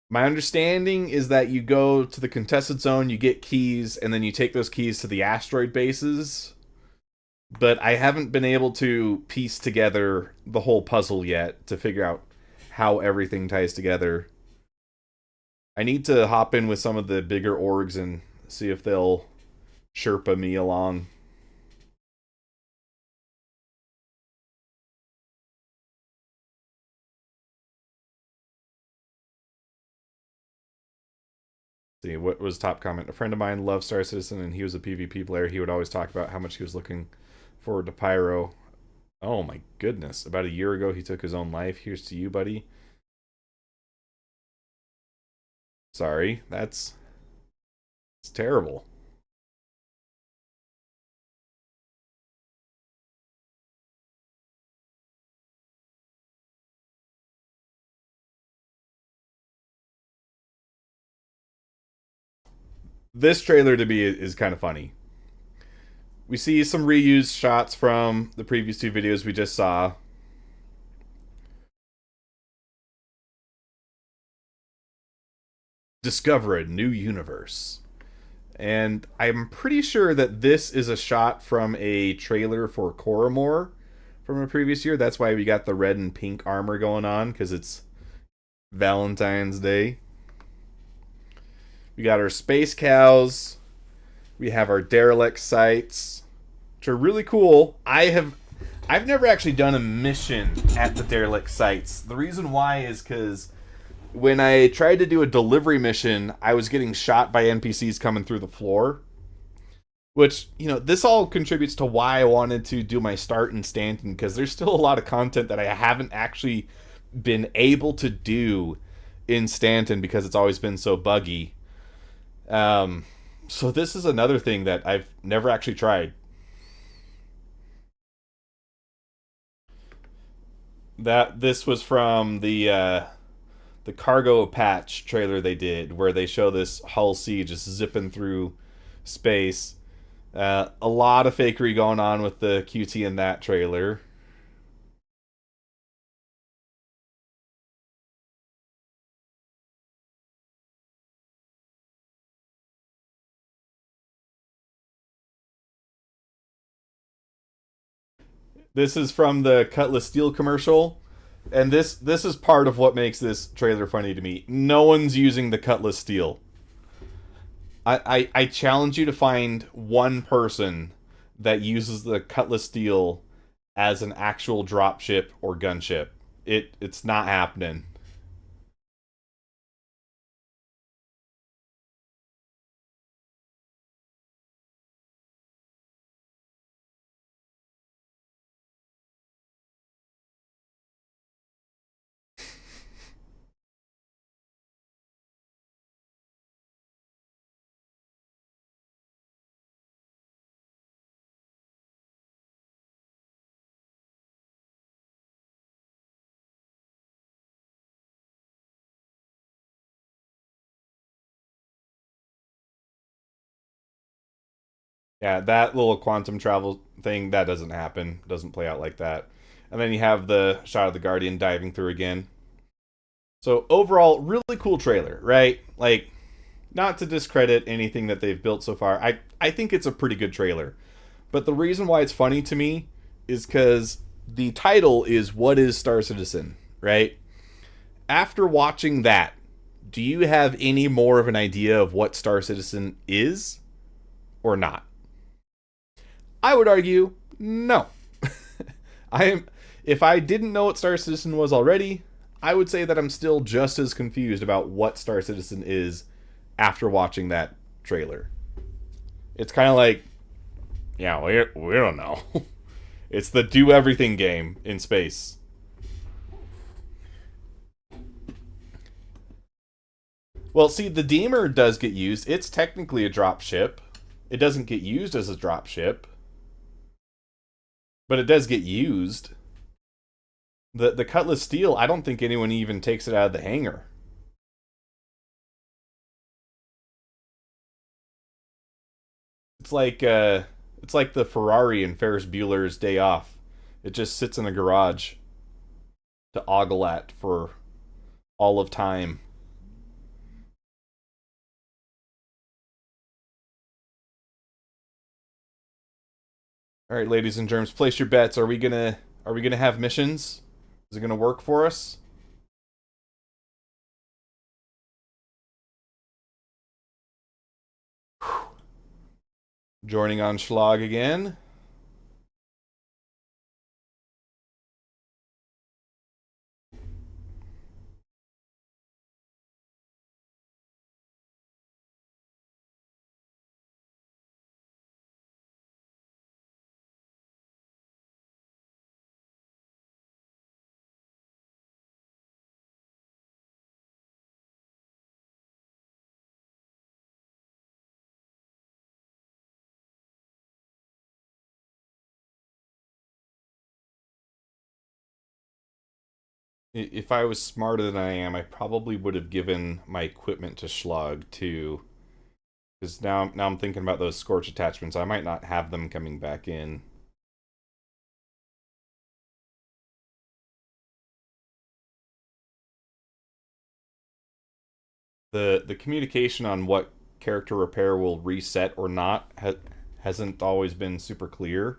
My understanding is that you go to the contested zone, you get keys, and then you take those keys to the asteroid bases. But I haven't been able to piece together the whole puzzle yet to figure out how everything ties together. I need to hop in with some of the bigger orgs and see if they'll Sherpa me along. See, what was top comment? A friend of mine loved Star Citizen and he was a PvP player. He would always talk about how much he was looking forward to Pyro. Oh my goodness. About a year ago, he took his own life. Here's to you, buddy. Sorry, it's terrible. This trailer to me is kind of funny. We see some reused shots from the previous two videos we just saw. Discover a new universe. And I'm pretty sure that this is a shot from a trailer for Coromore from a previous year. That's why we got the red and pink armor going on, because it's Valentine's Day. We got our space cows. We have our derelict sites, which are really cool. I've never actually done a mission at the derelict sites. The reason why is because when I tried to do a delivery mission, I was getting shot by NPCs coming through the floor. Which, you know, this all contributes to why I wanted to do my start in Stanton, because there's still a lot of content that I haven't actually been able to do in Stanton because it's always been so buggy. So this is another thing that I've never actually tried. This was from the cargo patch trailer they did, where they show this Hull C just zipping through space. A lot of fakery going on with the QT in that trailer. This is from the Cutlass Steel commercial, and this is part of what makes this trailer funny to me. No one's using the Cutlass Steel. I challenge you to find one person that uses the Cutlass Steel as an actual dropship or gunship. It's not happening. Yeah, that little quantum travel thing, that doesn't happen. Doesn't play out like that. And then you have the shot of the Guardian diving through again. So overall, really cool trailer, right? Like, not to discredit anything that they've built so far. I think it's a pretty good trailer. But the reason why it's funny to me is because the title is What is Star Citizen, right? After watching that, do you have any more of an idea of what Star Citizen is or not? I would argue no. I am if I didn't know what Star Citizen was already, I would say that I'm still just as confused about what Star Citizen is after watching that trailer. It's kind of like, yeah, we don't know. It's the do everything game in space. Well, see, the Deemer does get used. It's technically a drop ship. It doesn't get used as a drop ship, but it does get used. The Cutlass Steel, I don't think anyone even takes it out of the hangar. It's like the Ferrari in Ferris Bueller's Day Off. It just sits in a garage to ogle at for all of time. All right, ladies and germs, place your bets. Are we gonna have missions? Is it gonna work for us? Joining on Schlag again. If I was smarter than I am, I probably would have given my equipment to Schlag too. Because now I'm thinking about those Scorch attachments. I might not have them coming back in. The communication on what character repair will reset or not hasn't always been super clear.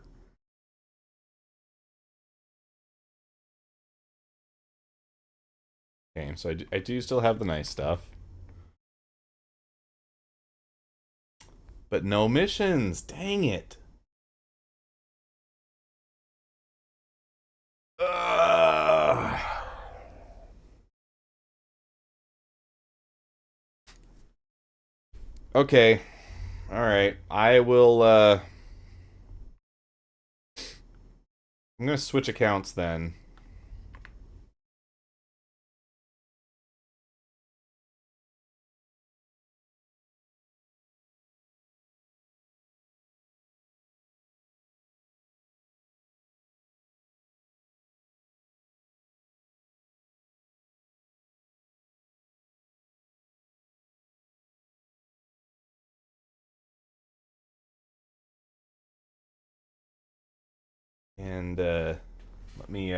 Okay, so I do still have the nice stuff. But no missions. Dang it. Ugh. Okay. All right. I will I'm going to switch accounts then. And let me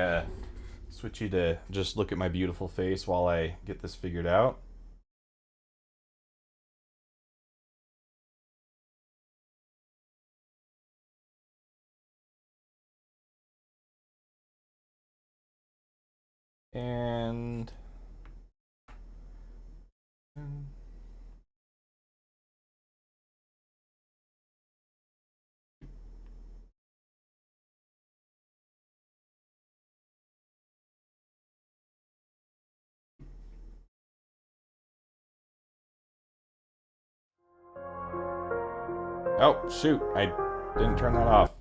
switch you to just look at my beautiful face while I get this figured out. And oh, shoot, I didn't turn that off.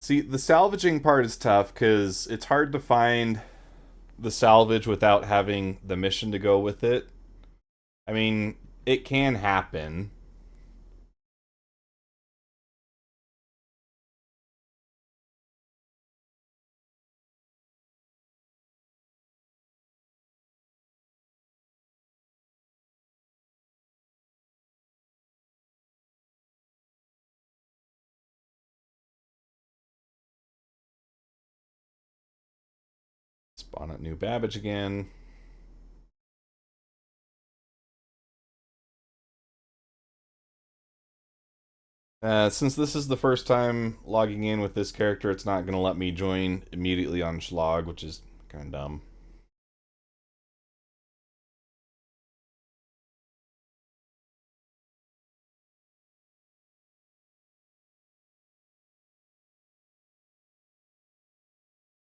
See, the salvaging part is tough because it's hard to find the salvage without having the mission to go with it. I mean, it can happen. Spawn at New Babbage again. Since this is the first time logging in with this character, it's not going to let me join immediately on Schlag, which is kind of dumb.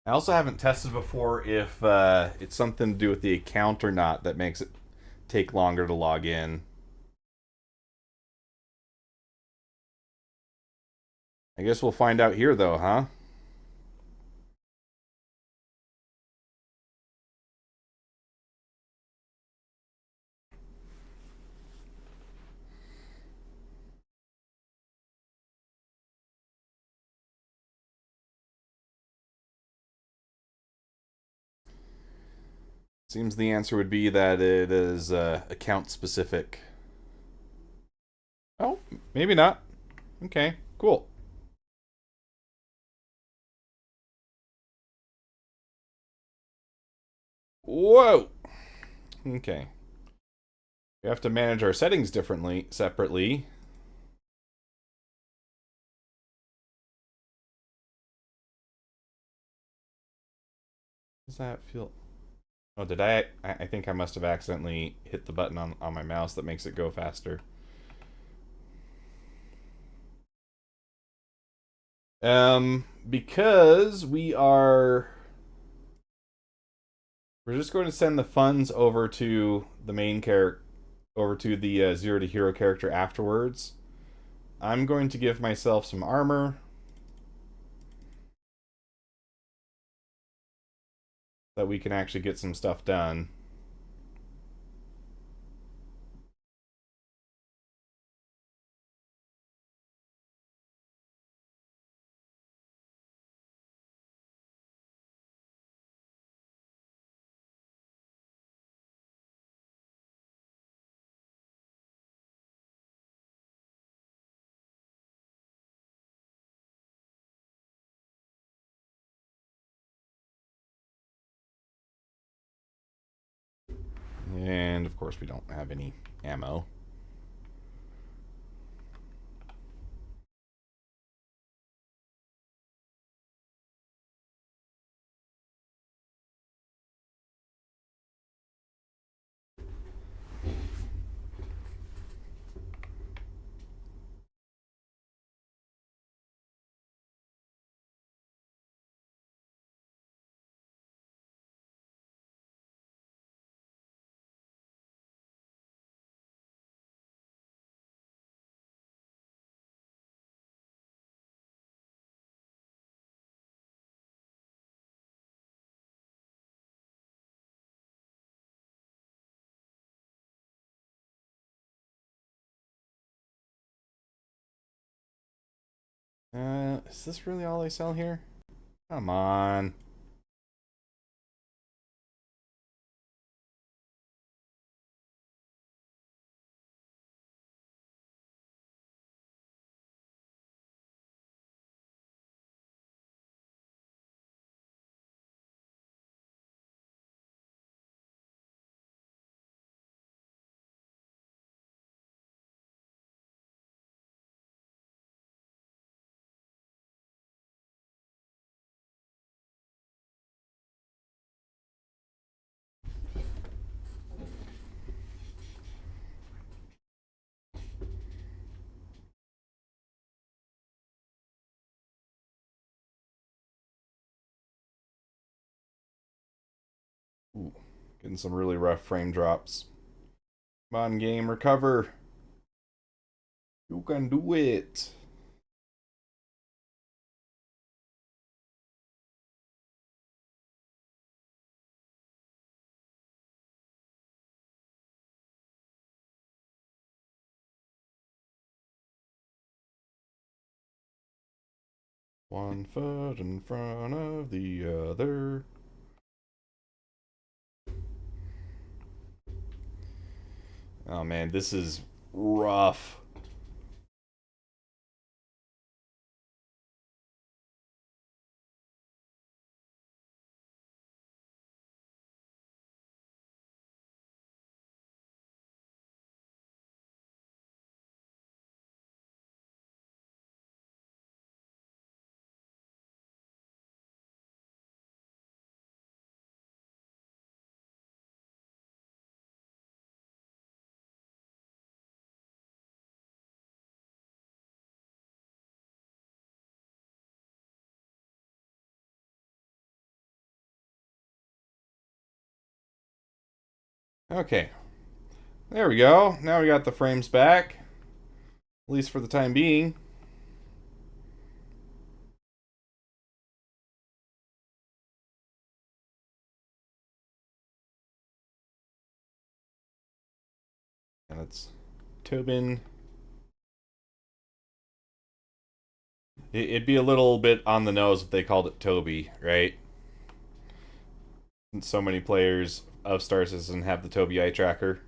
I also haven't tested before if it's something to do with the account or not that makes it take longer to log in. I guess we'll find out here, though, huh? Seems the answer would be that it is account specific. Oh, maybe not. Okay, cool. Whoa! Okay. We have to manage our settings separately. Does that feel... Oh, did I think I must have accidentally hit the button on my mouse that makes it go faster. Because we're just going to send the funds over to the main character, over to the Zero to Hero character afterwards. I'm going to give myself some armor. That we can actually get some stuff done. And of course we don't have any ammo. Is this really all they sell here? Come on. Ooh, getting some really rough frame drops. Come on, game, recover. You can do it. One foot in front of the other. Oh man, this is rough. Okay. There we go. Now we got the frames back. At least for the time being. And it's Tobin. It'd be a little bit on the nose if they called it Toby, right? Since so many players of Star Citizen have the Toby eye tracker.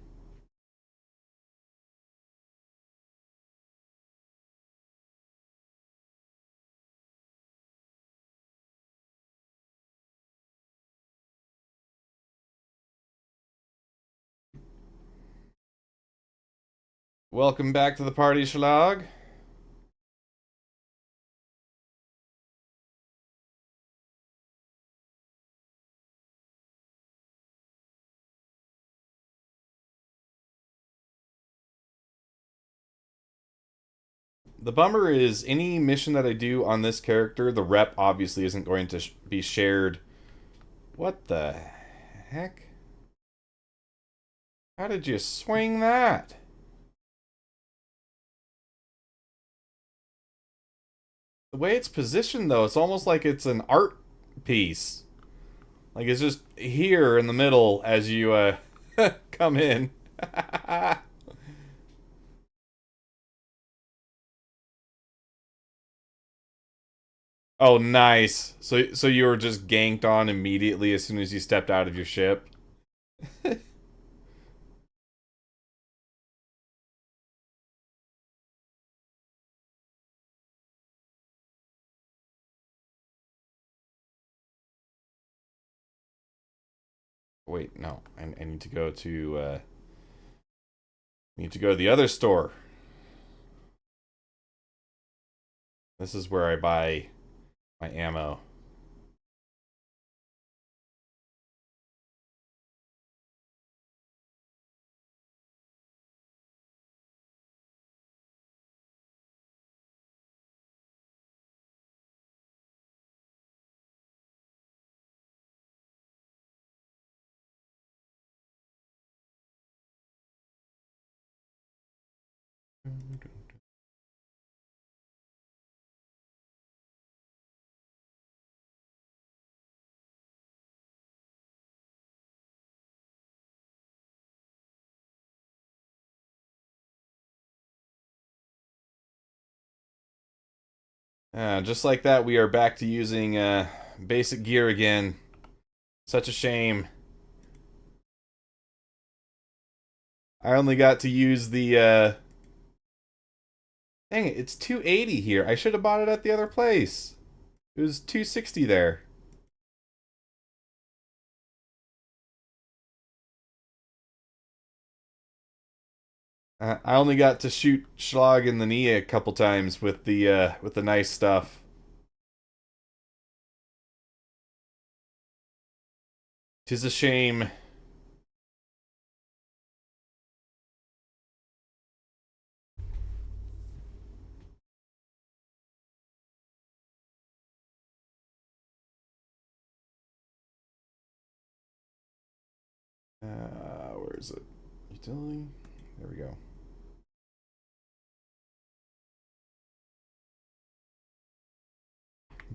Welcome back to the party, Schlag. The bummer is any mission that I do on this character, the rep obviously isn't going to be shared. What the heck? How did you swing that? The way it's positioned, though, it's almost like it's an art piece. Like it's just here in the middle as you come in. Oh, nice. So you were just ganked on immediately as soon as you stepped out of your ship. Wait, no. I need to go to need to go to the other store. This is where I buy my ammo. Just like that, we are back to using basic gear again. Such a shame. I only got to use the... Dang it, it's 280 here. I should have bought it at the other place. It was 260 there. I only got to shoot Schlag in the knee a couple times with the nice stuff. Tis a shame. Where is it? Utility? There we go.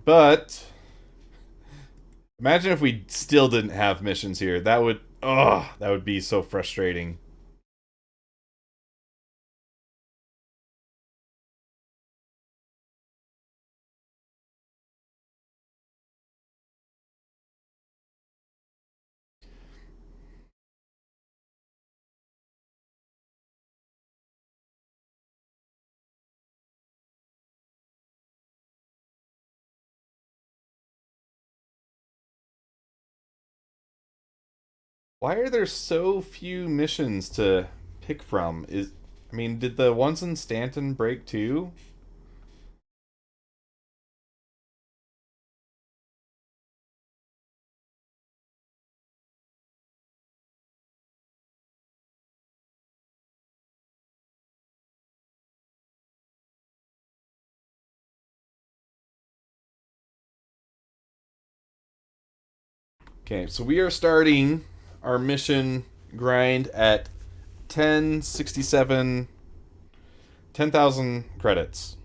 But imagine if we still didn't have missions here. That would be so frustrating. Why are there so few missions to pick from? I mean, did the ones in Stanton break too? Okay, so we are starting our mission grind at 1067, 10,000 credits.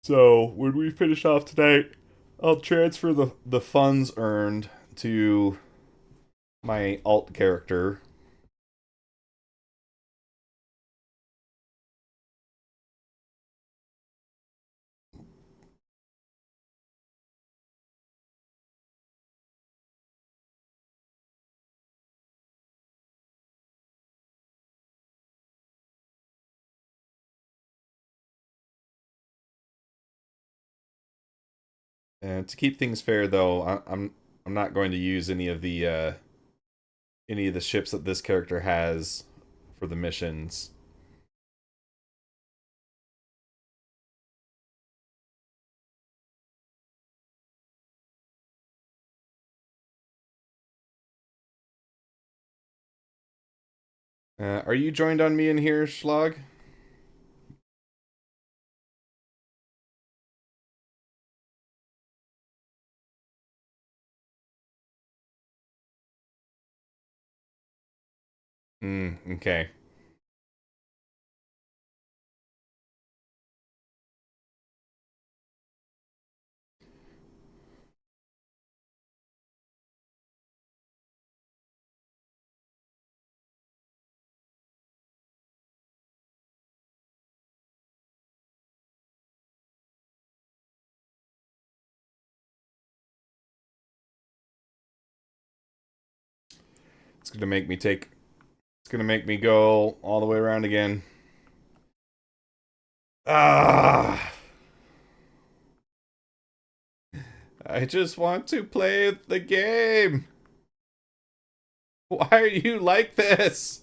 So when we finish off tonight, I'll transfer the funds earned to my alt character. And to keep things fair, though, I'm not going to use any of the ships that this character has for the missions. Are you joined on me in here, Schlag? Okay. It's gonna make me take... It's gonna make me go all the way around again. Ah! I just want to play the game! Why are you like this?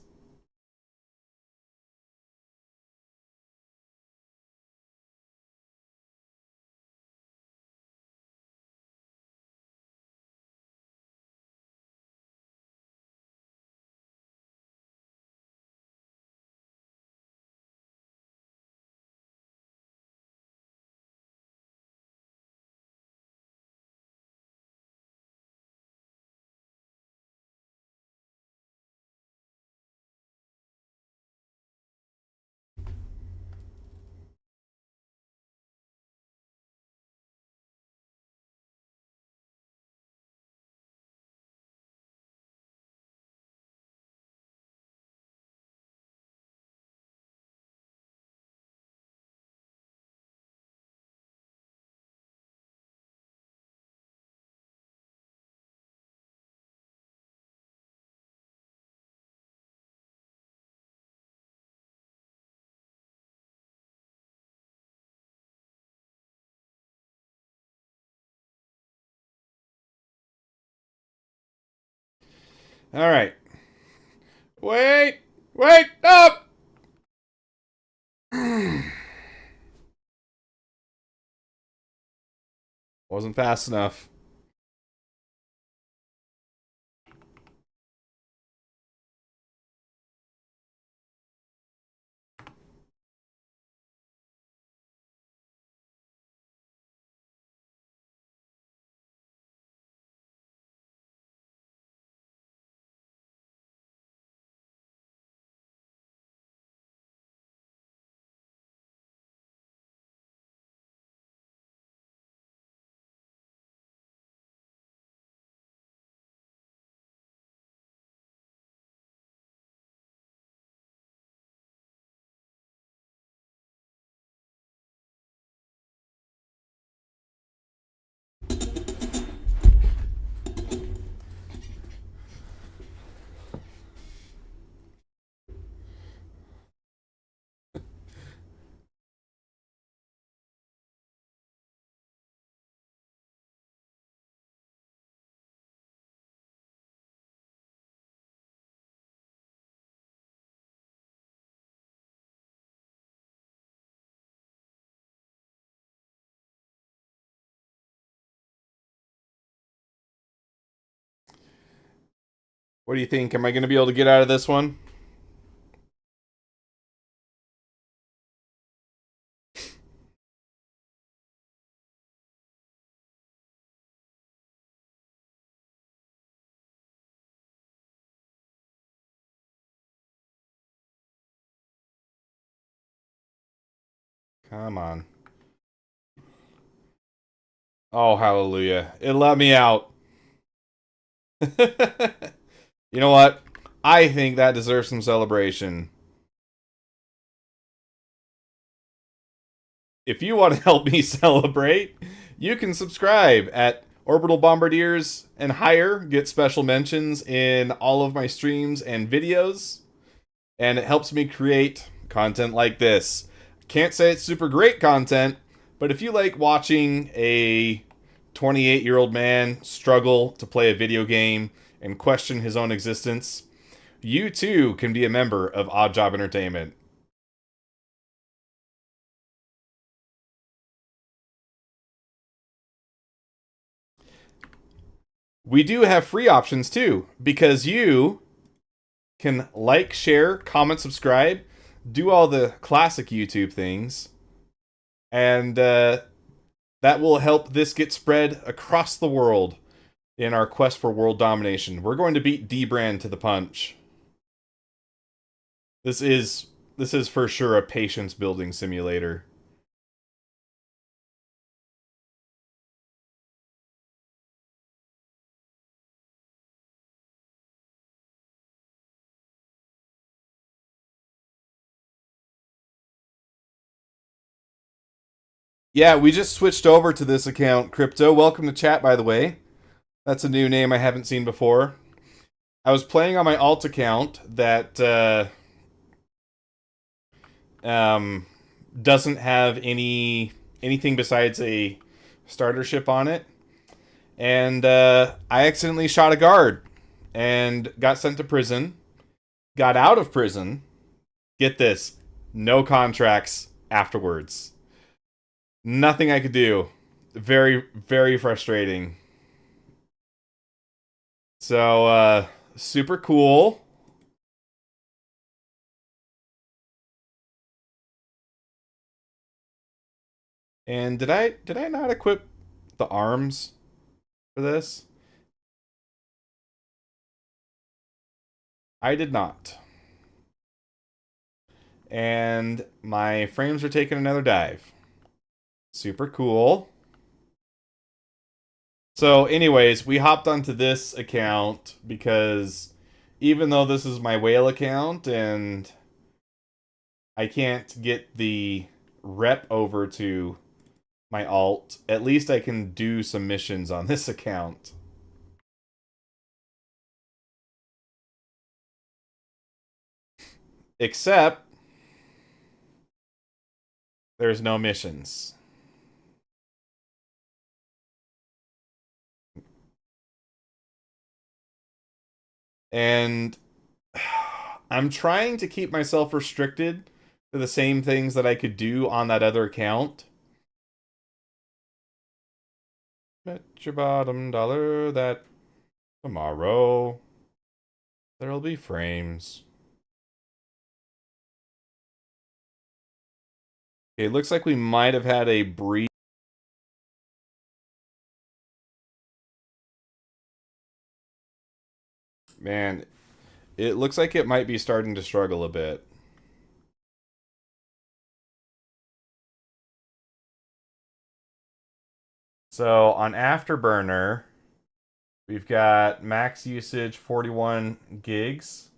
Alright. Wait! Wait! Up! Wasn't fast enough. What do you think? Am I going to be able to get out of this one? Come on. Oh, hallelujah. It let me out. You know what? I think that deserves some celebration. If you want to help me celebrate, you can subscribe at Orbital Bombardiers and higher. Get special mentions in all of my streams and videos. And it helps me create content like this. Can't say it's super great content, but if you like watching a 28-year-old man struggle to play a video game and question his own existence, you too can be a member of Odd Job Entertainment. We do have free options too, because you can like, share, comment, subscribe, do all the classic YouTube things, and that will help this get spread across the world in our quest for world domination. We're going to beat D-Brand to the punch. This is for sure a patience building simulator. Yeah, we just switched over to this account, Crypto. Welcome to chat, by the way. That's a new name I haven't seen before. I was playing on my alt account that doesn't have anything besides a starter ship on it. And I accidentally shot a guard and got sent to prison. Got out of prison. Get this. No contracts afterwards. Nothing I could do. Very, very frustrating. So, super cool. And did I not equip the arms for this? I did not. And my frames are taking another dive. Super cool. So anyways, we hopped onto this account because even though this is my whale account and I can't get the rep over to my alt, at least I can do some missions on this account. Except there's no missions. And I'm trying to keep myself restricted to the same things that I could do on that other account. Bet your bottom dollar that tomorrow there'll be frames. Okay, it looks like we might have had a brief... Man, it looks like it might be starting to struggle a bit. So on Afterburner, we've got max usage 41 gigs.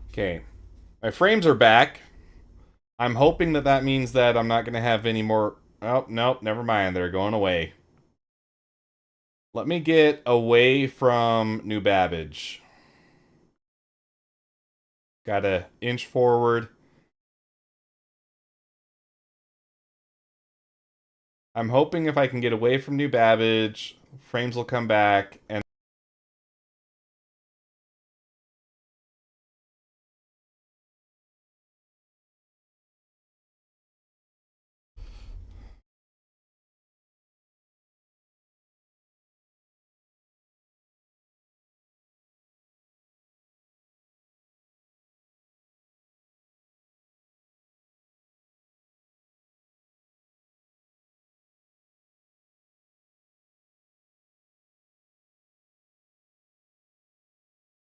Okay, my frames are back. I'm hoping that that means that I'm not going to have any more... Oh, nope, never mind. They're going away. Let me get away from New Babbage. Gotta inch forward. I'm hoping if I can get away from New Babbage, frames will come back, and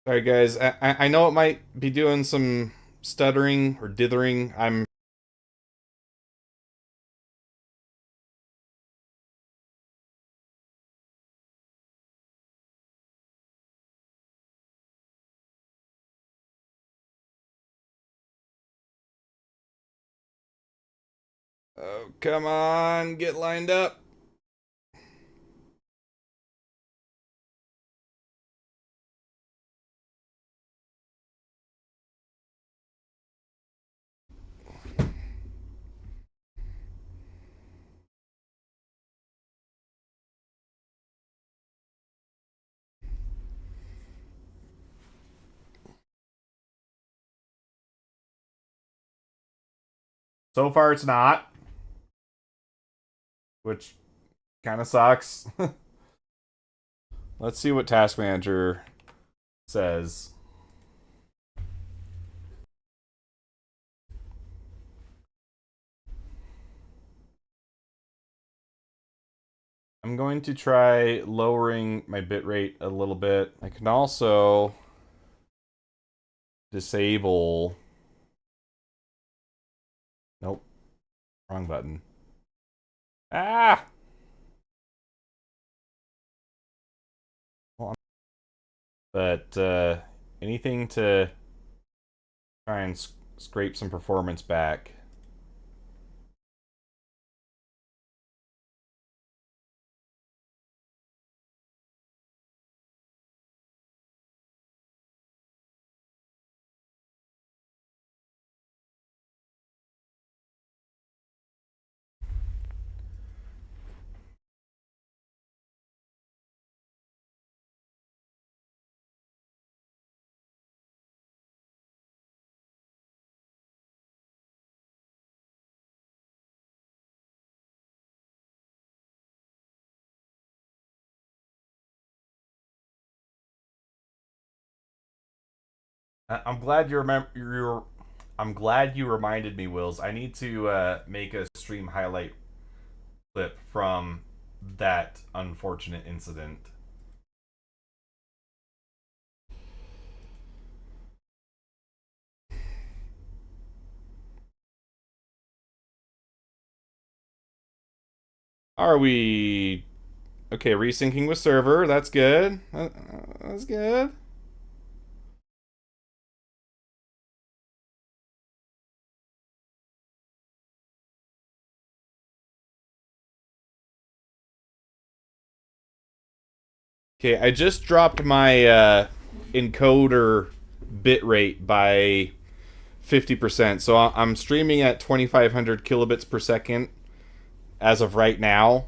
sorry guys, I know it might be doing some stuttering or dithering. I'm... Oh, come on, get lined up. So far it's not, which kind of sucks. Let's see what Task Manager says. I'm going to try lowering my bitrate a little bit. I can also disable... Nope. Wrong button. Ah! Well, but anything to try and scrape some performance back. I'm glad you remember. I'm glad you reminded me, Wills. I need to make a stream highlight clip from that unfortunate incident. Are we... Okay, resyncing with server. That's good. That's good. Okay, I just dropped my encoder bitrate by 50%. So I'm streaming at 2500 kilobits per second as of right now.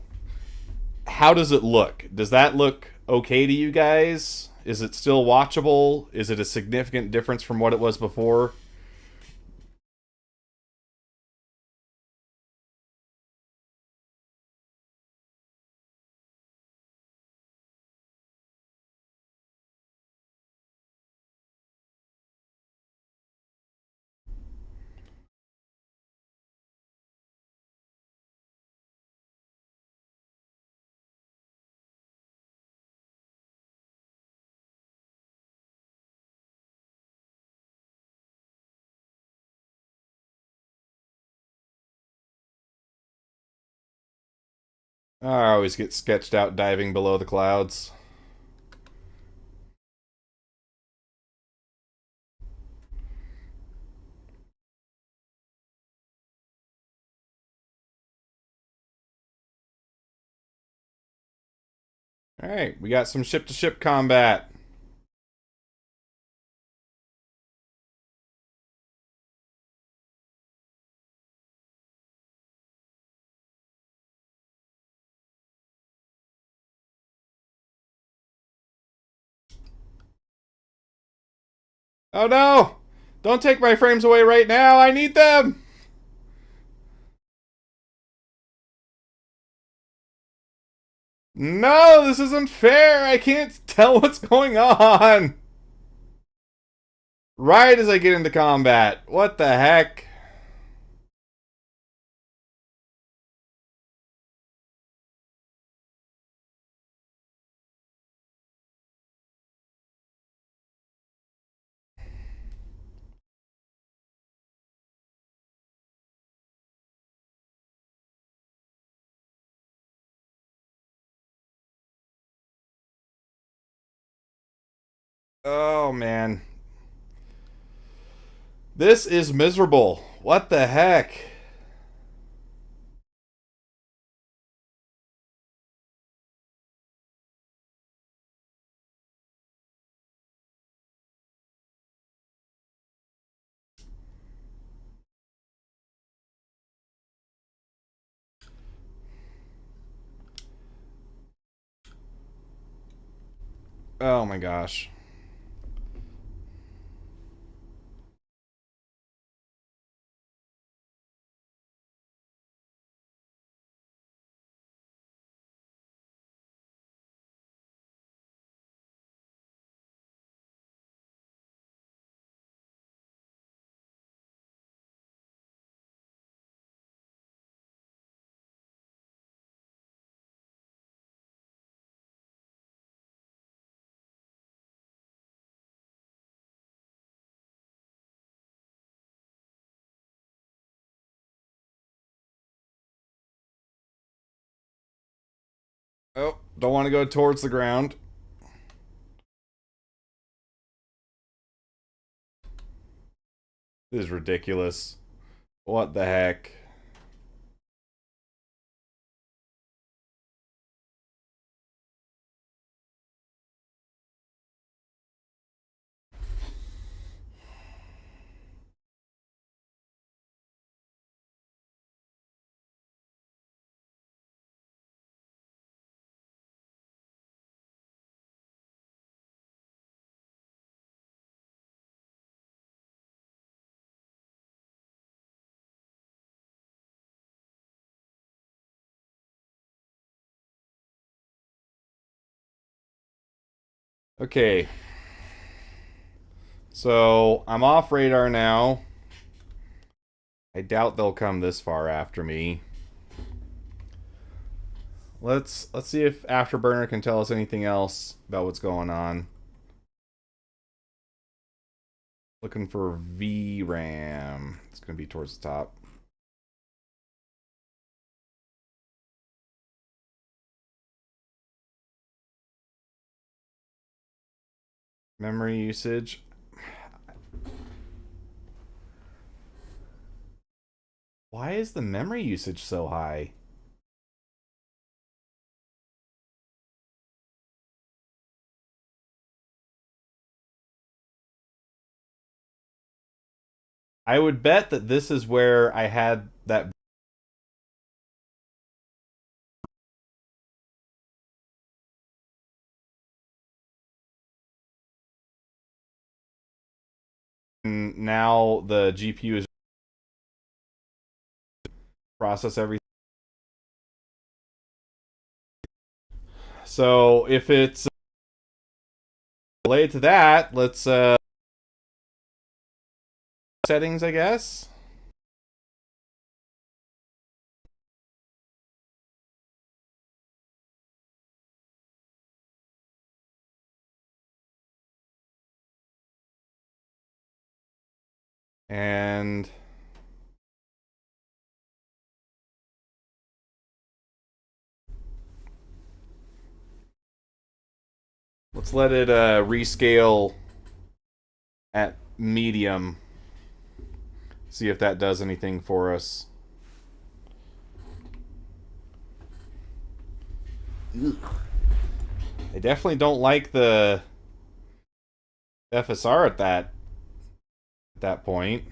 How does it look? Does that look okay to you guys? Is it still watchable? Is it a significant difference from what it was before? I always get sketched out diving below the clouds. Alright, we got some ship-to-ship combat. Oh no! Don't take my frames away right now! I need them! No, this isn't fair! I can't tell what's going on! Right as I get into combat. What the heck? Oh man. This is miserable. What the heck? Oh my gosh. Oh, don't want to go towards the ground. This is ridiculous. What the heck? Okay. So, I'm off radar now. I doubt they'll come this far after me. Let's see if Afterburner can tell us anything else about what's going on. Looking for VRAM. It's going to be towards the top. Memory usage. Why is the memory usage so high? I would bet that this is where I had that. Now the GPU is process everything. So if it's related to that, let's settings, I guess. And let's let it rescale at medium. See if that does anything for us. Ugh. I definitely don't like the FSR at that point.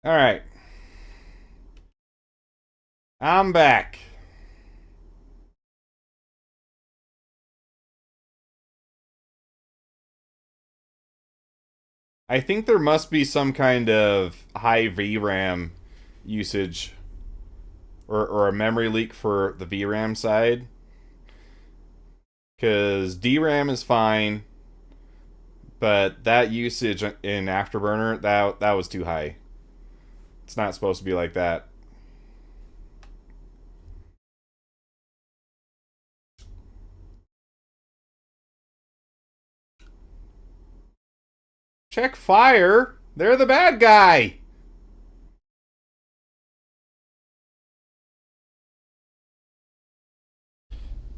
All right. I'm back. I think there must be some kind of high VRAM usage or a memory leak for the VRAM side. Because DRAM is fine, but that usage in Afterburner, that was too high. It's not supposed to be like that. Check fire. They're the bad guy.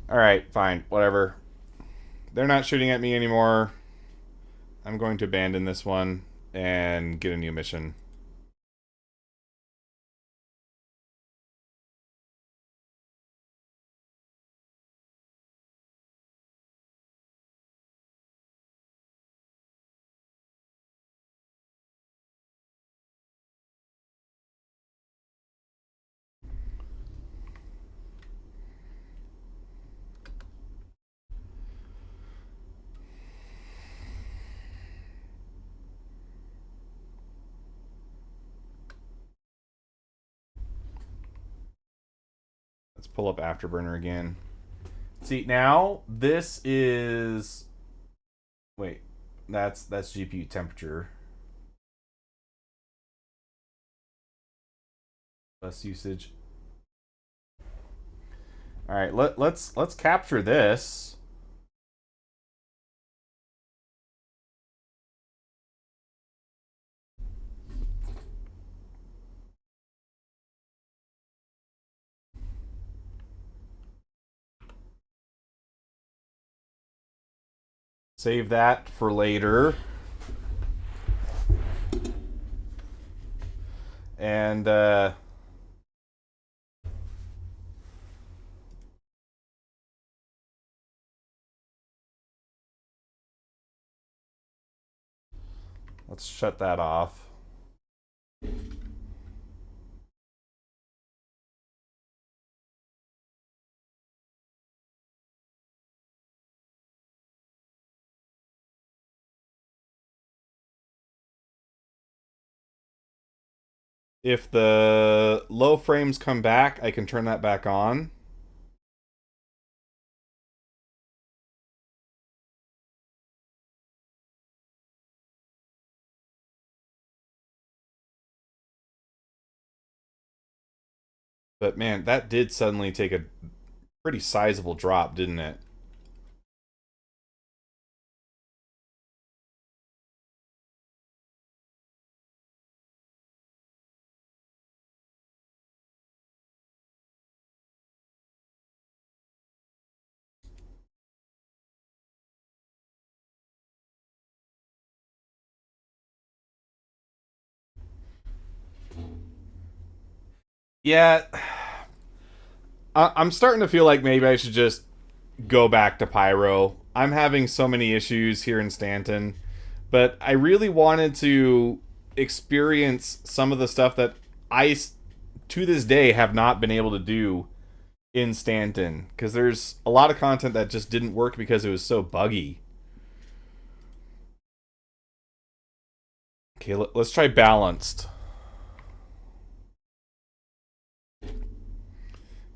Alright, fine. Whatever. They're not shooting at me anymore. I'm going to abandon this one and get a new mission. Let's pull up Afterburner again. See, now this is... Wait, that's GPU temperature. Less usage. All right, let's capture this. Save that for later. And let's shut that off. If the low frames come back, I can turn that back on. But man, that did suddenly take a pretty sizable drop, didn't it? Yeah, I'm starting to feel like maybe I should just go back to Pyro. I'm having so many issues here in Stanton, but I really wanted to experience some of the stuff that to this day, have not been able to do in Stanton, because there's a lot of content that just didn't work because it was so buggy. Okay, let's try balanced.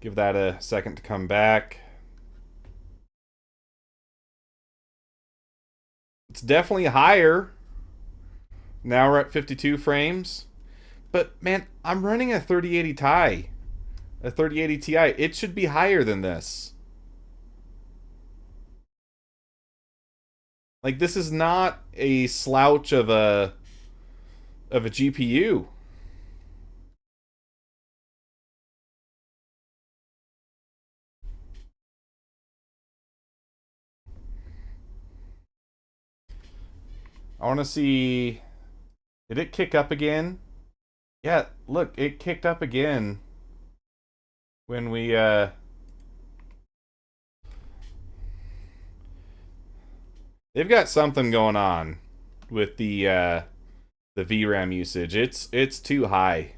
Give that a second to come back. It's definitely higher. Now we're at 52 frames. But man, I'm running a 3080 Ti. A 3080 Ti. It should be higher than this. Like, this is not a slouch of a GPU. I want to see... Did it kick up again? Yeah, look, it kicked up again when we, They've got something going on with the VRAM usage. It's too high.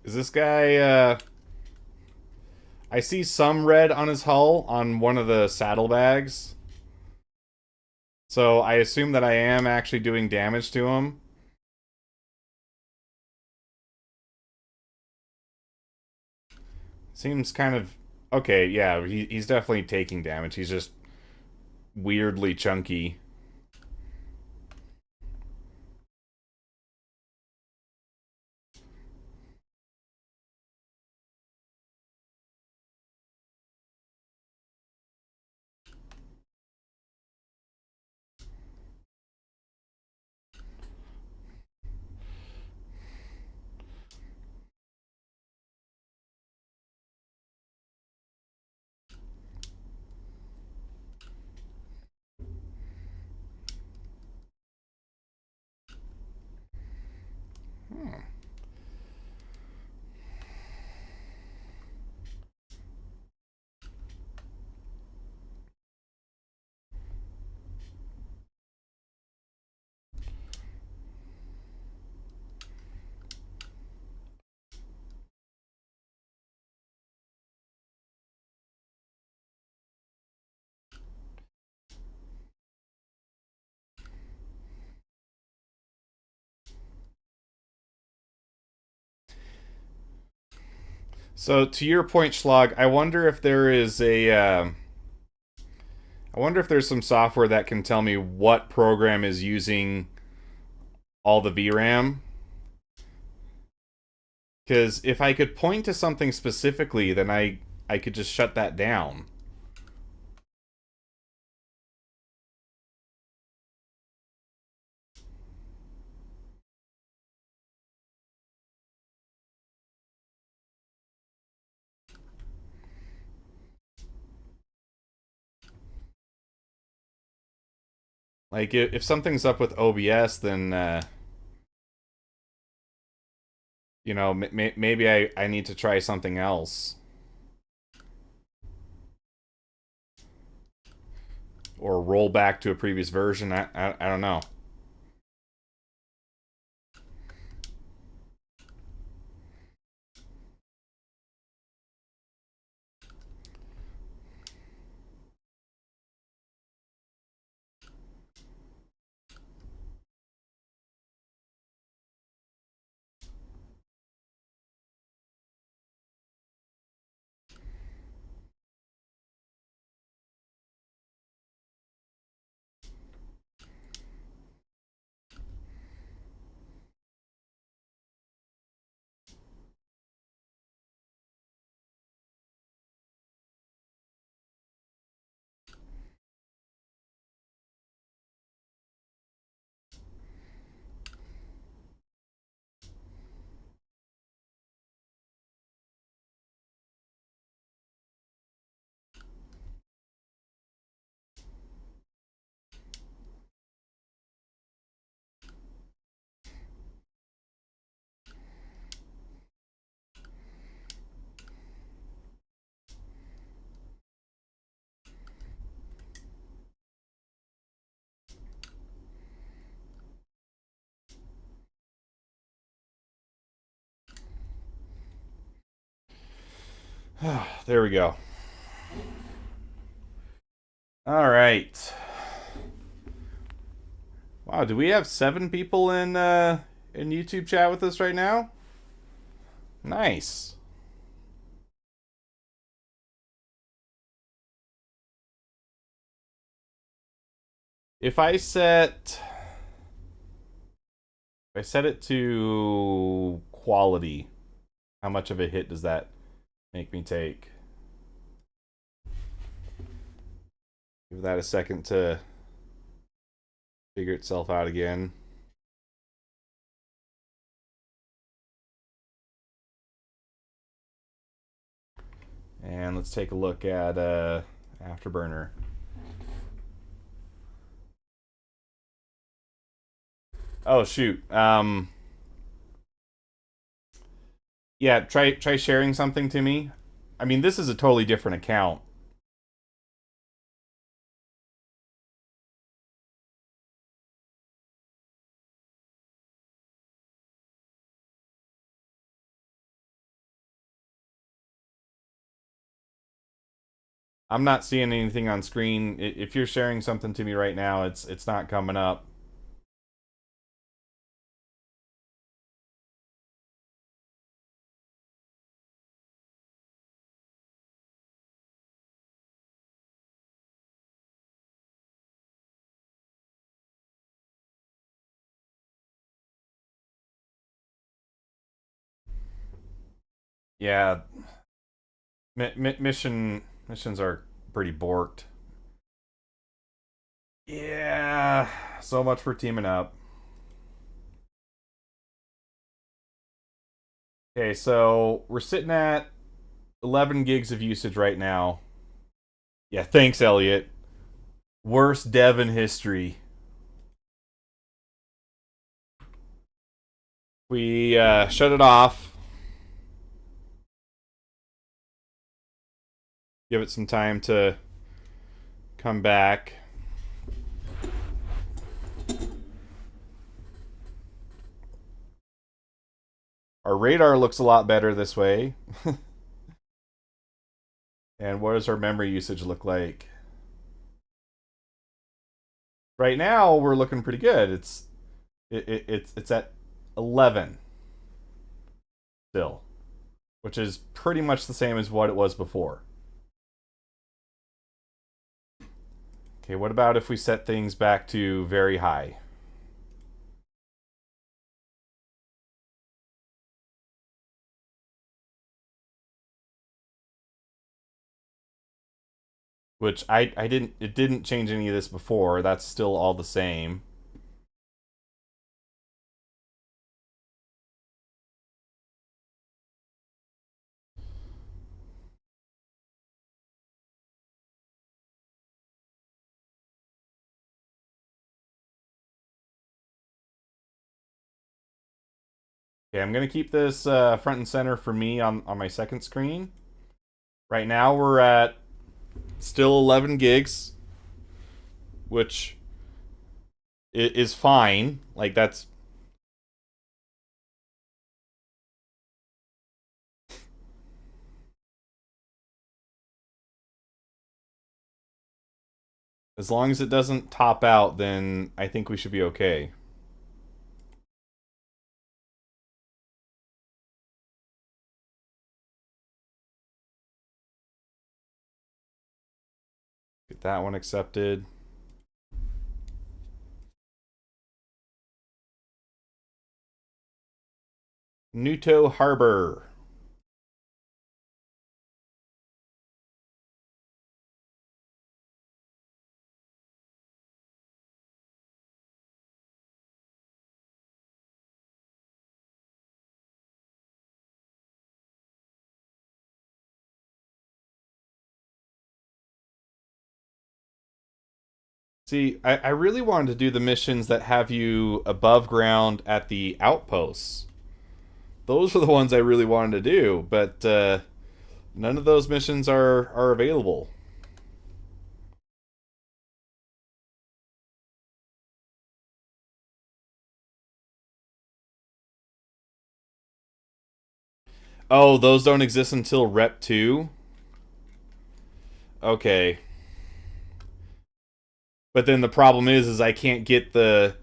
Is this guy, I see some red on his hull on one of the saddlebags. So I assume that I am actually doing damage to him. Seems kind of... Okay, yeah, he's definitely taking damage. He's just weirdly chunky. So to your point, Schlag, I wonder if there is I wonder if there's some software that can tell me what program is using all the VRAM. Because if I could point to something specifically, then I could just shut that down. Like, if something's up with OBS, then, you know, maybe I need to try something else. Or roll back to a previous version. I don't know. There we go. All right. Wow, do we have 7 people in YouTube chat with us right now? Nice. If I set it to quality, how much of a hit does that make me take? Give that a second to figure itself out again. And let's take a look at Afterburner. Oh shoot. Yeah, try sharing something to me. I mean, this is a totally different account. I'm not seeing anything on screen. If you're sharing something to me right now, it's not coming up. Yeah, missions are pretty borked. Yeah, so much for teaming up. Okay, so we're sitting at 11 gigs of usage right now. Yeah, thanks, Elliot. Worst dev in history. We shut it off. Give it some time to come back. Our radar looks a lot better this way. And what does our memory usage look like? Right now, we're looking pretty good. It's at 11 still, which is pretty much the same as what it was before. Okay, what about if we set things back to very high? Which it didn't change any of this before. That's still all the same. Okay, I'm gonna keep this front and center for me on my second screen. Right now we're at still 11 gigs, which is fine. Like, that's... As long as it doesn't top out, then I think we should be okay. Get that one accepted. Nuto Harbor. See, I really wanted to do the missions that have you above ground at the outposts. Those are the ones I really wanted to do, but none of those missions are available. Oh, those don't exist until Rep 2? Okay. But then the problem is I can't get the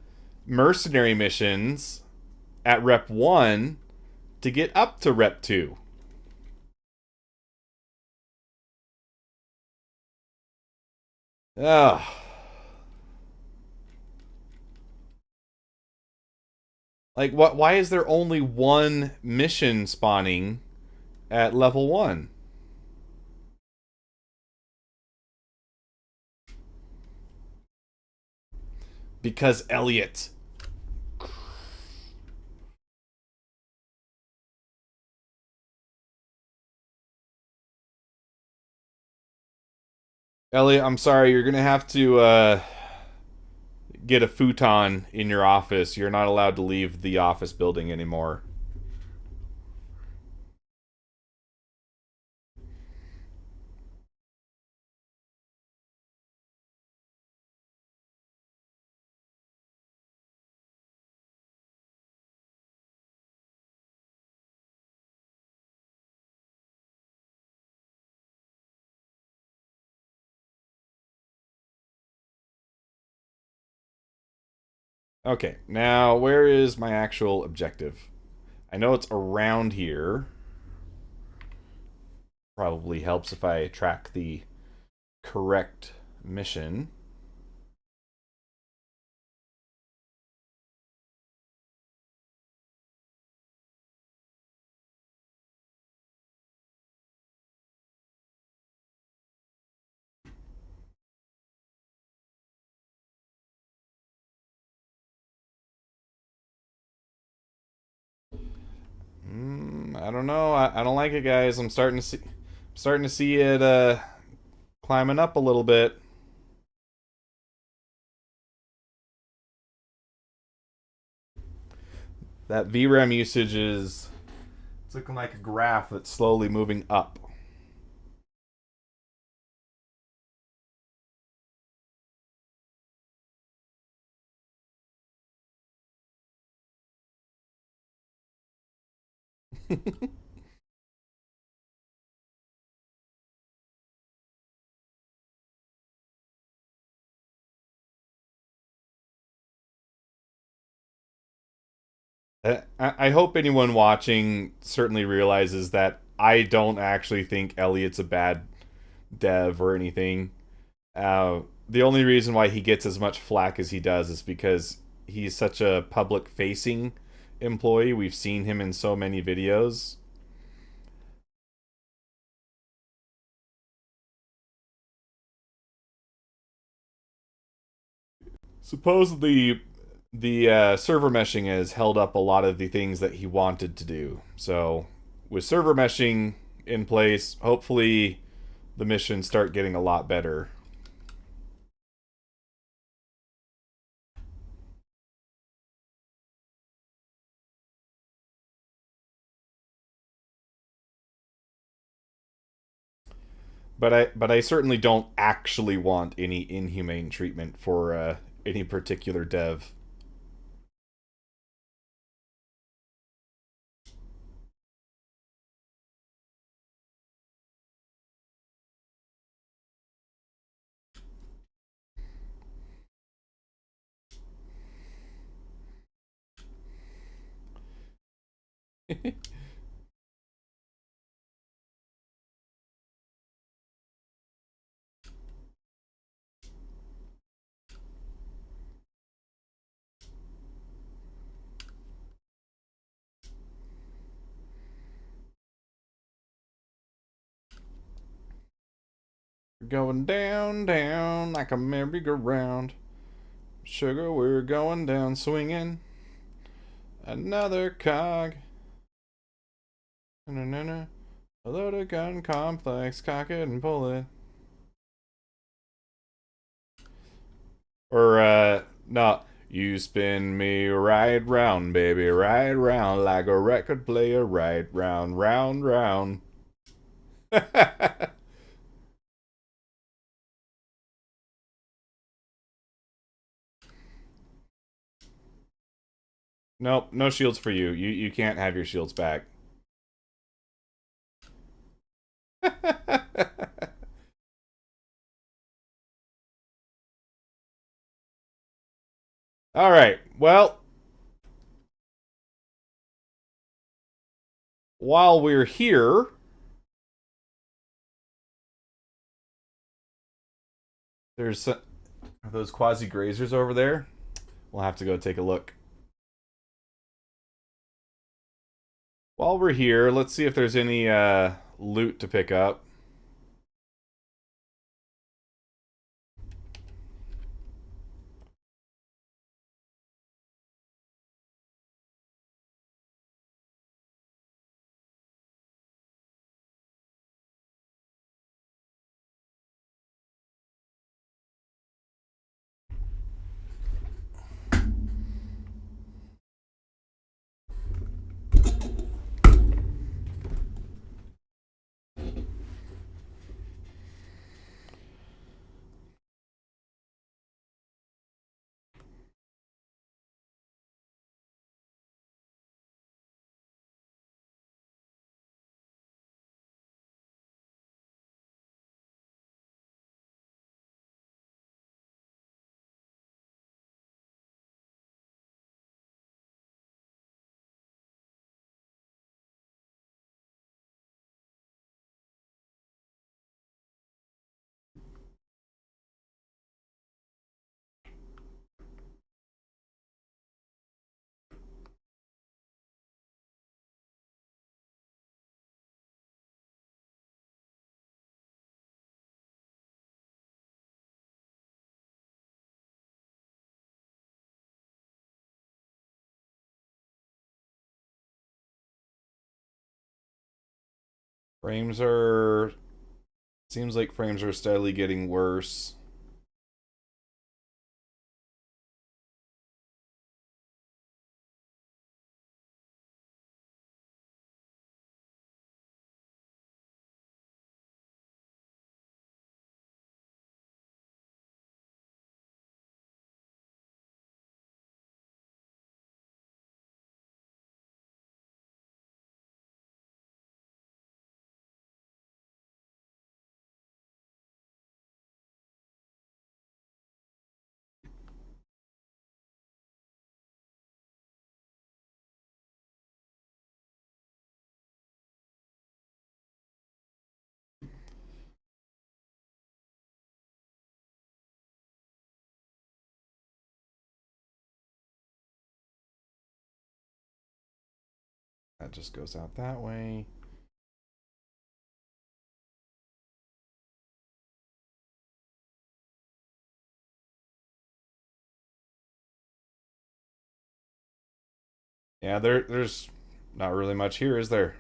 mercenary missions at Rep 1 to get up to Rep 2. Ugh. Like, what? Why is there only one mission spawning at level 1? Because Elliot. Elliot, I'm sorry, you're gonna have to get a futon in your office. You're not allowed to leave the office building anymore. Okay, now where is my actual objective? I know it's around here. Probably helps if I track the correct mission. I don't know. I don't like it, guys. I'm starting to see it climbing up a little bit. That VRAM usage is... it's looking like a graph that's slowly moving up. I hope anyone watching certainly realizes that I don't actually think Elliot's a bad dev or anything. The only reason why he gets as much flack as he does is because he's such a public-facing employee. We've seen him in so many videos. Supposedly, the server meshing has held up a lot of the things that he wanted to do. So, with server meshing in place, hopefully the missions start getting a lot better. But I certainly don't actually want any inhumane treatment for any particular dev. Going down, down like a merry-go-round. Sugar, we're going down swinging. Another cog. Na-na-na. A loaded gun complex, cock it and pull it. Or, no. You spin me right round, baby, right round, like a record player, right round, round, round. Nope, no shields for you. You can't have your shields back. Alright, well, while we're here, there's are those quasi-grazers over there. We'll have to go take a look. While we're here, let's see if there's any loot to pick up. Frames are... Seems like frames are steadily getting worse. just goes out that way. Yeah, there's not really much here, is there?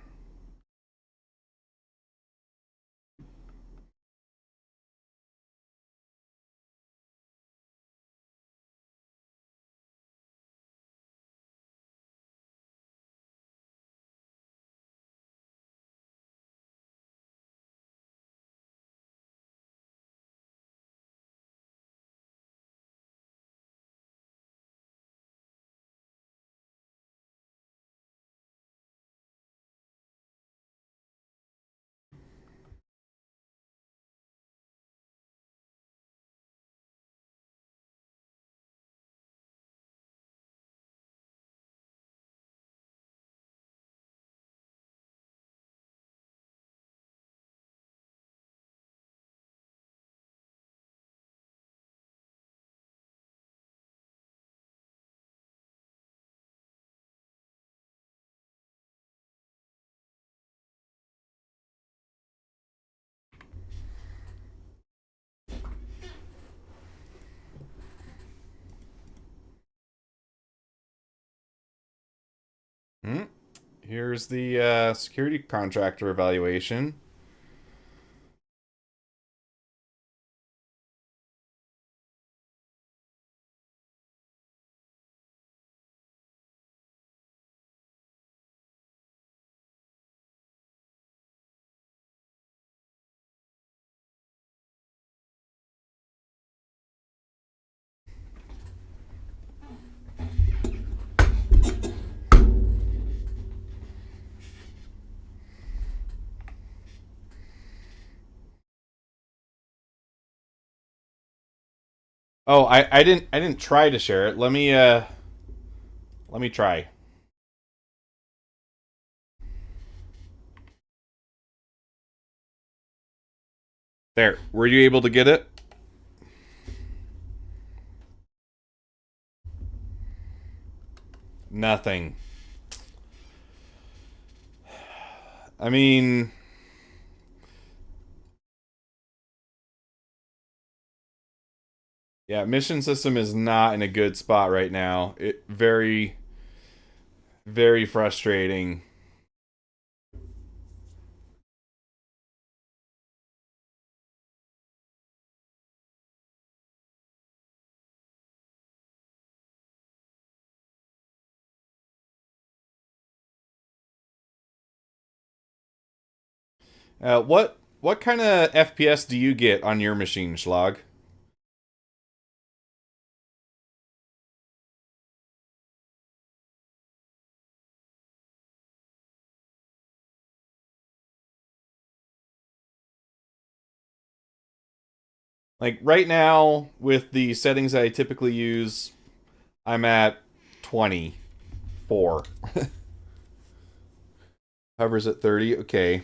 Here's the security contractor evaluation. Oh, I didn't try to share it. Let me try. There. Were you able to get it? Nothing. I mean, yeah, mission system is not in a good spot right now. It very, very frustrating. What kind of FPS do you get on your machine, Schlag? Like right now, with the settings I typically use, I'm at 24. Hovers at 30. Okay.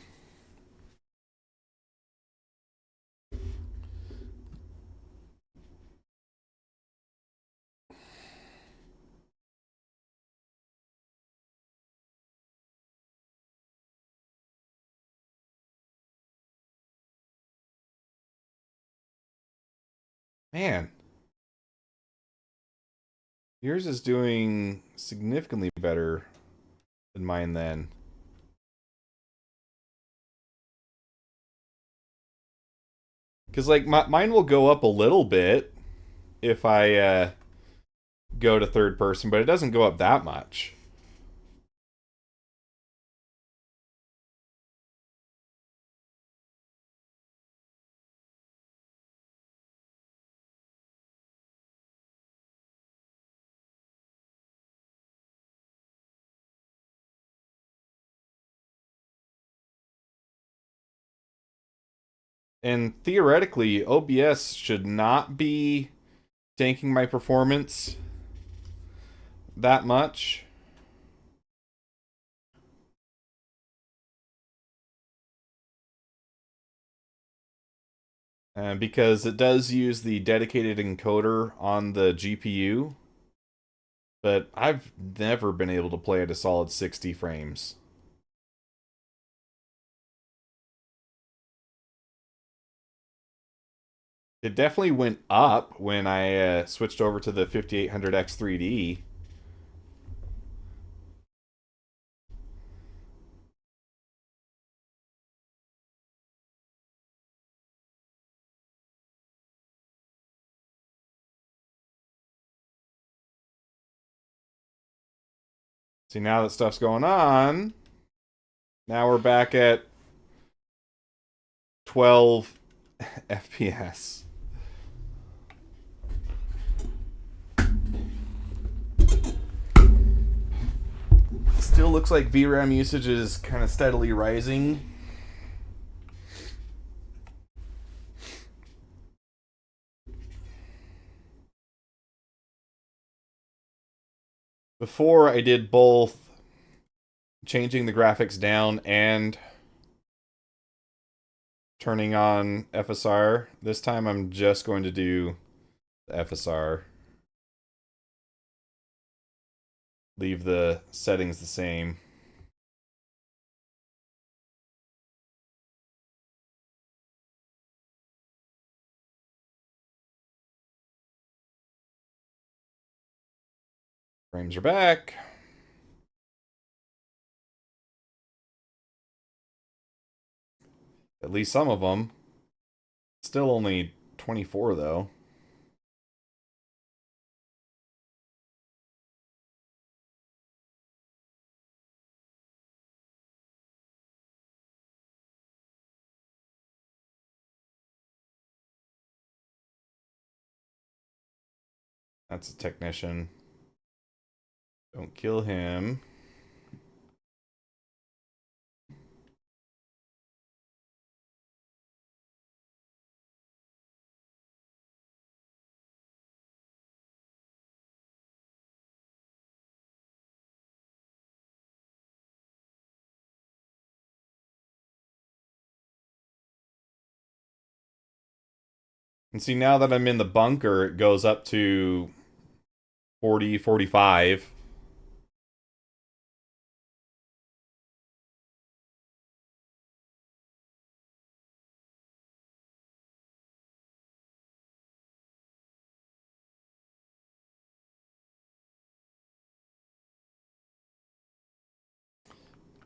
Man, yours is doing significantly better than mine then. Because, like, mine will go up a little bit if I go to third person, but it doesn't go up that much. And theoretically, OBS should not be tanking my performance that much. Because it does use the dedicated encoder on the GPU, but I've never been able to play at a solid 60 frames. It definitely went up when I switched over to the 5800X 3D. See, now that stuff's going on, now we're back at 12 FPS. Still looks like VRAM usage is kind of steadily rising. Before I did both changing the graphics down and turning on FSR. This time I'm just going to do the FSR. Leave the settings the same. Frames are back. At least some of them. Still only 24 though. That's a technician. Don't kill him. And see, now that I'm in the bunker, it goes up to 40, 45.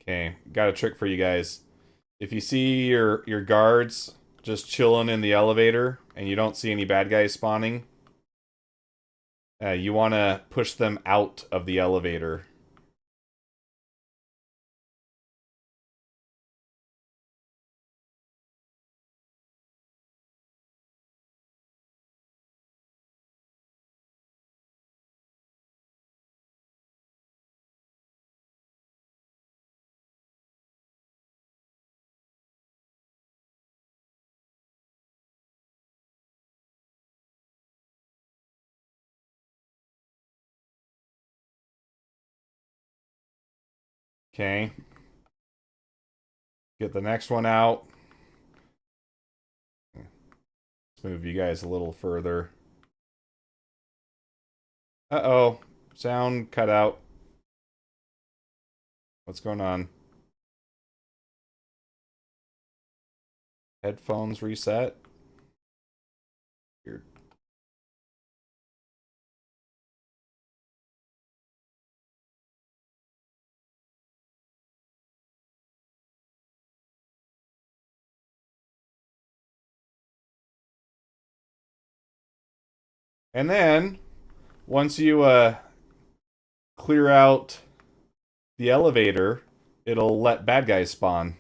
Okay, got a trick for you guys. If you see your guards just chilling in the elevator and you don't see any bad guys spawning, you want to push them out of the elevator. Okay. Get the next one out. Let's move you guys a little further. Uh-oh. Sound cut out. What's going on? Headphones reset? Weird. And then, once you clear out the elevator, it'll let bad guys spawn.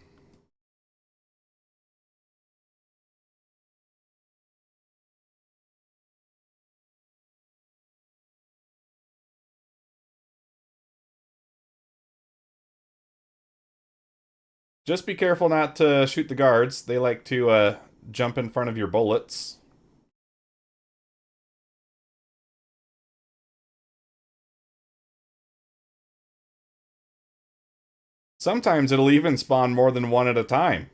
Just be careful not to shoot the guards. They like to jump in front of your bullets. Sometimes it'll even spawn more than one at a time.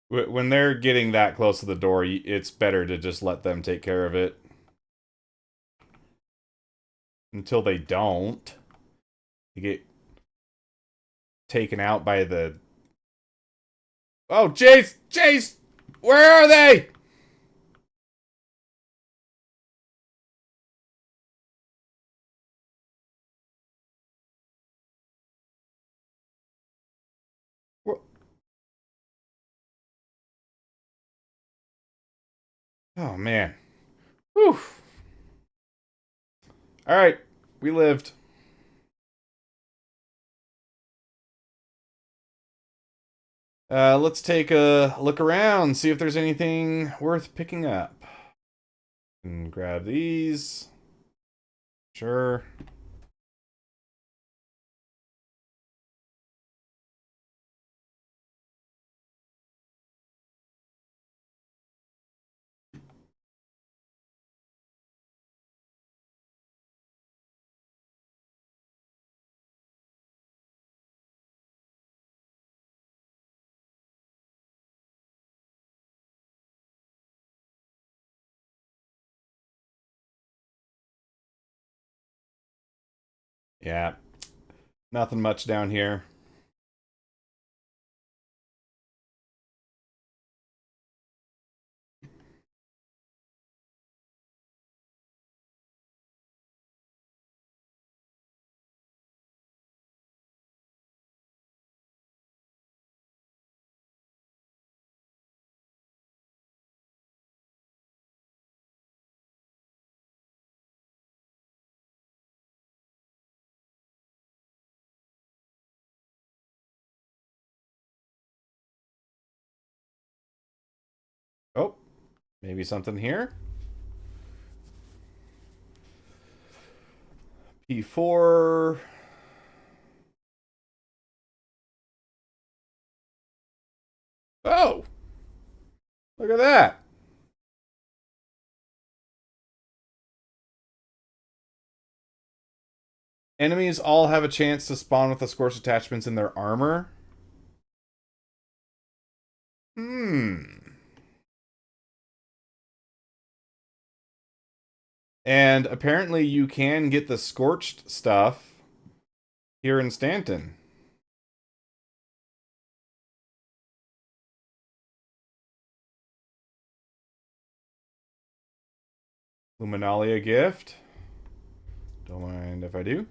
When they're getting that close to the door, it's better to just let them take care of it. Until they don't. You get taken out by the... Oh, Jace! Jace! Where are they? Oh, man. Whew. Alright, we lived. Let's take a look around, see if there's anything worth picking up. And grab these. Sure. Yeah. Nothing much down here. Oh, maybe something here. P4. Oh! Look at that! Enemies all have a chance to spawn with the Scorch attachments in their armor. And apparently you can get the Scorched stuff here in Stanton. Luminalia gift. Don't mind if I do.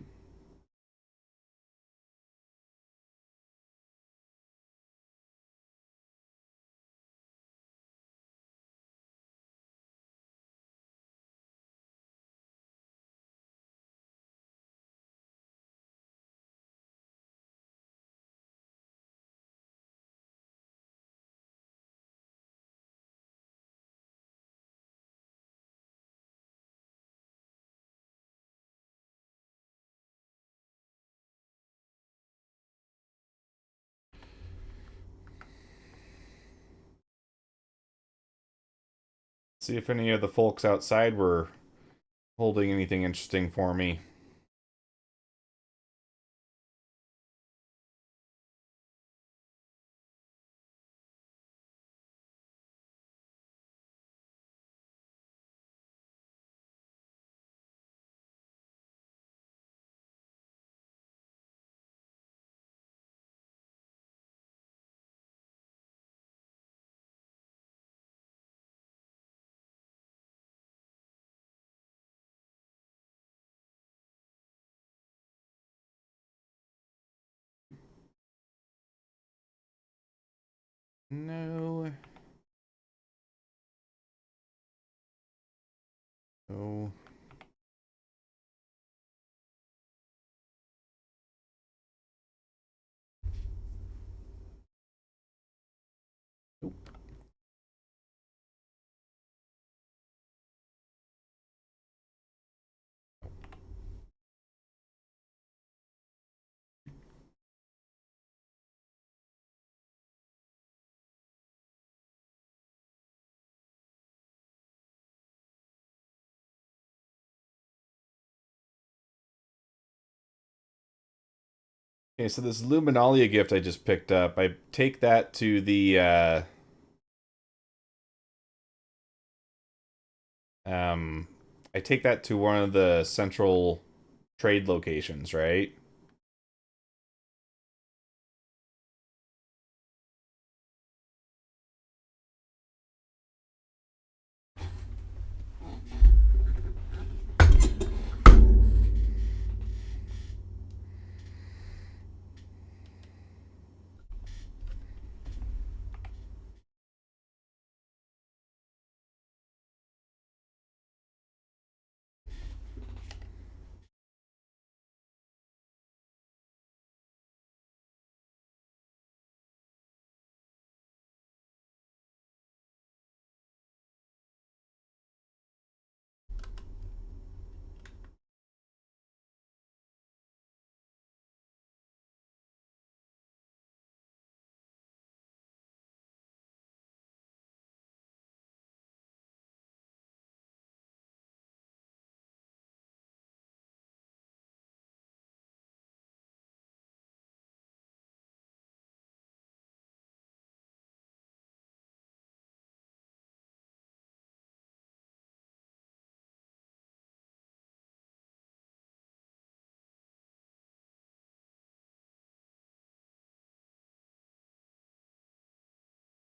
See if any of the folks outside were holding anything interesting for me. No. No. Nope. Okay, so this Luminalia gift I just picked up, I take that to the I take that to one of the central trade locations, right?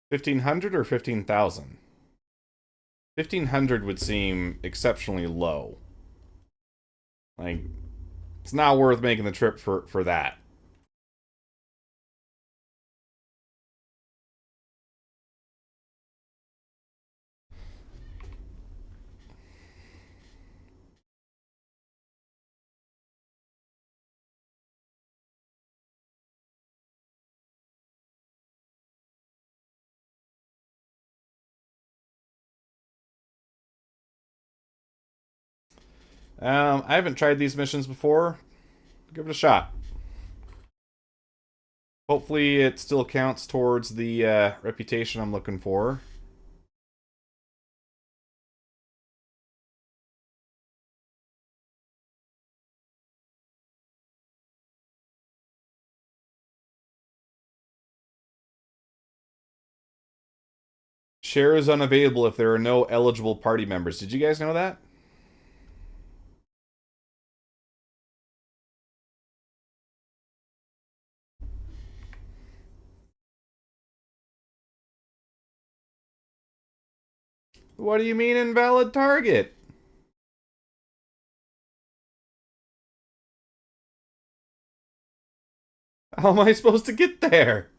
$1,500 or 15,000? 1,500 would seem exceptionally low. Like, it's not worth making the trip for that. I haven't tried these missions before. Give it a shot. Hopefully it still counts towards the reputation I'm looking for. Share is unavailable if there are no eligible party members. Did you guys know that? What do you mean invalid target? How am I supposed to get there?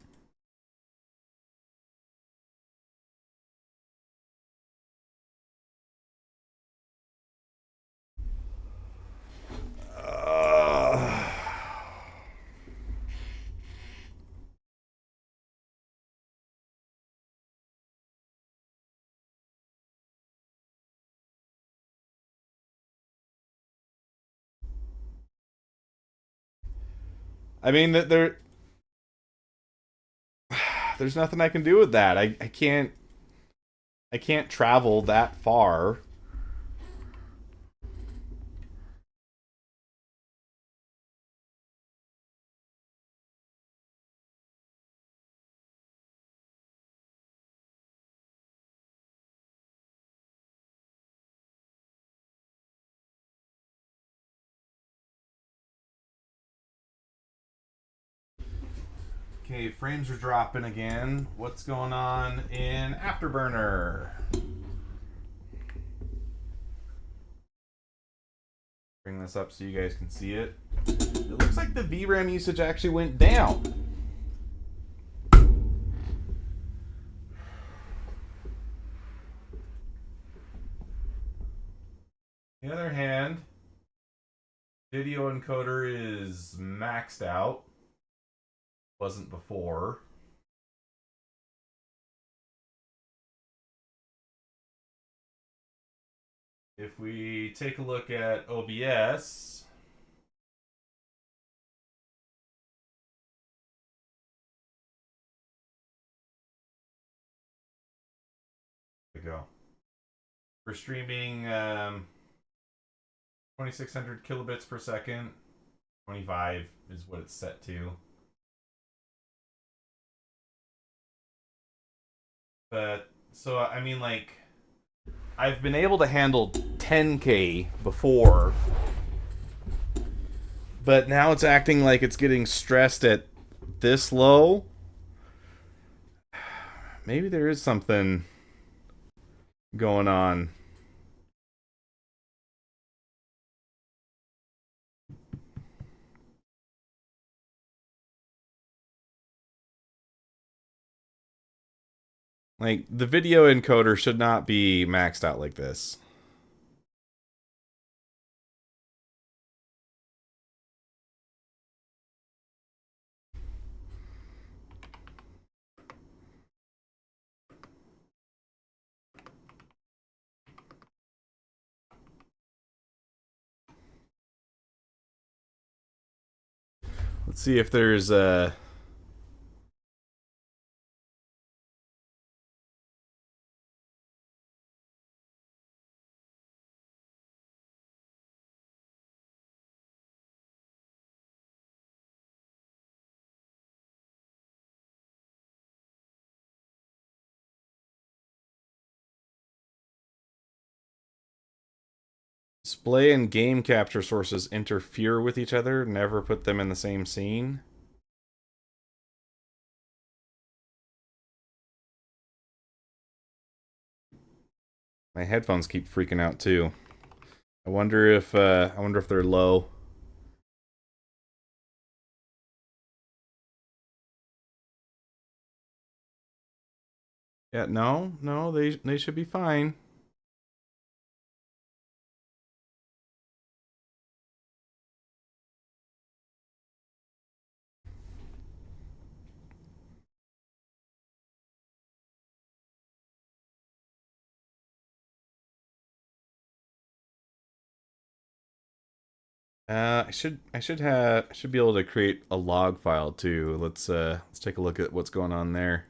I mean, there's nothing I can do with that. I can't travel that far. Okay, frames are dropping again. What's going on in Afterburner? Bring this up so you guys can see it. It looks like the VRAM usage actually went down. On the other hand, video encoder is maxed out. Wasn't before. If we take a look at OBS, there we go. For streaming 2600 kilobits per second, 25 is what it's set to. But so I mean, like, I've been able to handle 10K before, but now it's acting like it's getting stressed at this low. Maybe there is something going on. Like, the video encoder should not be maxed out like this. Let's see if there's a... Display and game capture sources interfere with each other. Never put them in the same scene. My headphones keep freaking out too. I wonder if they're low. Yeah, no, they should be fine. I should be able to create a log file too. Let's take a look at what's going on there.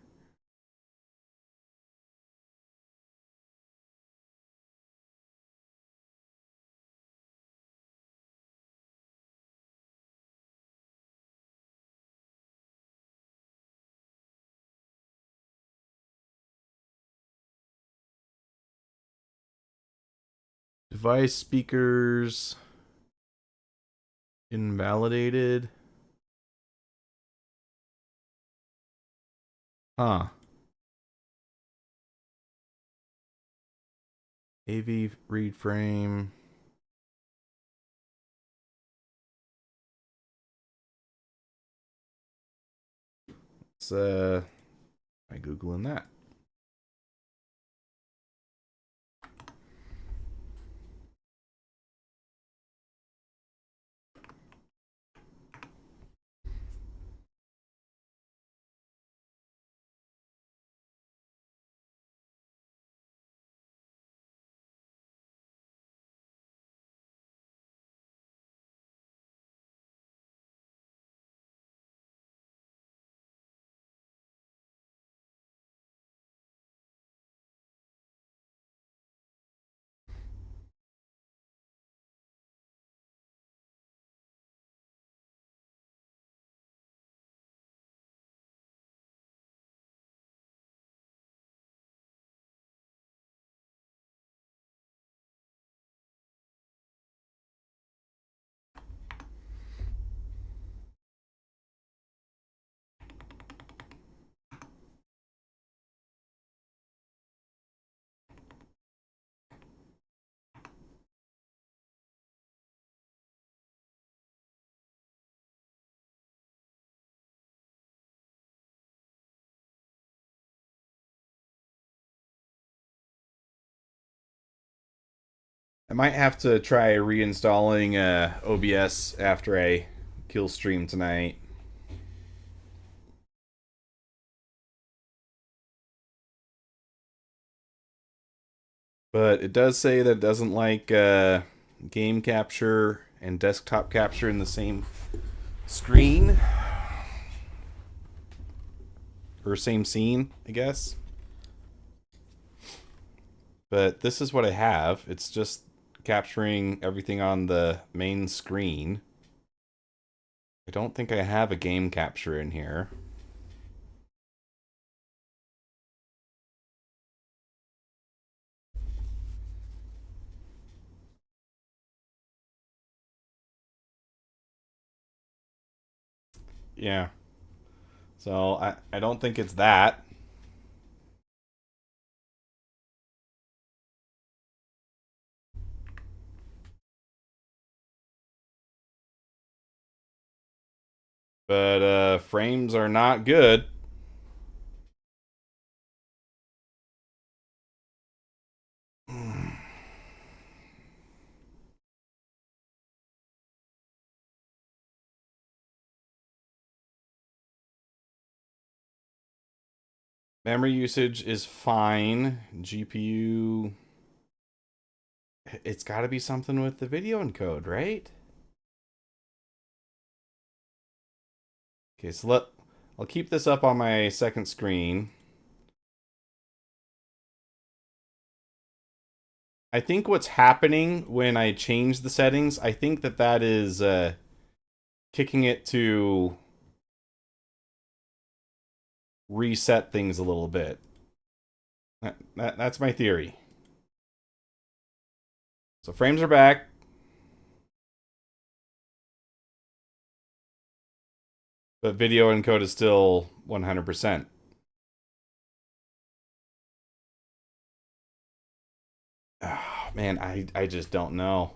Device speakers invalidated. Huh. AV read frame. Let's try Googling that. I might have to try reinstalling OBS after I kill stream tonight. But it does say that it doesn't like game capture and desktop capture in the same screen. Or same scene, I guess. But this is what I have. It's just capturing everything on the main screen. I don't think I have a game capture in here. Yeah. So I don't think it's that. But frames are not good. Memory usage is fine. GPU, it's got to be something with the video encode, right? Okay, so I'll keep this up on my second screen. I think what's happening when I change the settings, I think that is kicking it to reset things a little bit. That's my theory. So frames are back. But video encode is still 100%. Oh, man, I just don't know.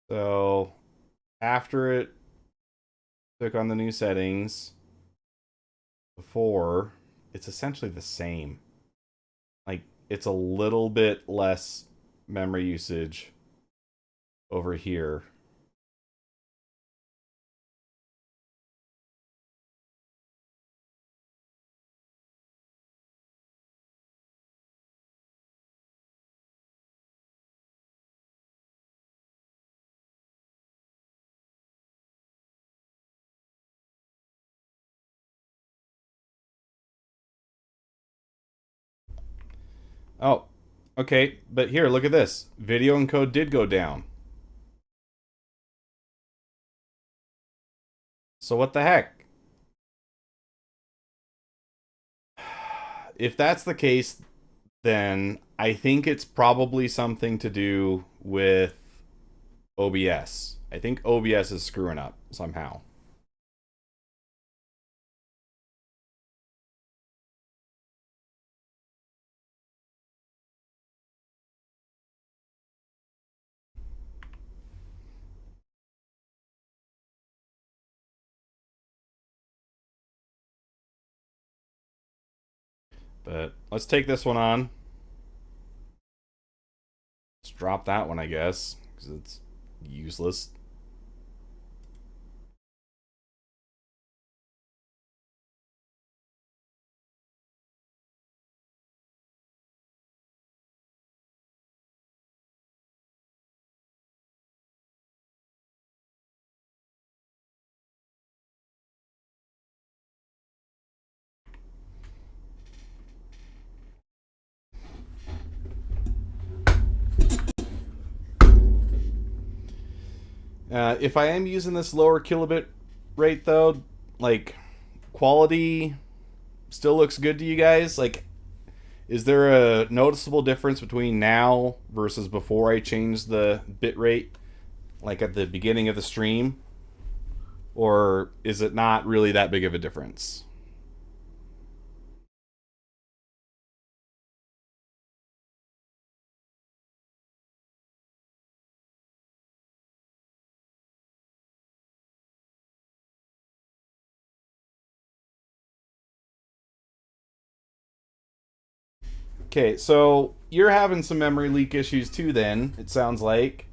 So after it took on the new settings, before, it's essentially the same. Like, it's a little bit less memory usage over here. Oh, okay, but here, look at this. Video encode did go down. So what the heck? If that's the case, then I think it's probably something to do with OBS. I think OBS is screwing up somehow. But let's take this one on. Let's drop that one, I guess, because it's useless. If I am using this lower kilobit rate, though, like, quality still looks good to you guys? Like, is there a noticeable difference between now versus before I changed the bit rate, like at the beginning of the stream? Or is it not really that big of a difference? Okay, so you're having some memory leak issues too, then, it sounds like.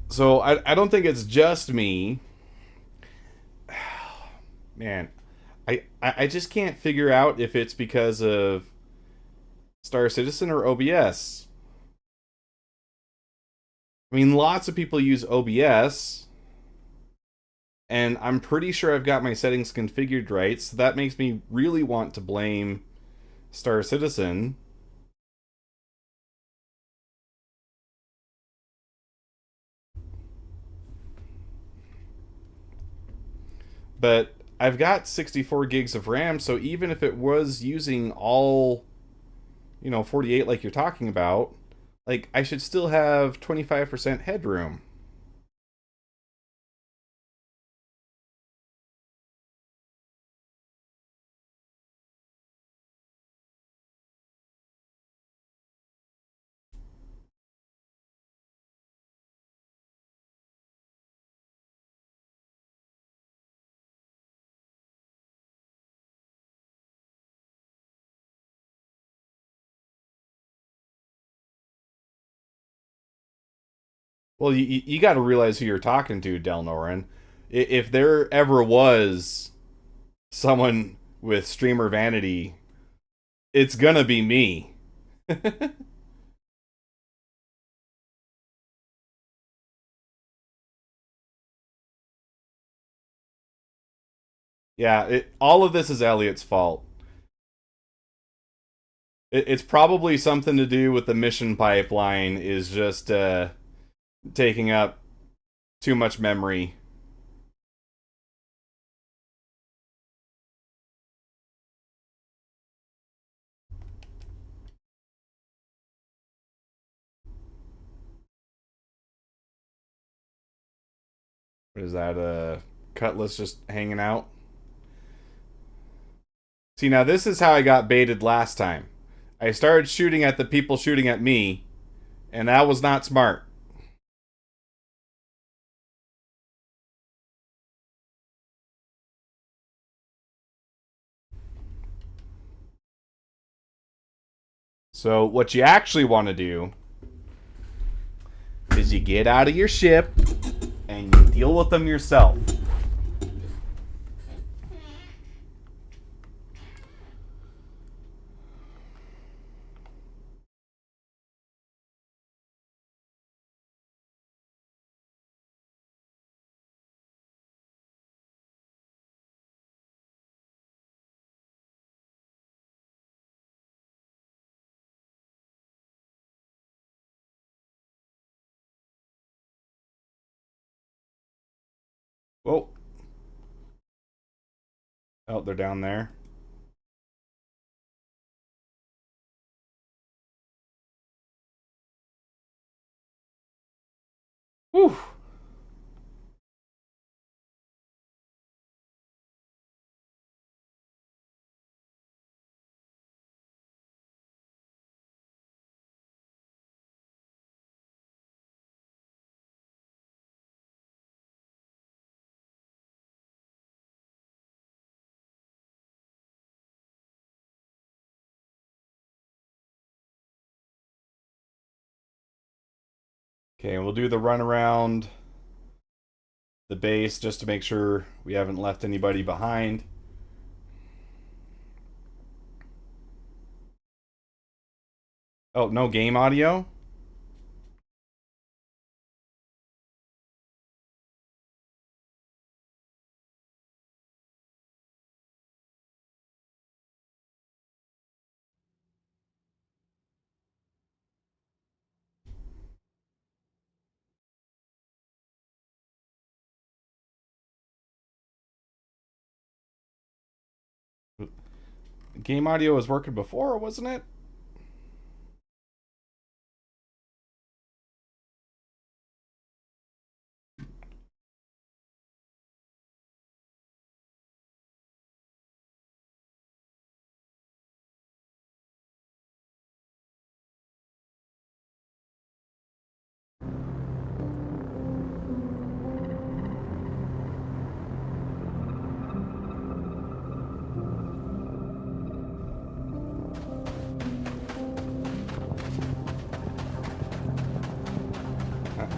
So I don't think it's just me. Man, I just can't figure out if it's because of Star Citizen or OBS. I mean, lots of people use OBS, and I'm pretty sure I've got my settings configured right, so that makes me really want to blame Star Citizen. But I've got 64 gigs of RAM, so even if it was using all, 48 like you're talking about, like, I should still have 25% headroom. Well, you got to realize who you're talking to, Delnoran. If there ever was someone with streamer vanity, it's gonna be me. Yeah, all of this is Elliot's fault. It's probably something to do with the mission pipeline is just taking up too much memory. What is that? Cutlass just hanging out? See, now this is how I got baited last time. I started shooting at the people shooting at me, and that was not smart. So what you actually want to do is you get out of your ship and you deal with them yourself. Whoa. Oh, they're down there. Whew. Okay, we'll do the run around the base just to make sure we haven't left anybody behind. Oh, no game audio? Game audio was working before, wasn't it?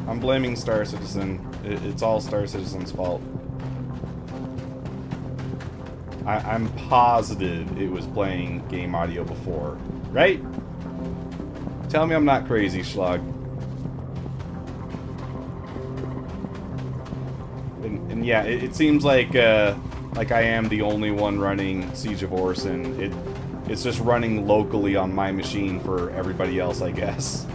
I'm blaming Star Citizen. It's all Star Citizen's fault. I'm positive it was playing game audio before. Right? Tell me I'm not crazy, Schlug. And yeah, it seems like I am the only one running Siege of Orson. It's just running locally on my machine for everybody else, I guess.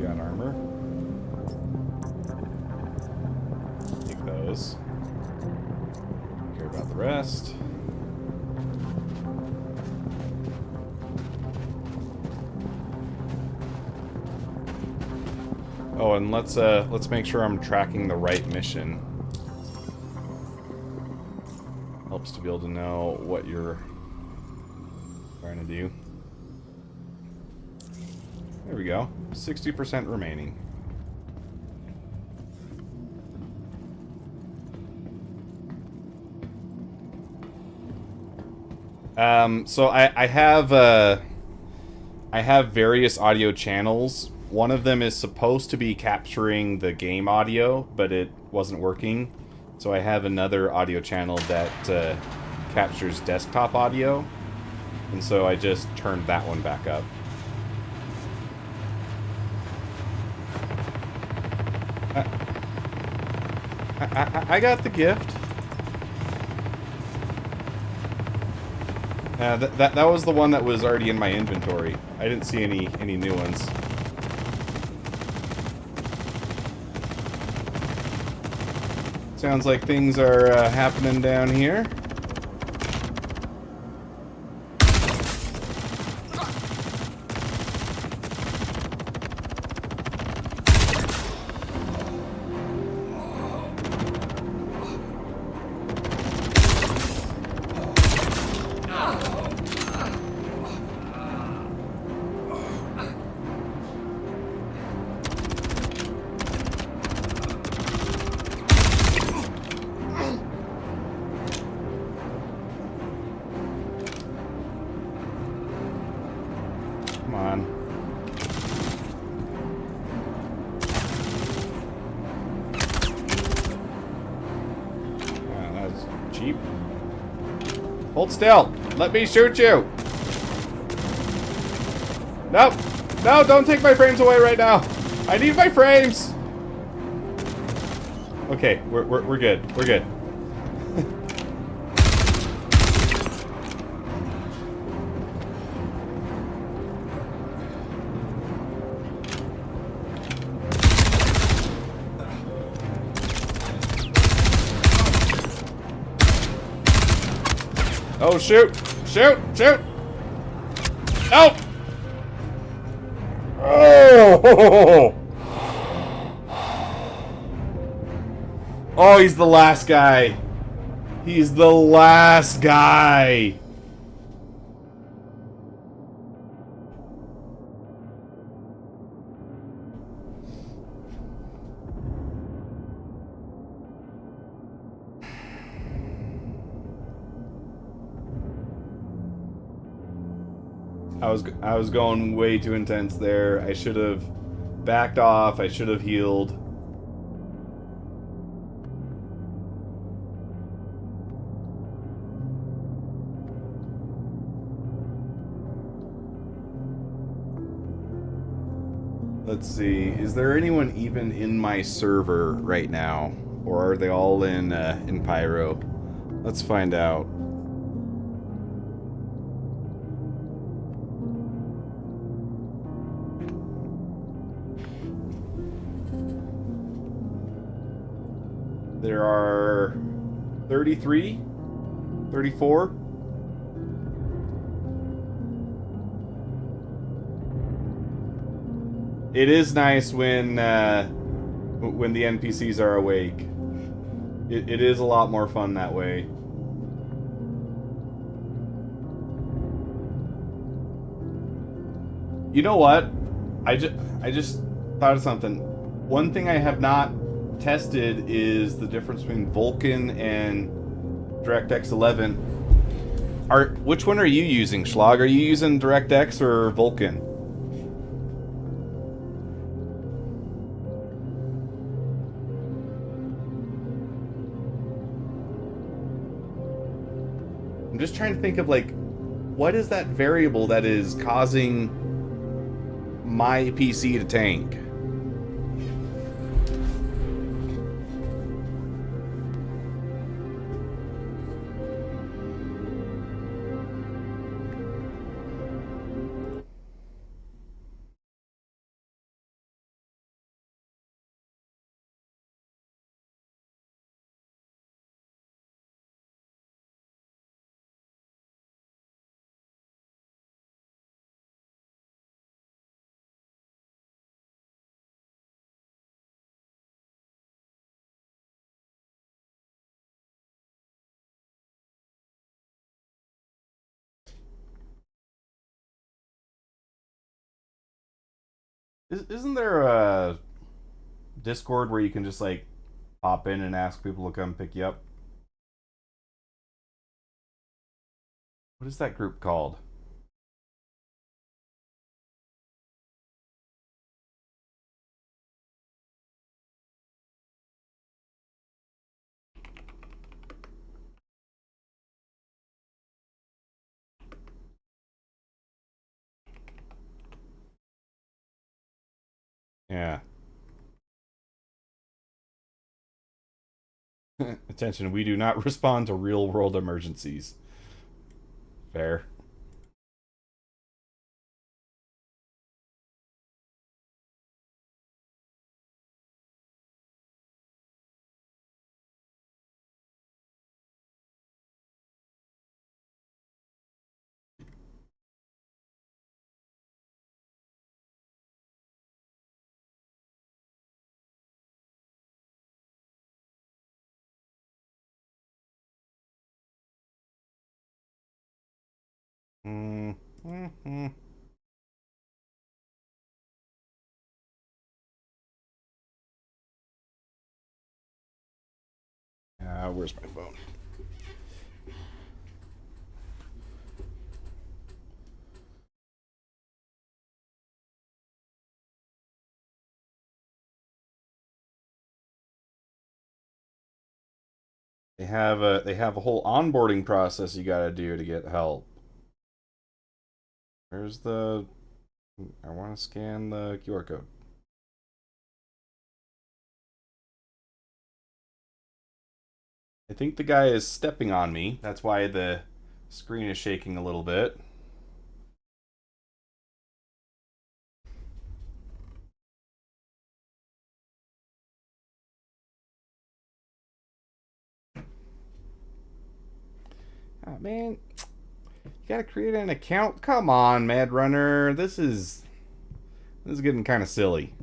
Got armor. Take those. Don't care about the rest. Oh, and let's make sure I'm tracking the right mission. Helps to be able to know what you're trying to do. There we go. 60% remaining. So I have various audio channels. One of them is supposed to be capturing the game audio, but it wasn't working. So I have another audio channel that captures desktop audio, and so I just turned that one back up. I got the gift. That was the one that was already in my inventory. I didn't see any new ones. Sounds like things are happening down here. Come on. Wow, that's cheap. Hold still. Let me shoot you. Nope. No, don't take my frames away right now. I need my frames. Okay, we're good. We're good. Oh, shoot! Shoot! Shoot! Oh! Oh! Oh, he's the last guy. He's the last guy. I was going way too intense there. I should have backed off. I should have healed. Let's see. Is there anyone even in my server right now, or are they all in Pyro? Let's find out. There are 33, 34. It is nice when the NPCs are awake. It is a lot more fun that way. You know what? I just thought of something. One thing I have not tested is the difference between Vulkan and DirectX 11. Which one are you using, Schlag? Are you using DirectX or Vulkan? I'm just trying to think of, like, what is that variable that is causing my PC to tank? Isn't there a Discord where you can just, like, pop in and ask people to come pick you up? What is that group called? Yeah. Attention, we do not respond to real world emergencies. Fair. Mm-hmm. Where's my phone? They have a whole onboarding process you got to do to get help. Where's the? I want to scan the QR code. I think the guy is stepping on me. That's why the screen is shaking a little bit. Oh man, you gotta create an account. Come on, Mad Runner. This is getting kind of silly.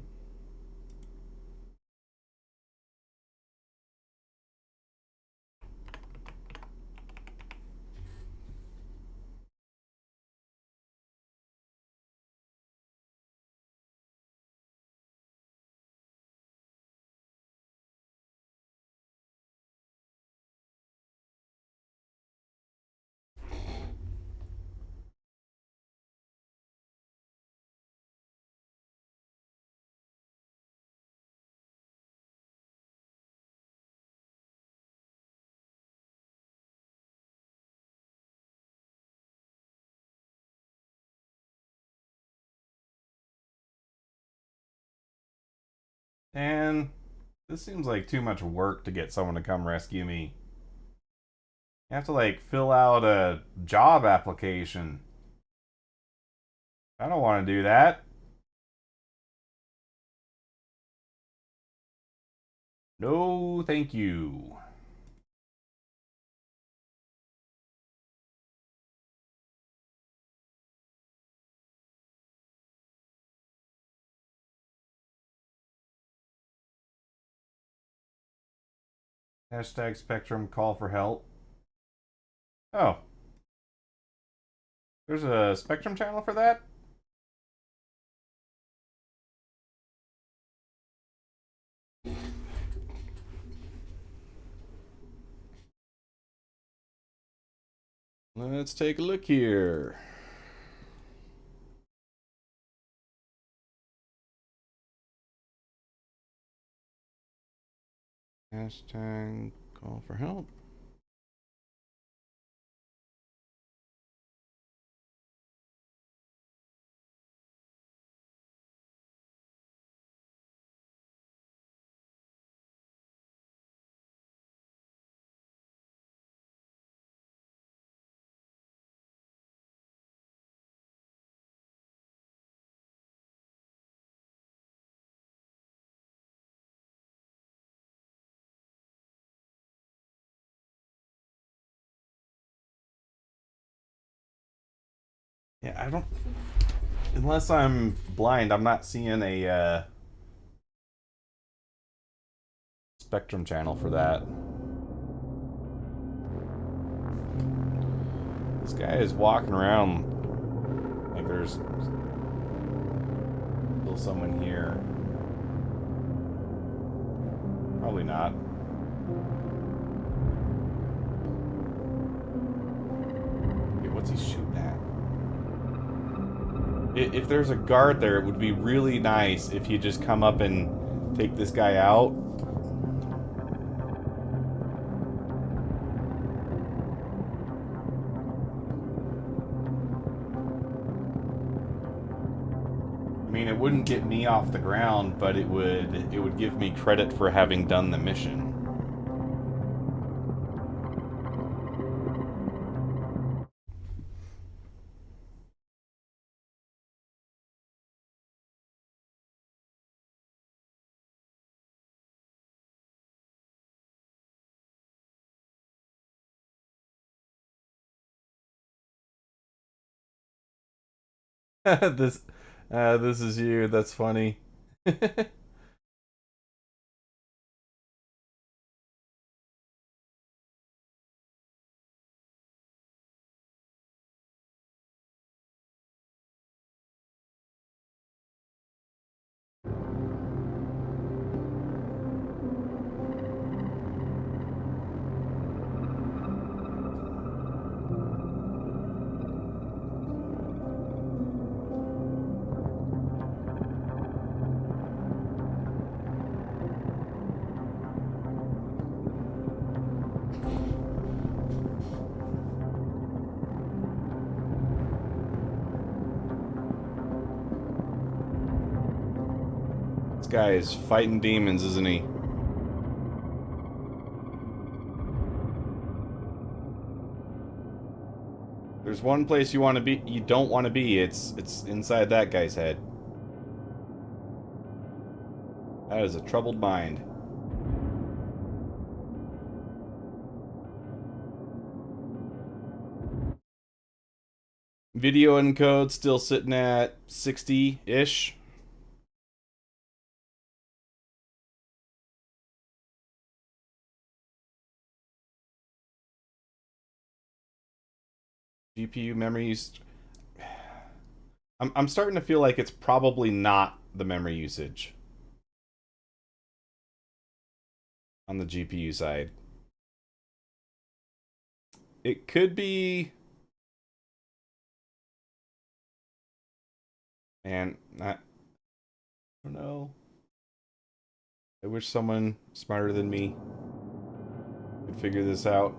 And this seems like too much work to get someone to come rescue me. You have to, like, fill out a job application. I don't want to do that. No, thank you. Hashtag Spectrum call for help. Oh, there's a Spectrum channel for that? Let's take a look here. Hashtag call for help. Yeah, I don't. Unless I'm blind, I'm not seeing a Spectrum channel for that. This guy is walking around like there's still someone here. Probably not. Okay, what's he shooting at? If there's a guard there, it would be really nice if you just come up and take this guy out. I mean, it wouldn't get me off the ground, but it would give me credit for having done the mission. this this is you. That's funny. This guy is fighting demons, isn't he? There's one place you want to be, you don't want to be. It's inside that guy's head. That is a troubled mind. Video encode still sitting at 60-ish. GPU memory used. I'm starting to feel like it's probably not the memory usage on the GPU side. It could be, and I don't know. I wish someone smarter than me could figure this out.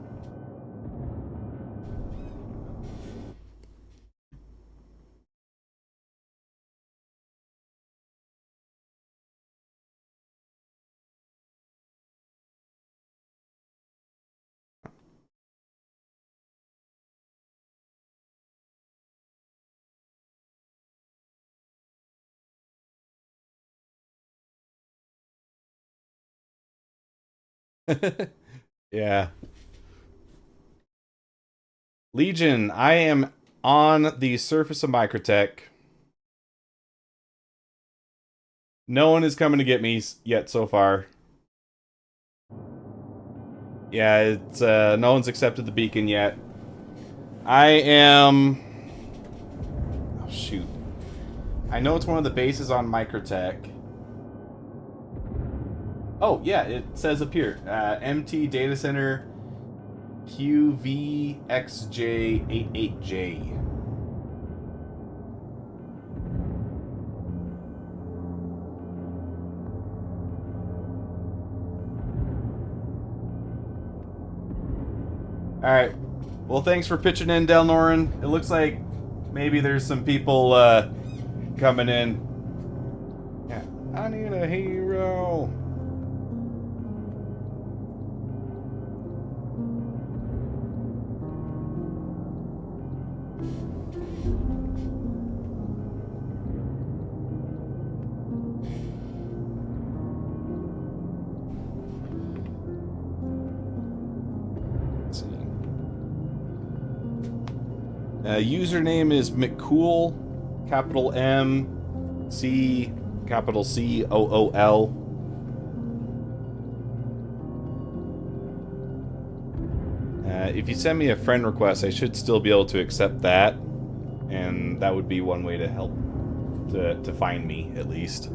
Yeah. Legion, I am on the surface of Microtech. No one is coming to get me yet so far. Yeah, it's no one's accepted the beacon yet. I am... Oh, shoot. I know it's one of the bases on Microtech. Oh, yeah, it says up here. MT Data Center QVXJ88J. Alright. Well, thanks for pitching in, Del Norin. It looks like maybe there's some people coming in. Yeah. I need a hero. Username is McCool, capital M, C, capital C, OOL. If you send me a friend request, I should still be able to accept that, and that would be one way to help to find me, at least.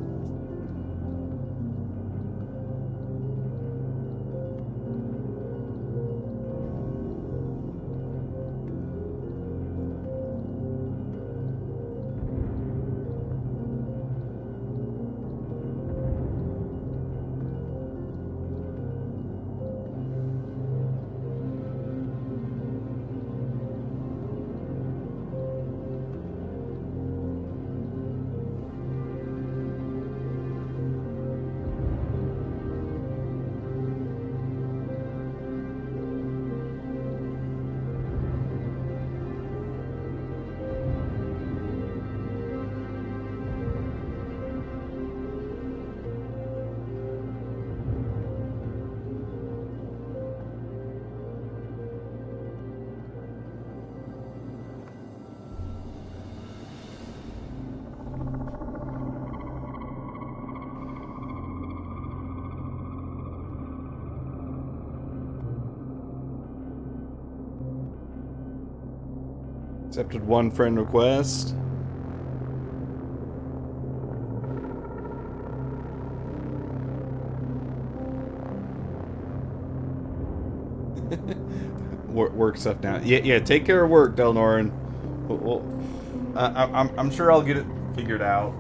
Accepted one friend request. Work stuff now. Yeah. Take care of work, Delnoran. Well, I'm sure I'll get it figured out.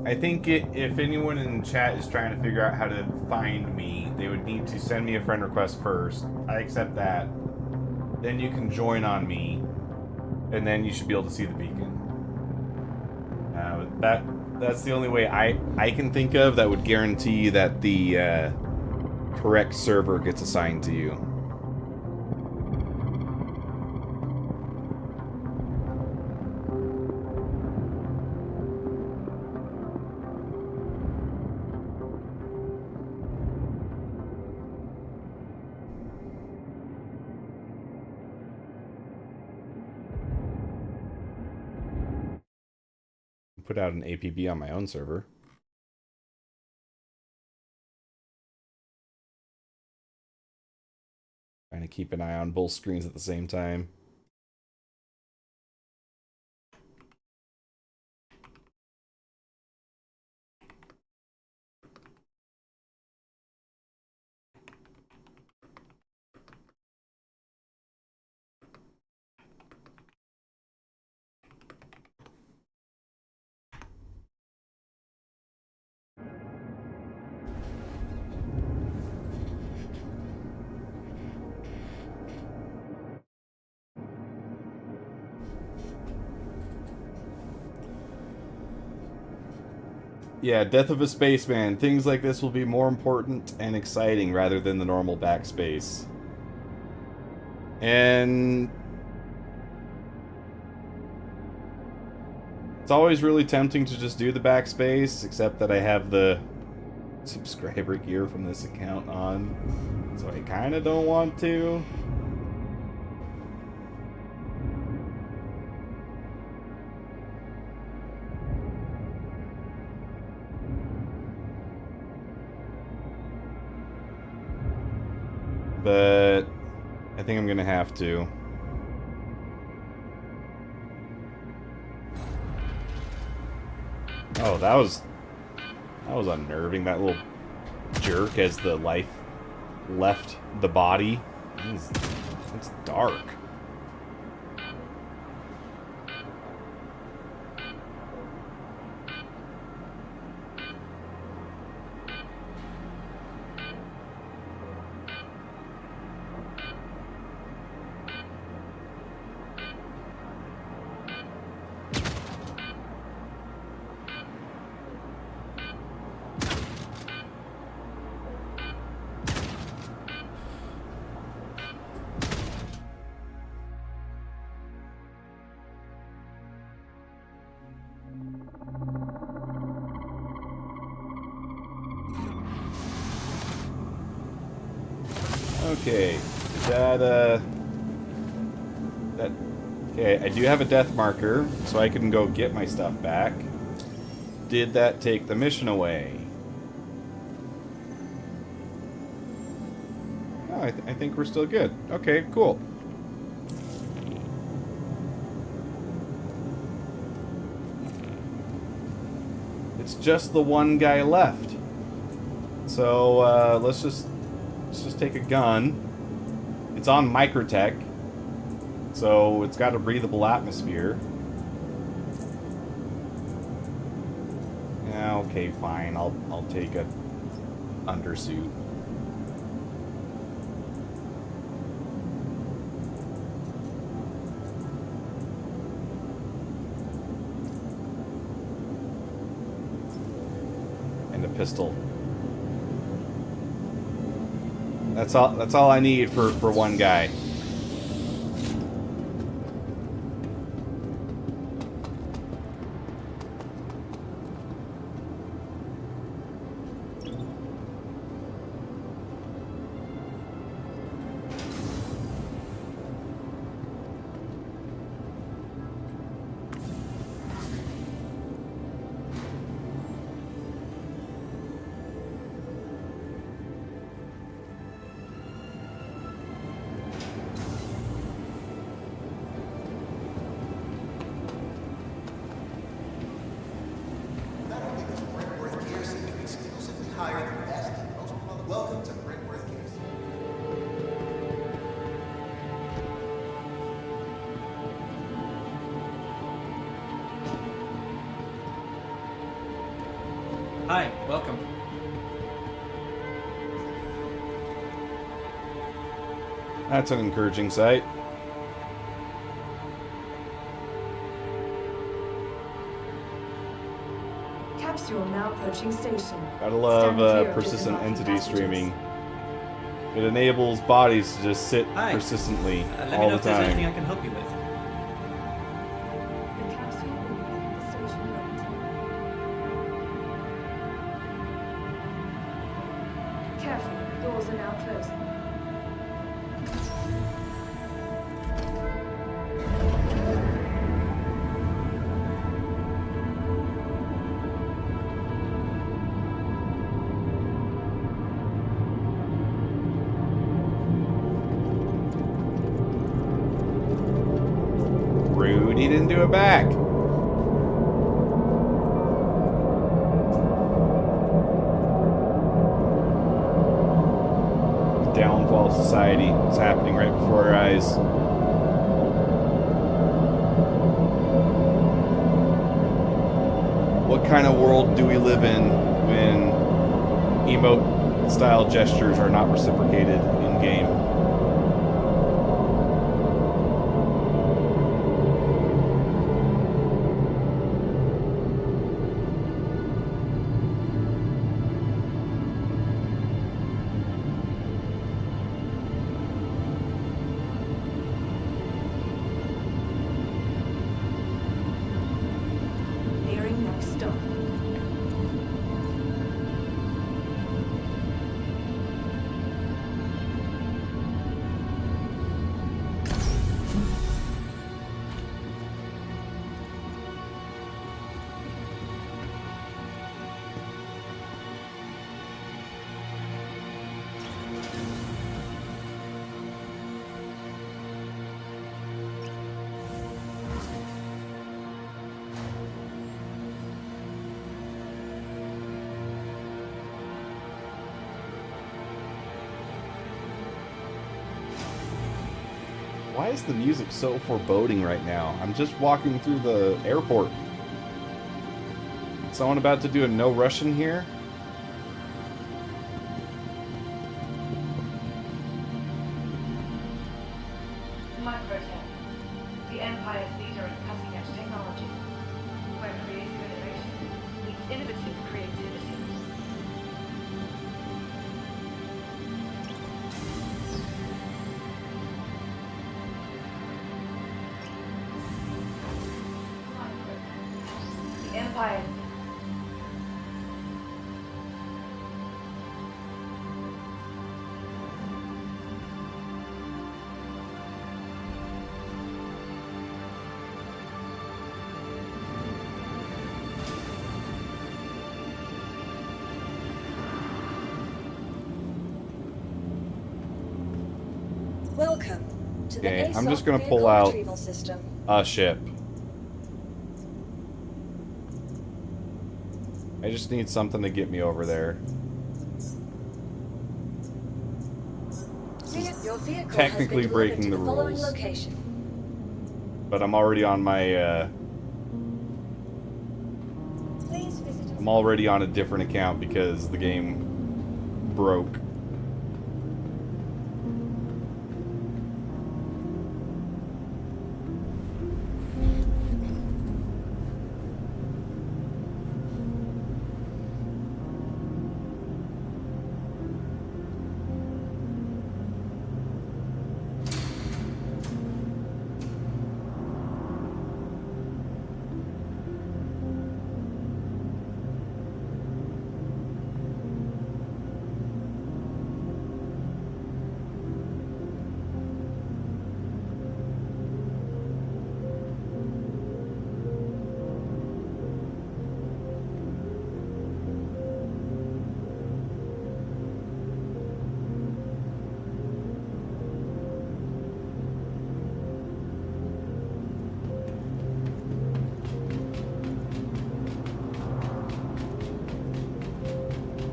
I think if anyone in chat is trying to figure out how to find me, they would need to send me a friend request first. I accept that. Then you can join on me, and then you should be able to see the beacon. That's the only way I can think of that would guarantee that the correct server gets assigned to you. Put out an APB on my own server. Trying to keep an eye on both screens at the same time. Yeah, Death of a Spaceman. Things like this will be more important and exciting rather than the normal backspace. And it's always really tempting to just do the backspace, except that I have the subscriber gear from this account on, so I kind of don't want to. But I think I'm gonna have to. Oh, that was unnerving. That little jerk as the life left the body. It's dark. Okay. Okay, I do have a death marker, so I can go get my stuff back. Did that take the mission away? Oh, I think we're still good. Okay, cool. It's just the one guy left. So let's just take a gun. It's on Microtech, so it's got a breathable atmosphere. Yeah, okay, fine. I'll take a undersuit. And a pistol. That's all I need for one guy. Not only does Brentworth Gear seem to exclusively hire the best and most qualified. Welcome to Brentworth Gear. Hi, welcome. That's an encouraging sight. Capsule now approaching station. Gotta love Stand clear of persistent disembarking entity passages. streaming. It enables bodies to just sit Hi. persistently Let me all know the if there's anything I time. can help you with. The capsule will be at the station right. Careful, doors are now closing. Rude, he didn't do it back. The downfall of society is happening right before our eyes. What kind of world do we live in when emote style gestures are not reciprocated in game? Nearing next stop. Why is the music so foreboding right now? I'm just walking through the airport. Is someone about to do a no Russian here? Microtech, the Empire's leader in cutting-edge technology, where creative innovation meets innovative creativity. Microtech, the Empire. Welcome to the Okay, I'm ASOP just gonna vehicle pull out retrieval system. a ship. I just need something to get me over there. Your vehicle Technically has been breaking delivered to the following rules. location. But I'm already on my, Please visit us. I'm already on a different account because the game broke.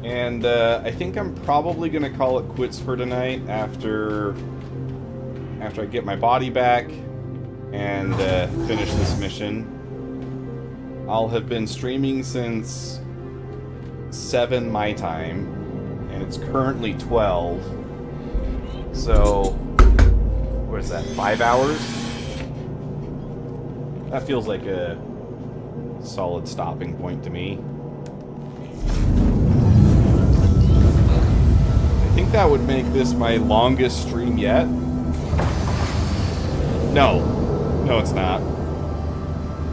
And I think I'm probably gonna call it quits for tonight after I get my body back and finish this mission. I'll have been streaming since 7 my time, and it's currently 12. So, what is that, 5 hours? That feels like a solid stopping point to me. I think that would make this my longest stream yet. No. No, it's not.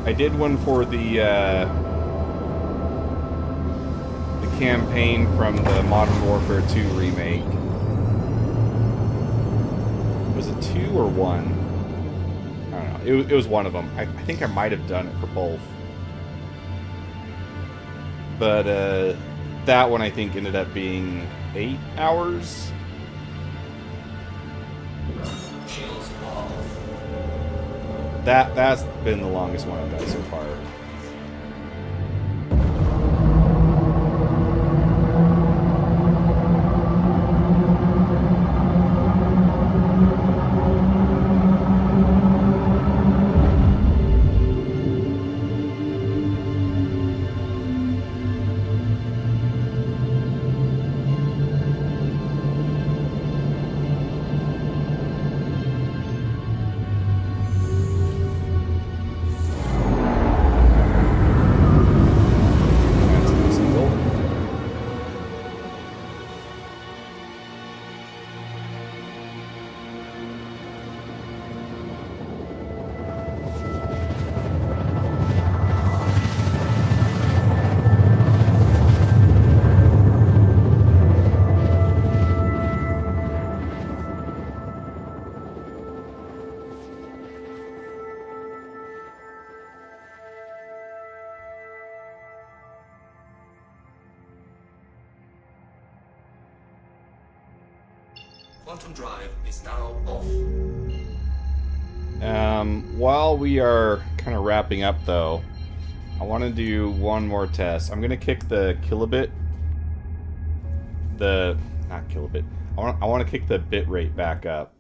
I did one for the campaign from the Modern Warfare 2 remake. Was it 2 or 1? I don't know. It was one of them. I think I might have done it for both. But that one I think ended up being 8 hours. That's been the longest one I've done so far. That's a nice angle. Quantum drive is now off. While we are kind of wrapping up, though, I want to do one more test. I'm going to kick the kilobit. Not kilobit. I want to kick the bit rate back up.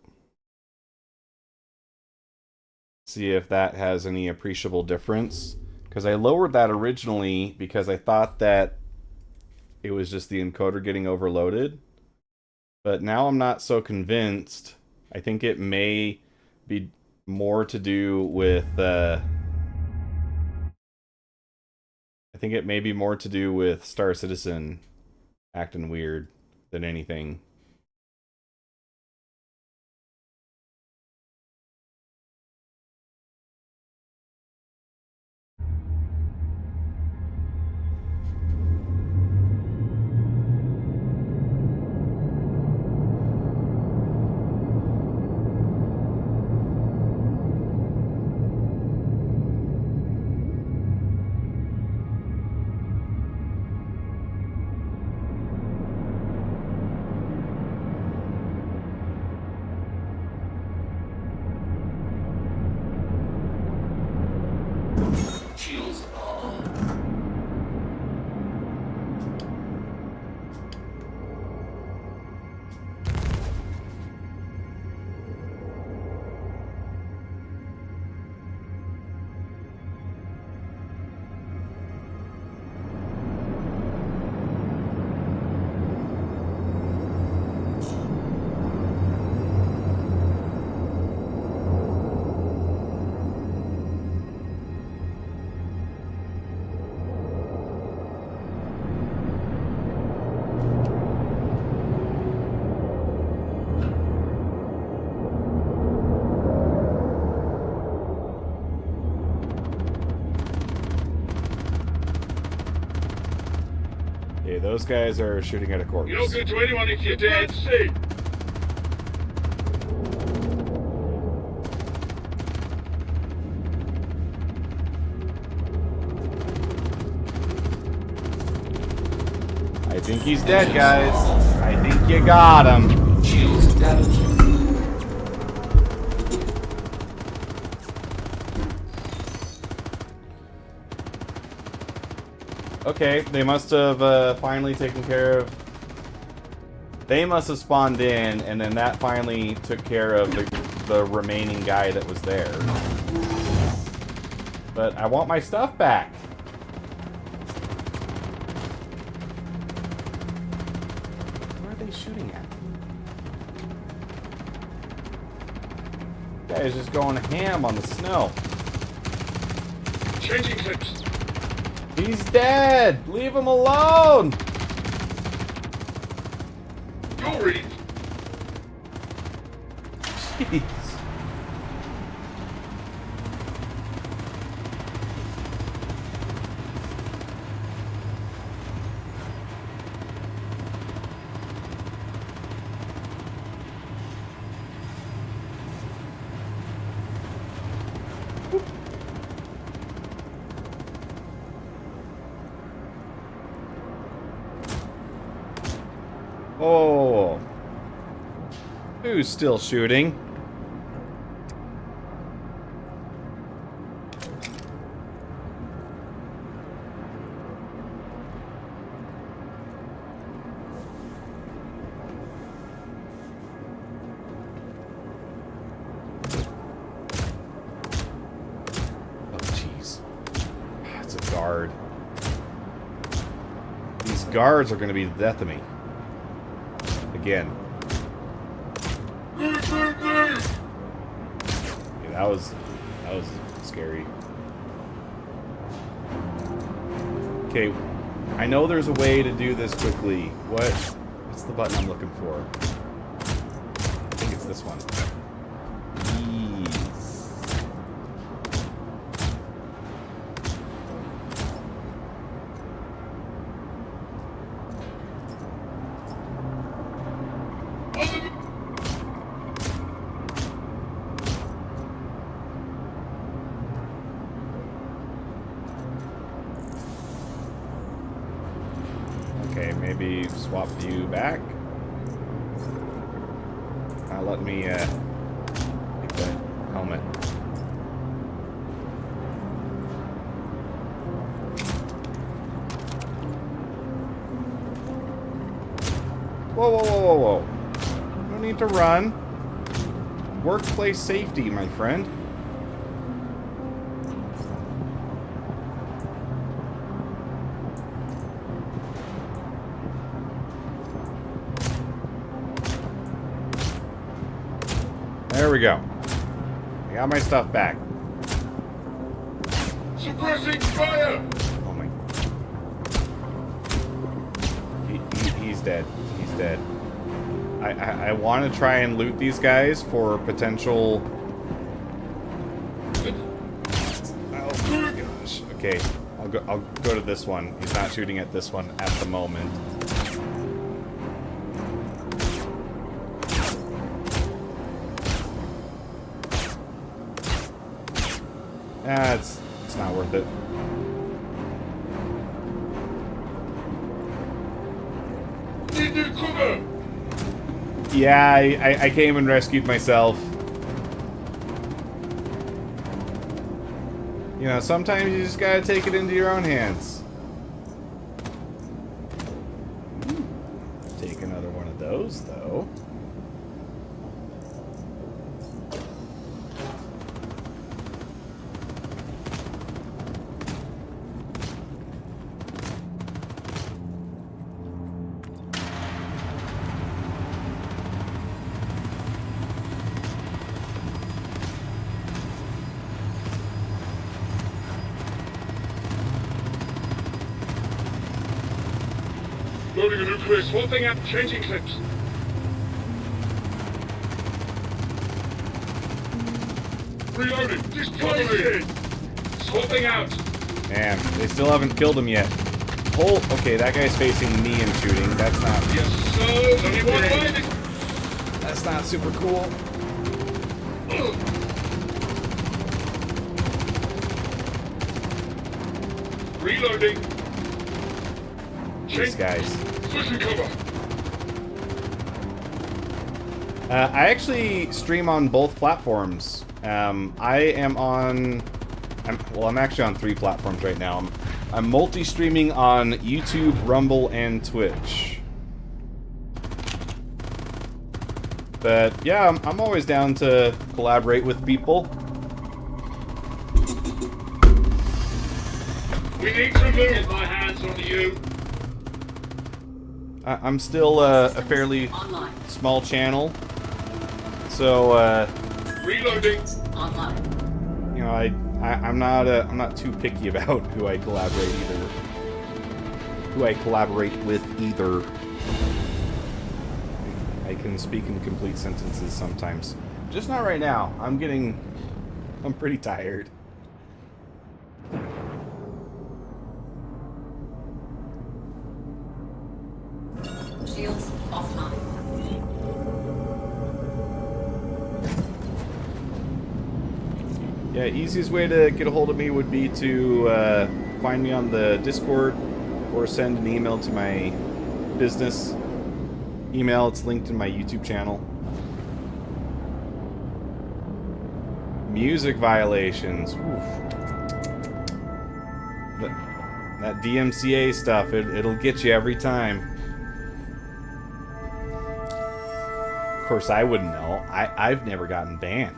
See if that has any appreciable difference. Because I lowered that originally because I thought that it was just the encoder getting overloaded. But now I'm not so convinced. I think it may be more to do with I think it may be more to do with Star Citizen acting weird than anything. Okay, those guys are shooting at a corpse. You're no good to anyone if you're dead. See. I think he's dead, guys. I think you got him. Shield damage. Okay, they must have finally taken care of... They must have spawned in, and then that finally took care of the remaining guy that was there. But I want my stuff back. Where are they shooting at? Guy is just going ham on the snow. Changing clips. He's dead! Leave him alone! You'll read. Jeez. Oh. Who's still shooting? Oh, jeez. It's a guard. These guards are going to be the death of me. Again. Yeah, that was scary. Okay, I know there's a way to do this quickly. What's the button I'm looking for? I think it's this one. Okay, maybe swap view back. Let me pick the helmet. Whoa, whoa, whoa, whoa, whoa. No need to run. Workplace safety, my friend. There we go. I got my stuff back. Suppressing fire! Oh my. He's dead. He's dead. I want to try and loot these guys for potential... Oh my gosh. Okay. I'll go to this one. He's not shooting at this one at the moment. It's not worth it. Need new cover! Yeah, I came and rescued myself. You know, sometimes you just gotta take it into your own hands. Take another one of those, though. Loading a nuclear, swapping out, changing clips. Reloading, displacing! Swapping out! Man, they still haven't killed him yet. whole... Okay, that guy's facing me and shooting. That's not... Yes, sir. Only one way. That's not super cool. Reloading. These guys. Switching cover. I actually stream on both platforms. I am on... I'm actually on 3 platforms right now. I'm multi-streaming on YouTube, Rumble, and Twitch. But yeah, I'm always down to collaborate with people. We need to move. Get my hands on you. I'm still a fairly small channel, so Reloading. you know, I'm not too picky about who I collaborate with either. I can speak in complete sentences sometimes. Just not right now. I'm pretty tired. Shields offline. Yeah, easiest way to get a hold of me would be to find me on the Discord or send an email to my business email. It's linked in my YouTube channel. Music violations. Oof. That DMCA stuff, it'll get you every time. Of course, I wouldn't know. I've never gotten banned.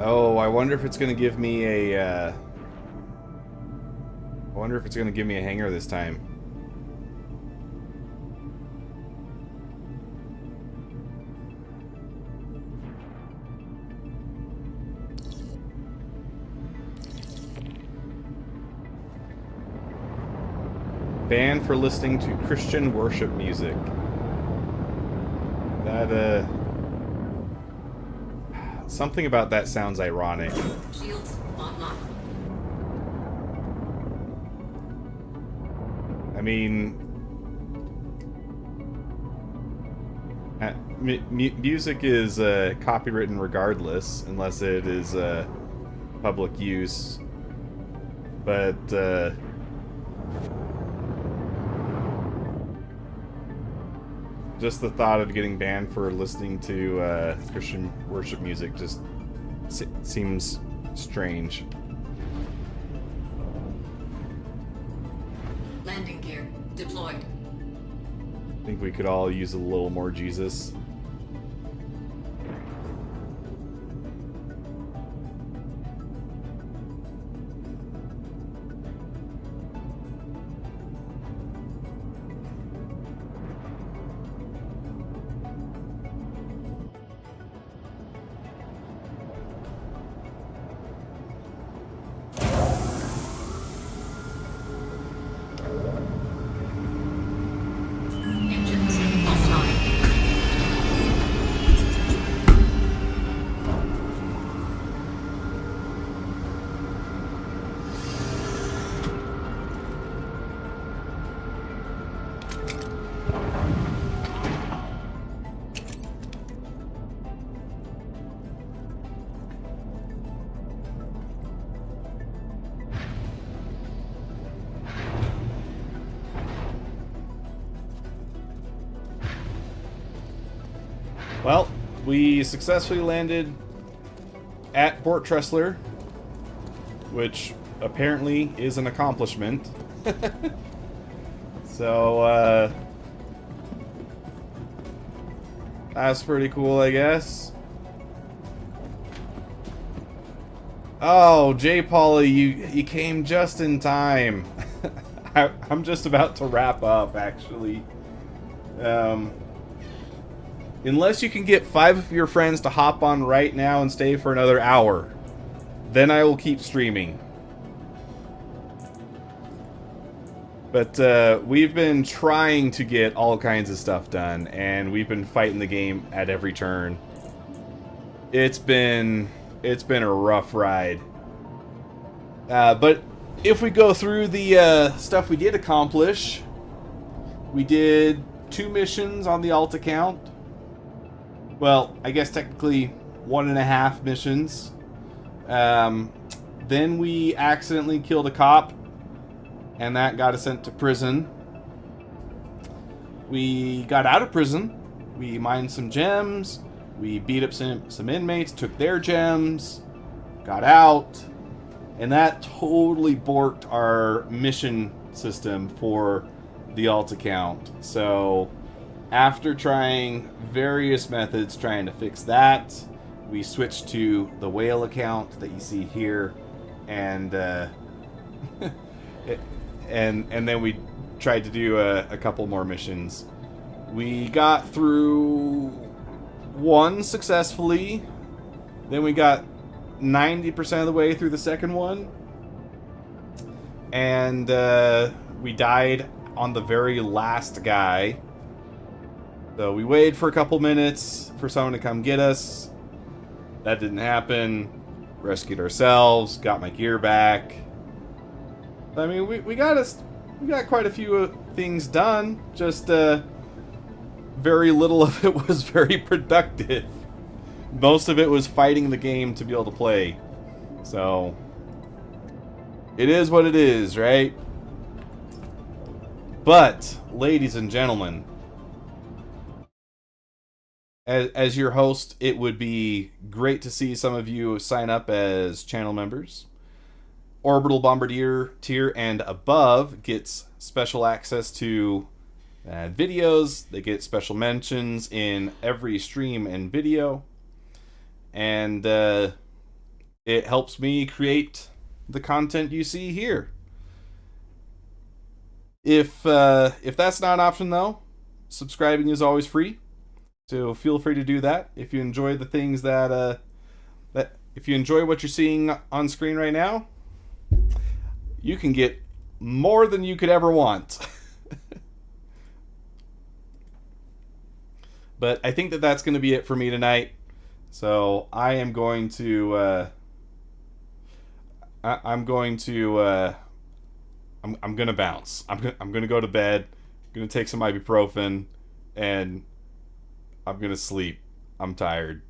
Oh, I wonder if it's going to give me a, I wonder if it's going to give me a hanger this time. Banned for listening to Christian worship music. That, something about that sounds ironic. Shields online. I mean, music is copywritten regardless, unless it is public use. But just the thought of getting banned for listening to Christian worship music just seems strange. Landing gear deployed. I think we could all use a little more Jesus. Well, we successfully landed at Port Tressler. which apparently is an accomplishment. So, that's pretty cool, I guess. Oh, J. Paula, you came just in time. I'm just about to wrap up, actually. Unless you can get 5 of your friends to hop on right now and stay for another hour, then I will keep streaming. But we've been trying to get all kinds of stuff done, and we've been fighting the game at every turn. It's been a rough ride. But if we go through the stuff we did accomplish, we did 2 missions on the alt account. Well, I guess technically 1.5 missions. Then we accidentally killed a cop, and that got us sent to prison. We got out of prison. We mined some gems. We beat up some inmates, took their gems, got out, and that totally borked our mission system for the alt account. So after trying various methods trying to fix that, we switched to the whale account that you see here, and and then we tried to do a couple more missions. We got through one successfully, then we got 90% of the way through the second one, and we died on the very last guy. So we waited for a couple minutes for someone to come get us. That didn't happen. Rescued ourselves, got my gear back. I mean, we got quite a few things done. Just very little of it was very productive. Most of it was fighting the game to be able to play. So it is what it is, right? But, ladies and gentlemen, as your host, it would be great to see some of you sign up as channel members. Orbital Bombardier tier and above gets special access to videos. They get special mentions in every stream and video. And it helps me create the content you see here. If that's not an option, though, subscribing is always free. So feel free to do that. If you enjoy the things that if you enjoy what you're seeing on screen right now, you can get more than you could ever want. But I think that's going to be it for me tonight. So I am going to I'm going to bounce. I'm going to go to bed. I'm going to take some ibuprofen, and I'm going to sleep. I'm tired.